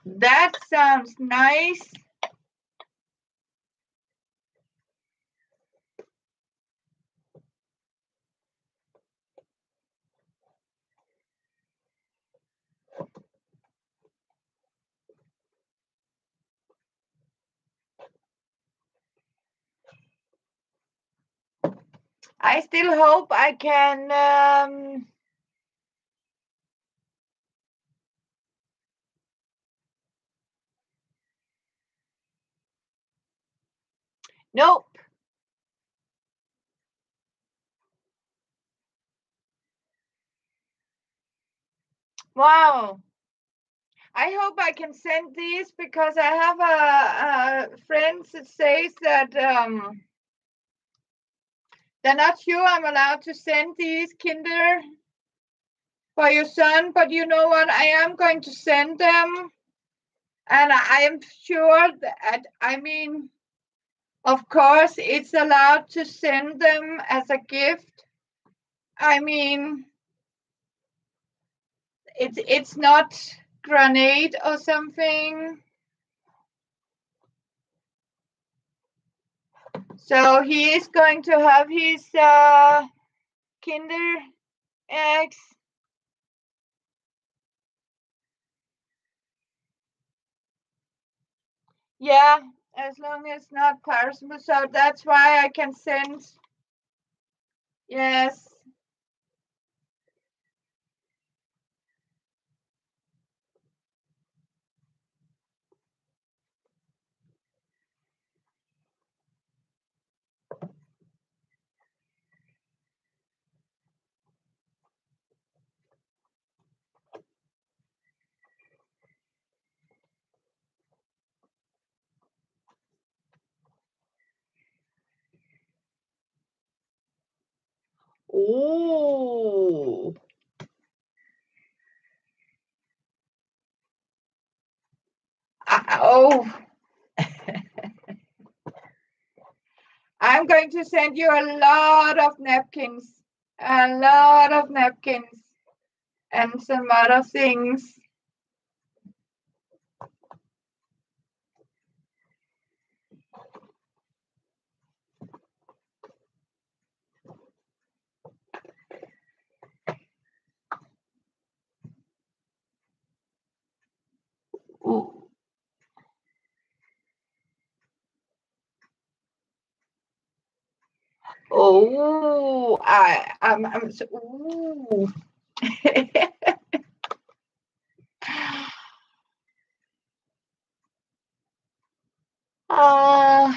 that sounds nice. I still hope I can nope. Wow. I hope I can send these because I have a friend that says that they're not sure I'm allowed to send these Kinder for your son, but you know what? I am going to send them, and I am sure that, of course, it's allowed to send them as a gift. It's not grenade or something. So he is going to have his Kinder eggs. Yeah, as long as not perishable. So that's why I can send. Yes. Oh. Oh. I'm going to send you a lot of napkins. A lot of napkins. And some other things. Oh, I'm so, ooh. uh,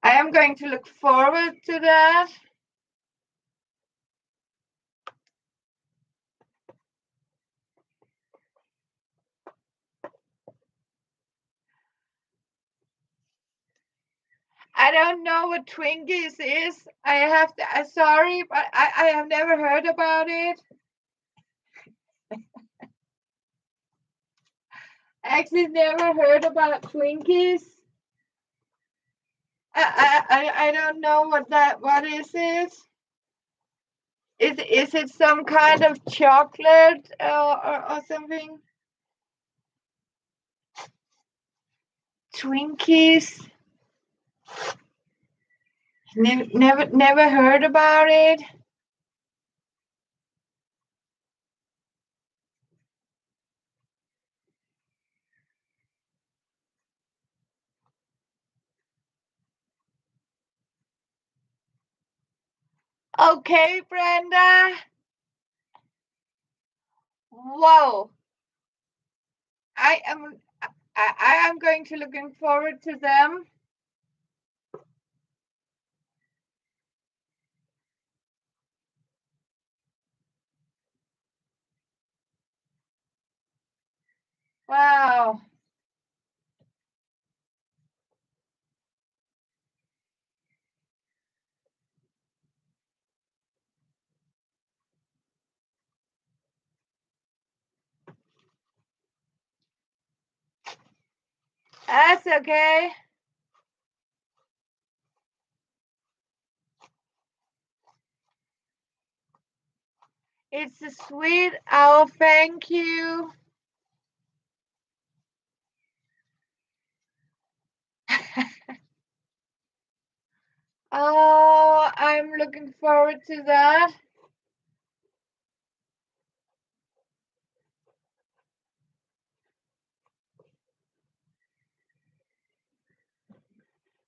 I am going to look forward to that. I don't know what Twinkies is. I have to, sorry, but I have never heard about it. Actually never heard about Twinkies. I don't know what is it? Is it some kind of chocolate or something? Twinkies. Never heard about it. Okay, Brenda. Whoa. I am going to looking forward to them. Wow. That's okay. It's a sweet. Oh, thank you. Oh, I'm looking forward to that.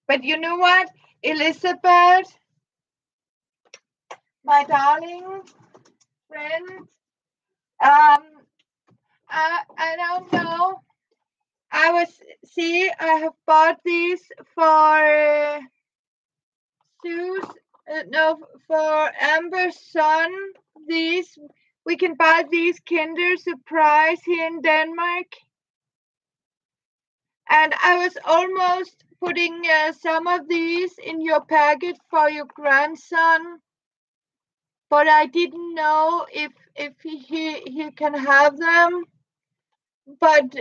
But you know what, Elizabeth, my darling friend, I don't know. I have bought these for Sue's, no, for Amber's son. These, we can buy these Kinder Surprise here in Denmark. And I was almost putting some of these in your packet for your grandson, but I didn't know if he can have them. But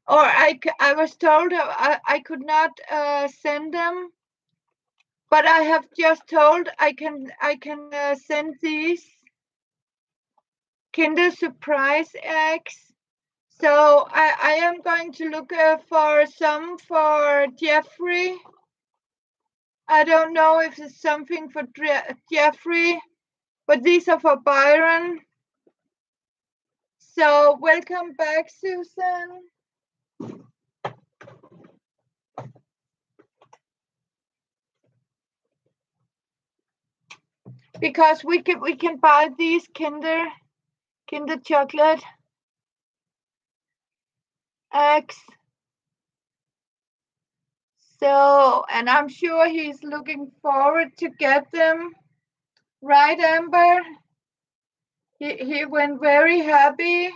or I was told I could not send them. But I have just told I can send these Kinder Surprise eggs. So I am going to look for some for Jeffrey. I don't know if it's something for Jeffrey, but these are for Byron. So welcome back, Susan. Because we can buy these Kinder chocolate eggs. So, and I'm sure he's looking forward to get them. Right, Amber? He went very happy.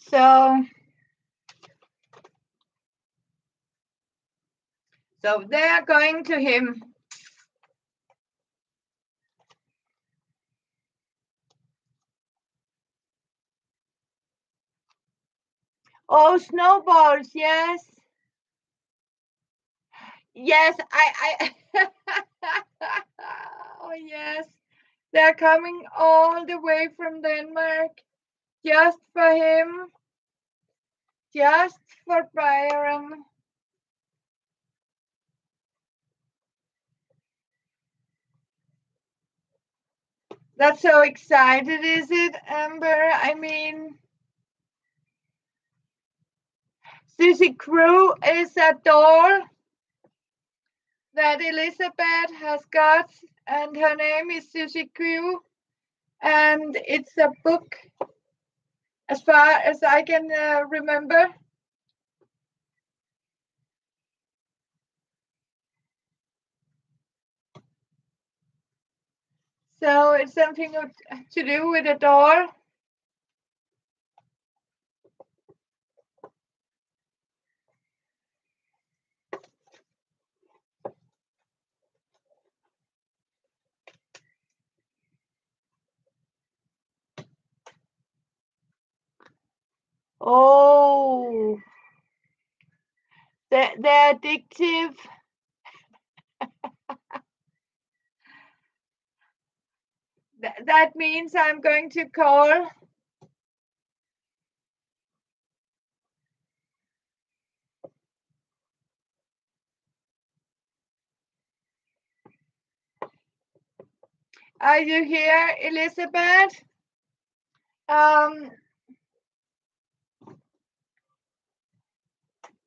So they are going to him. Oh, snowballs, yes. Yes, oh yes, they're coming all the way from Denmark just for him, just for Byron. That's so excited, is it, Amber? I mean, Susie Crew is a doll that Elizabeth has got, and her name is Susie Crew, and it's a book as far as I can remember. So it's something to do with a doll. Oh, they're addictive. That means I'm going to call. Are you here, Elizabeth? Um,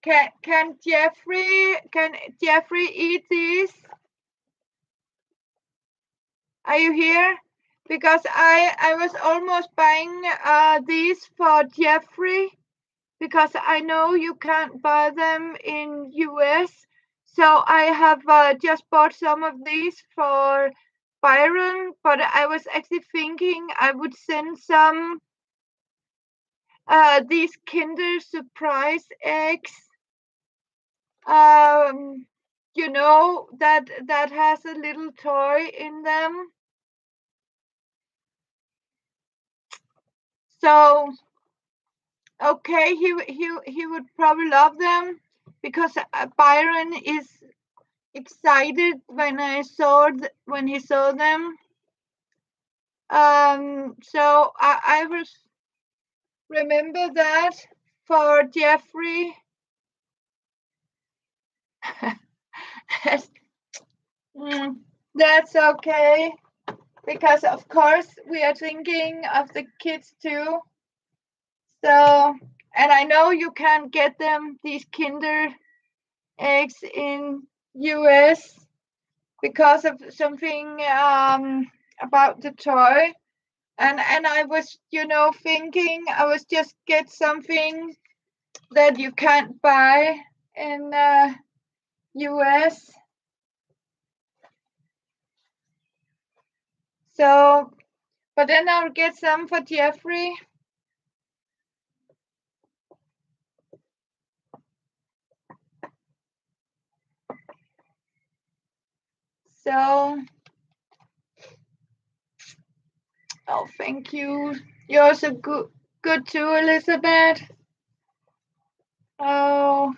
can Jeffrey eat these? Are you here? Because I was almost buying these for Jeffrey, because I know you can't buy them in US. So I have just bought some of these for Byron, but I was actually thinking I would send some these Kinder Surprise eggs. You know, that has a little toy in them. So okay, he would probably love them, because Byron is excited when he saw them. So I will remember that for Jeffrey. That's okay, because of course we are thinking of the kids too. So, and I know you can't get them these Kinder eggs in US because of something about the toy. And I was, thinking I was just get something that you can't buy in US. So, but then I'll get some for Jeffrey. So, oh, thank you. You're so good too, Elizabeth. Oh,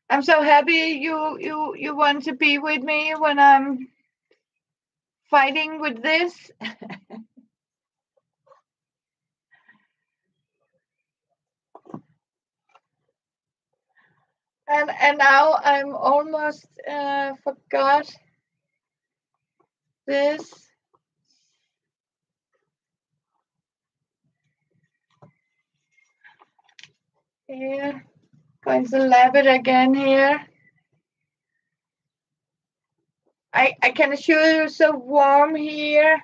I'm so happy you want to be with me when I'm fighting with this. And now I'm almost forgot this. Here, going to lab it again here. I can assure you, it's so warm here.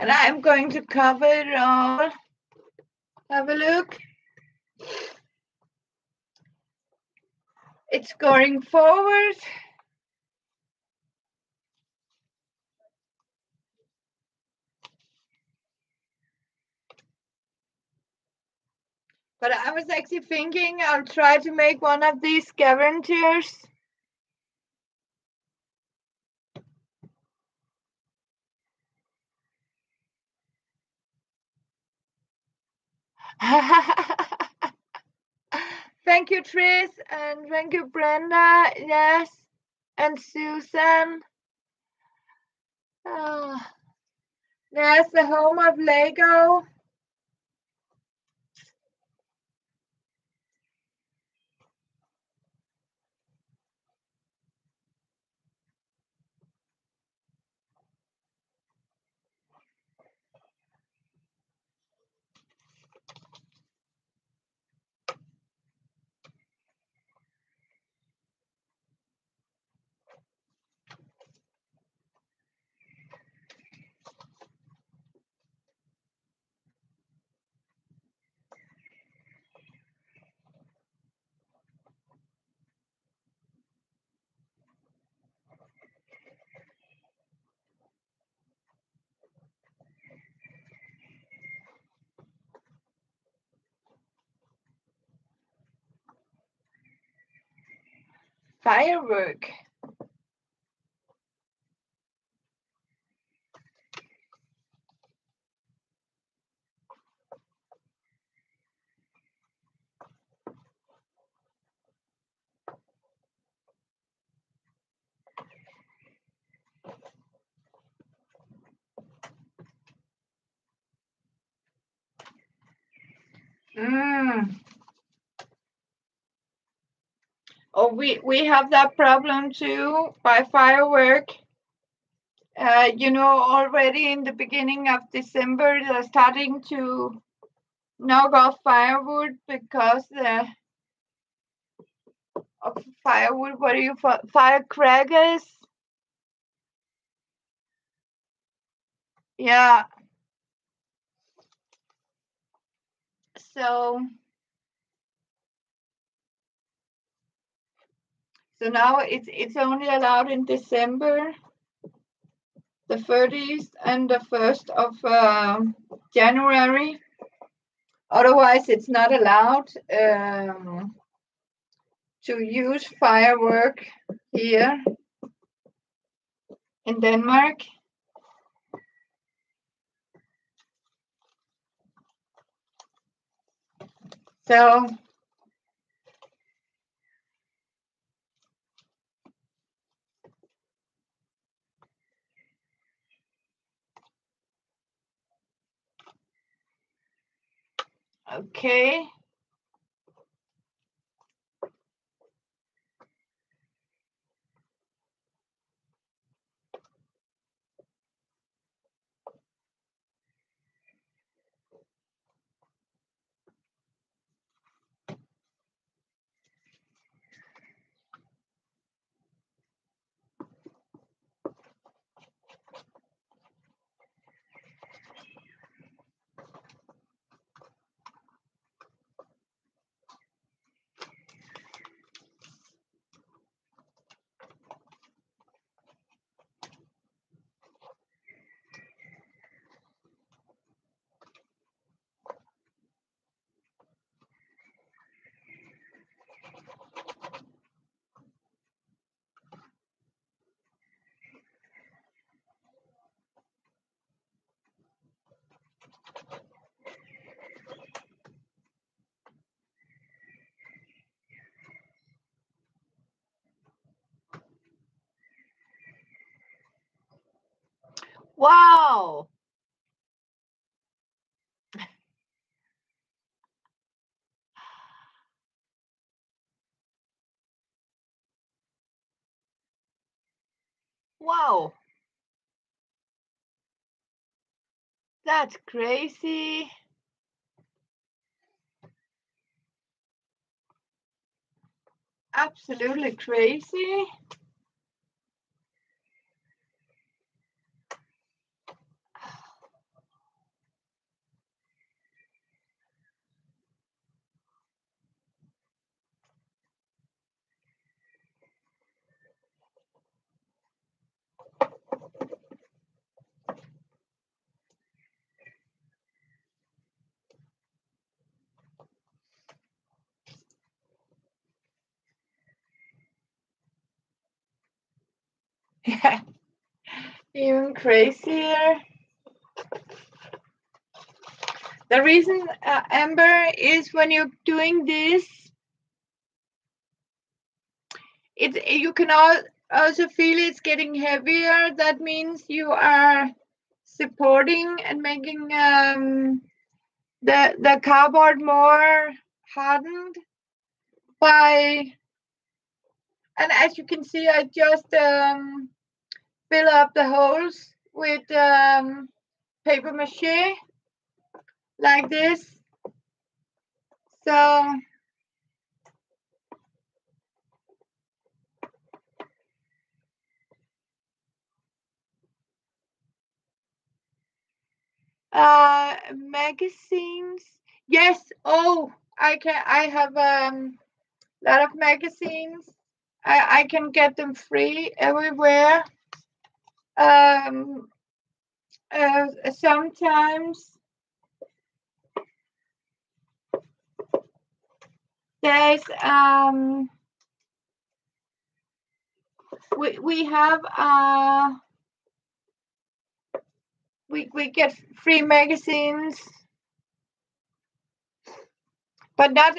And I'm going to cover it all. Have a look. It's going forward. But I was actually thinking I'll try to make one of these scavengers. Thank you, Tris, and thank you, Brenda. Yes, and Susan. There's the home of Lego. Firework. Oh, we have that problem too by firework. You know, already in the beginning of December, they're starting to knock off firewood because of firewood. What do you firecrackers? Yeah. So now it's only allowed in December, the 30th and the 1st of January. Otherwise, it's not allowed to use firework here in Denmark. So okay. Wow. Wow. That's crazy. Absolutely crazy. Yeah, even crazier. The reason, Amber, is when you're doing this, you can also feel it's getting heavier. That means you are supporting and making the cardboard more hardened by, and as you can see, I just fill up the holes with paper mache like this. So magazines, yes. Oh, I have lot of magazines. I can get them free everywhere. Um, sometimes there's we have we get free magazines, but not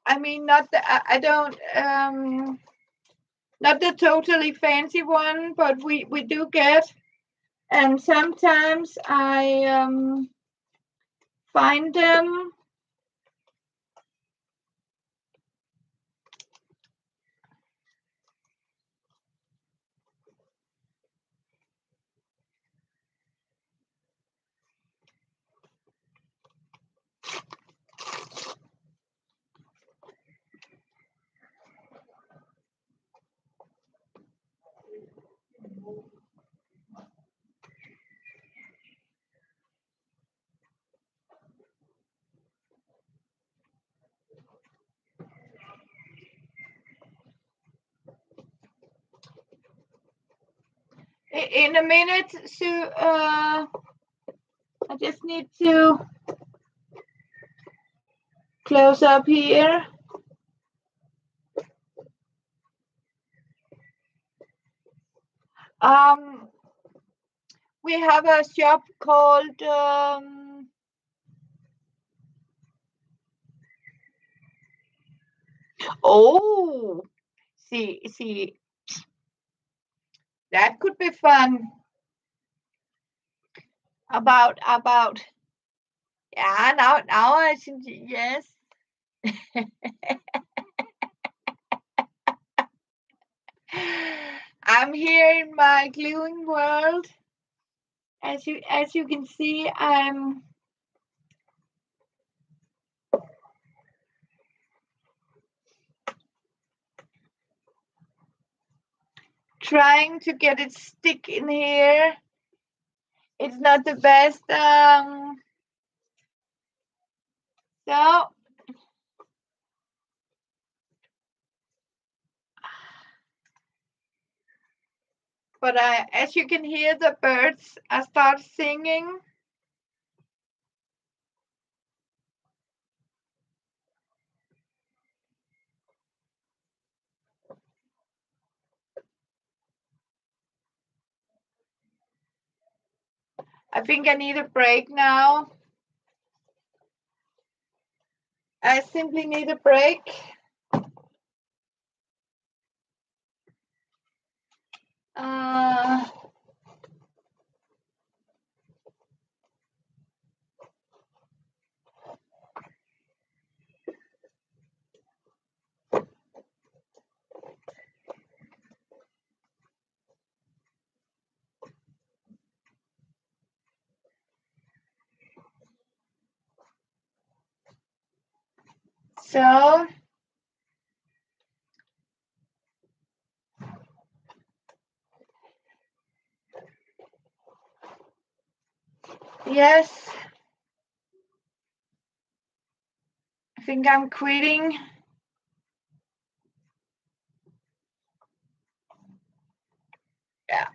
I mean not the I don't not the totally fancy one, but we do get, and sometimes I find them. In a minute, so I just need to close up here. We have a shop called oh, see, that could be fun. About yeah, now I think yes. I'm here in my gluing world. As you can see, I'm trying to get it stick in here. It's not the best. So but as you can hear, the birds start singing. I think I need a break now. I simply need a break. So yes, I think I'm quitting. Yeah,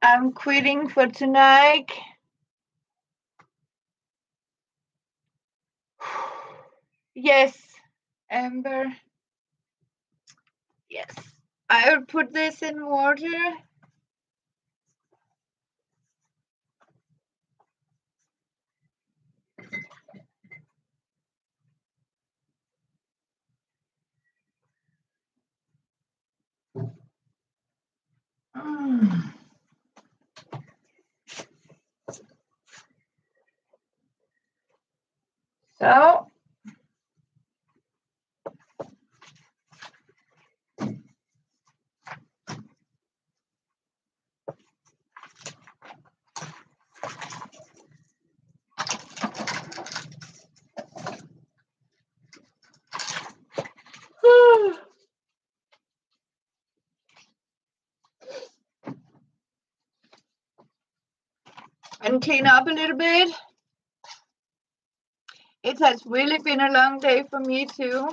I'm quitting for tonight. Yes, Amber. Yes, I will put this in water. So and clean up a little bit. It has really been a long day for me too.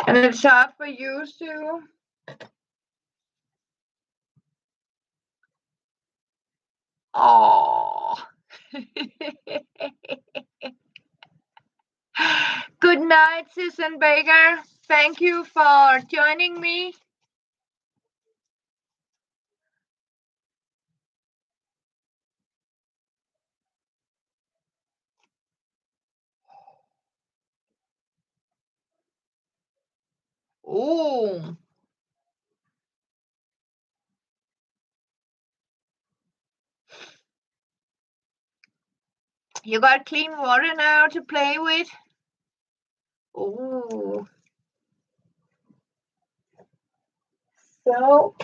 And it's hard for you too. Oh. Good night, Susan Baker. Thank you for joining me. Oh. You got clean water now to play with? Oh. So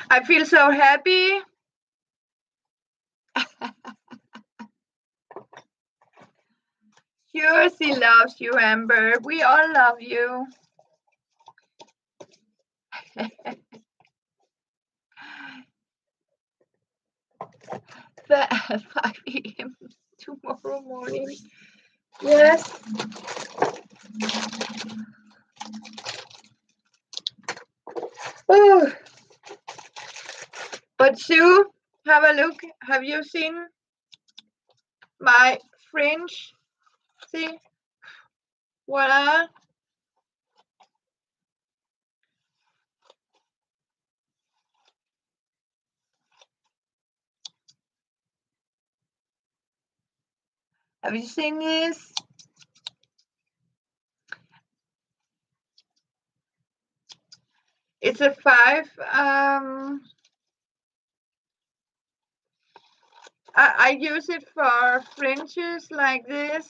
I feel so happy. Sure, she loves you, Amber. We all love you. 5 a.m. tomorrow morning. Yes. Oh. But Sue, have a look. Have you seen my fringe? See? Voila. Have you seen this? It's a 5. I use it for fringes like this.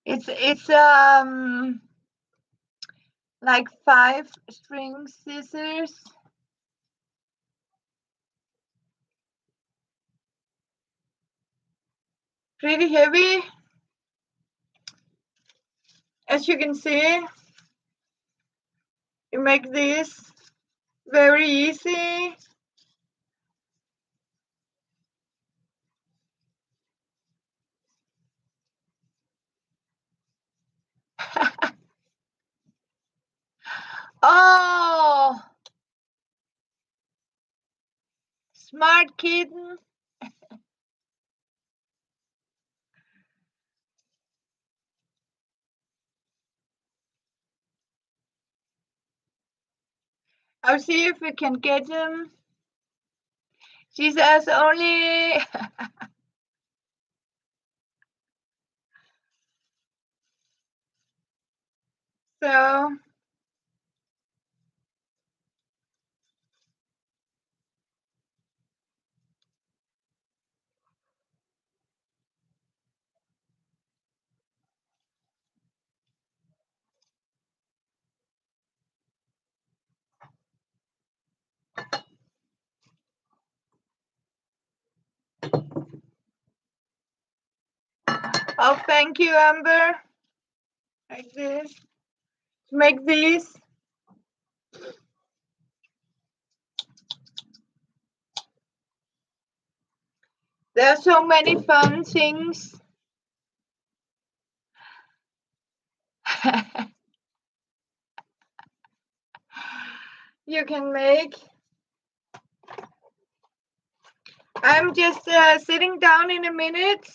It's like 5 string scissors. Pretty heavy. As you can see, you make this very easy. Oh, smart kitten. I'll see if we can get him. She says only. So oh, thank you, Amber. Like this. Make these. There are so many fun things. You can make. I'm just sitting down in a minute.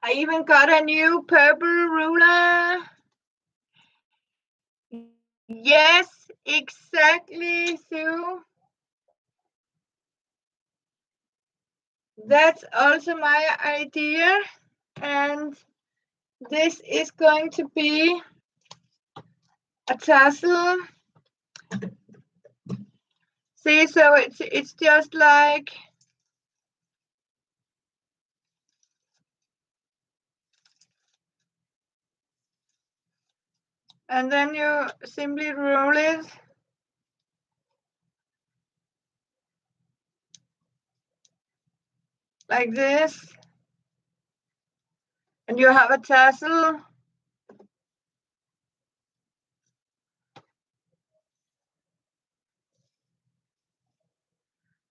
I even got a new purple ruler. Yes, exactly, Sue. That's also my idea. And this is going to be a tassel. See, so it's just like and then you simply roll it like this, and you have a tassel.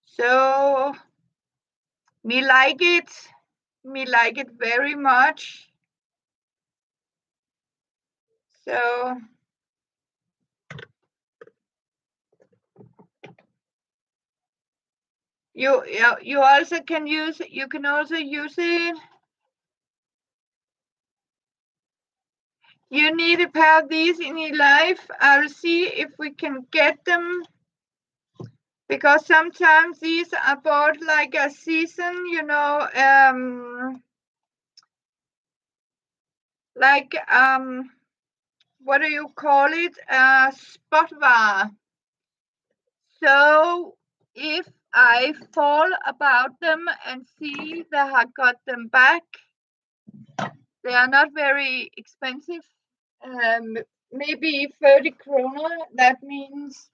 So me like it very much. So you also can use it. You need a pair of these in your life. I'll see if we can get them, because sometimes these are bought like a season, like what do you call it? Spot bar. So if I fall about them and see that I got them back, they are not very expensive. Maybe 30 kroner. That means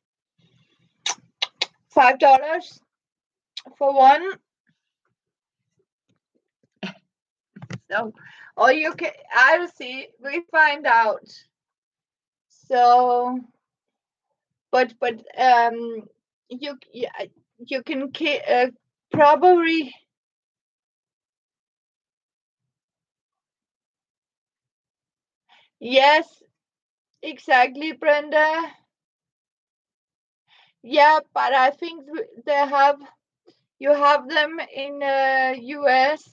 $5 for one. So, or you can. I'll see. We find out. So, but you can probably. Yes, exactly, Brenda. Yeah, but I think you have them in US,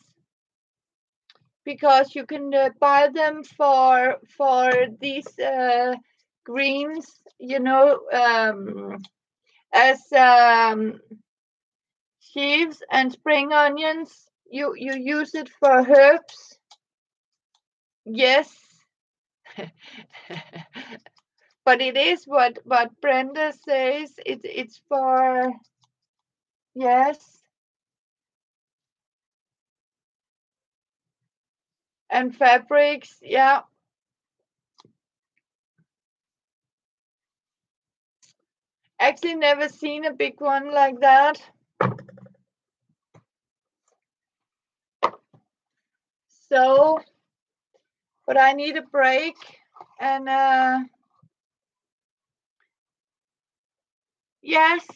because you can buy them for these greens, as chives and spring onions. You use it for herbs. Yes. But it is what Brenda says. It's for, yes, and fabrics. Yeah. Actually, never seen a big one like that. So, but I need a break, and yes.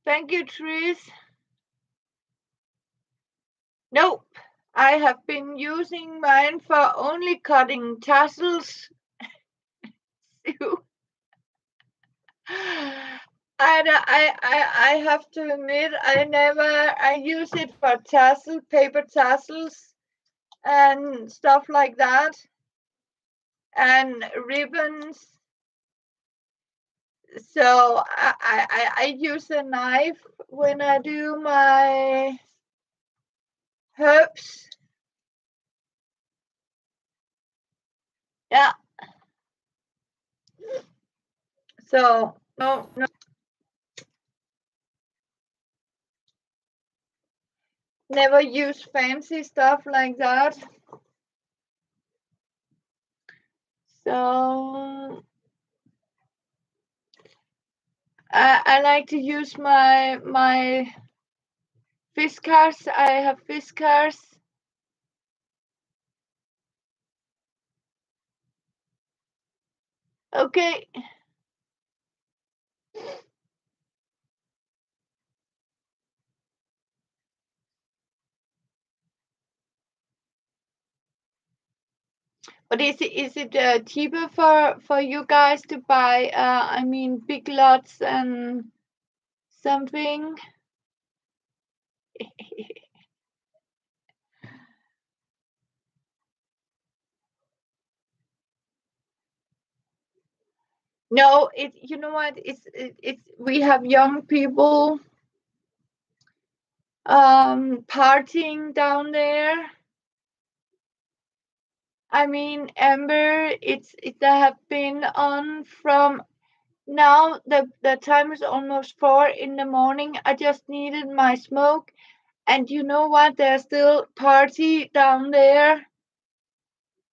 Thank you, Tris. Nope. I have been using mine for only cutting tassels. I have to admit, I use it for paper tassels and stuff like that, and ribbons. So I use a knife when I do my herbs. Yeah. So no. Never use fancy stuff like that. So I like to use my Fiskars. I have Fiskars. Okay. But is it cheaper for you guys to buy? I mean, big lots and something. No, it. You know what? It's we have young people partying down there. I mean, Amber, it have been on from now. The time is almost 4 in the morning. I just needed my smoke, and you know what? There's still party down there,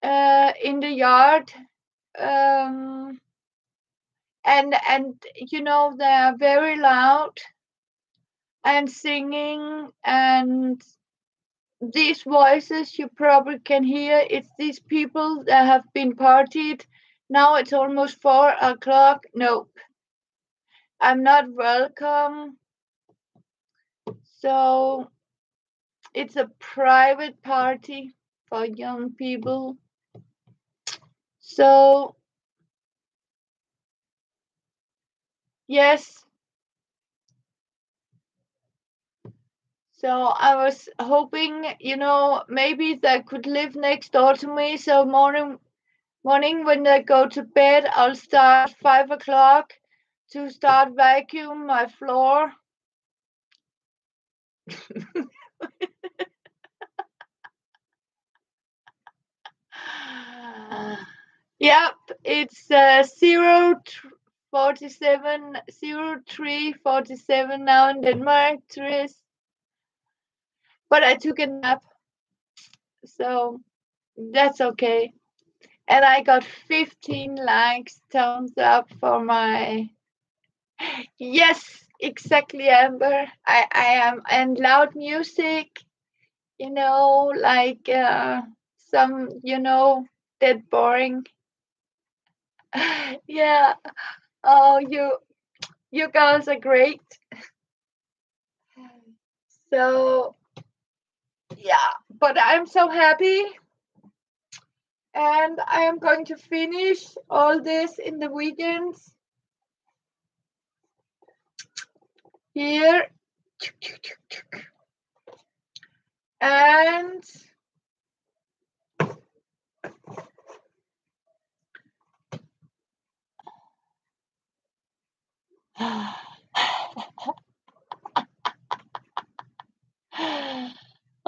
in the yard, um, and you know they're very loud and singing, and these voices you probably can hear. It's these people that have been partied. Now it's almost 4 o'clock. No, I'm not welcome. So it's a private party for young people. So yes. So I was hoping, maybe they could live next door to me. So morning when they go to bed, I'll start 5 o'clock to start vacuum my floor. Yep, it's 047 0347 now in Denmark, Therese. But I took a nap, so that's okay. And I got 15 likes, thumbs up for my. Yes, exactly, Amber. I am, and loud music, like some, dead boring. Yeah. Oh, you guys are great. So yeah, but I'm so happy, and I am going to finish all this in the weekends here, and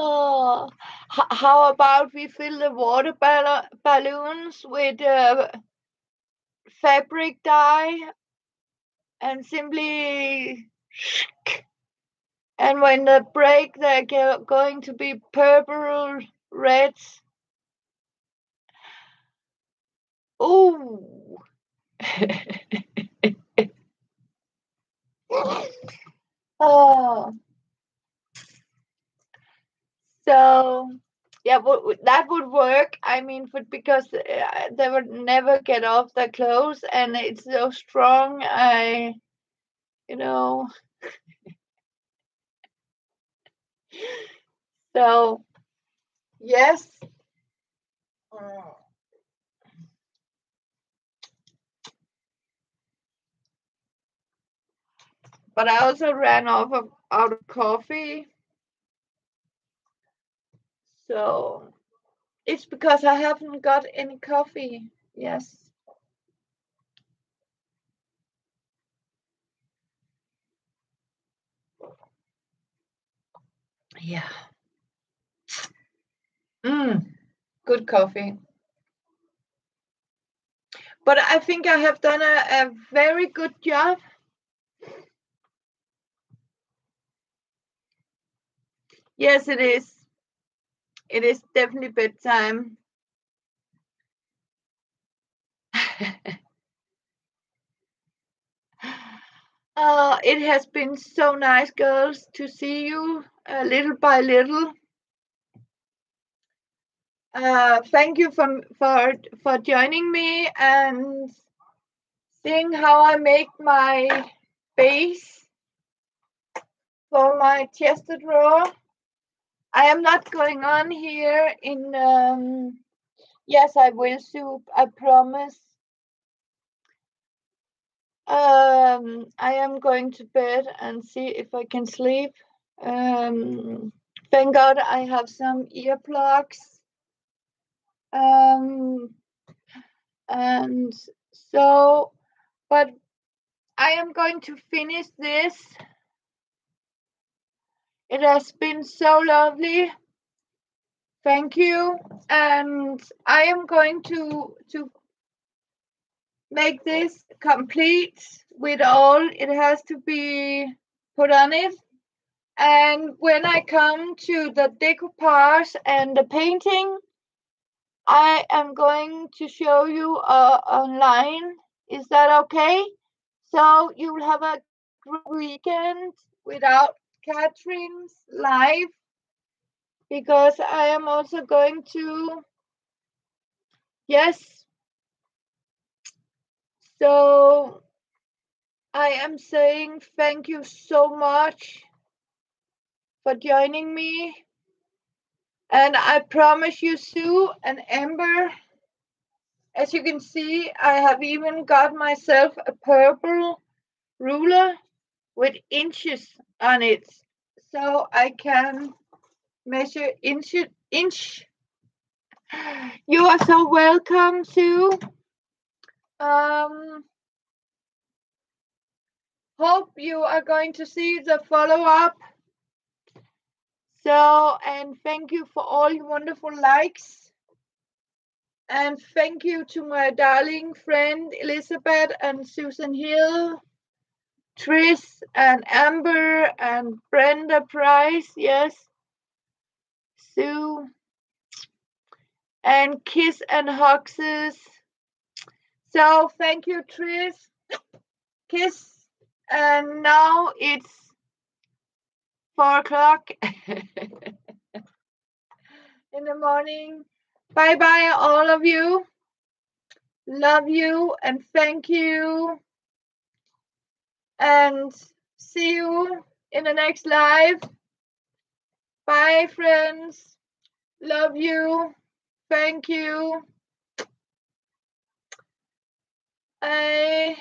oh, how about we fill the water balloons with fabric dye and simply, and when they break, they're going to be purple, reds. Oh. Oh, so yeah, that would work. I mean, because they would never get off their clothes, and it's so strong. You know, so yes. Mm. But I also ran out of coffee, so it's because I haven't got any coffee. Yes. Yeah. Good coffee. But I think I have done a very good job. Yes, it is. It is definitely bedtime. It has been so nice, girls, to see you little by little. Thank you for joining me and seeing how I make my base for my chested drawer. I am not going on here in. Yes, I will, Soup. I promise. I am going to bed and see if I can sleep. Thank God I have some earplugs. And so, but I am going to finish this. It has been so lovely. Thank you. And I am going to make this complete with all it has to be put on it. And when I come to the decoupage and the painting, I am going to show you online. Is that okay? So you'll have a great weekend without Catherine's live, because I am also going to, yes. So I am saying thank you so much for joining me. And I promise you, Sue and Amber, as you can see, I have even got myself a purple ruler with inches on it, so I can measure inch. You are so welcome, Sue. Hope you are going to see the follow-up. So, and thank you for all your wonderful likes. And thank you to my darling friend Elizabeth and Susan Hill, Tris and Amber and Brenda Price, yes, Sue, and Kiss and Huxes. So thank you, Tris, Kiss, and now it's 4 o'clock in the morning. Bye bye, all of you. Love you and thank you. And see you in the next live. Bye, friends. Love you. Thank you. Bye.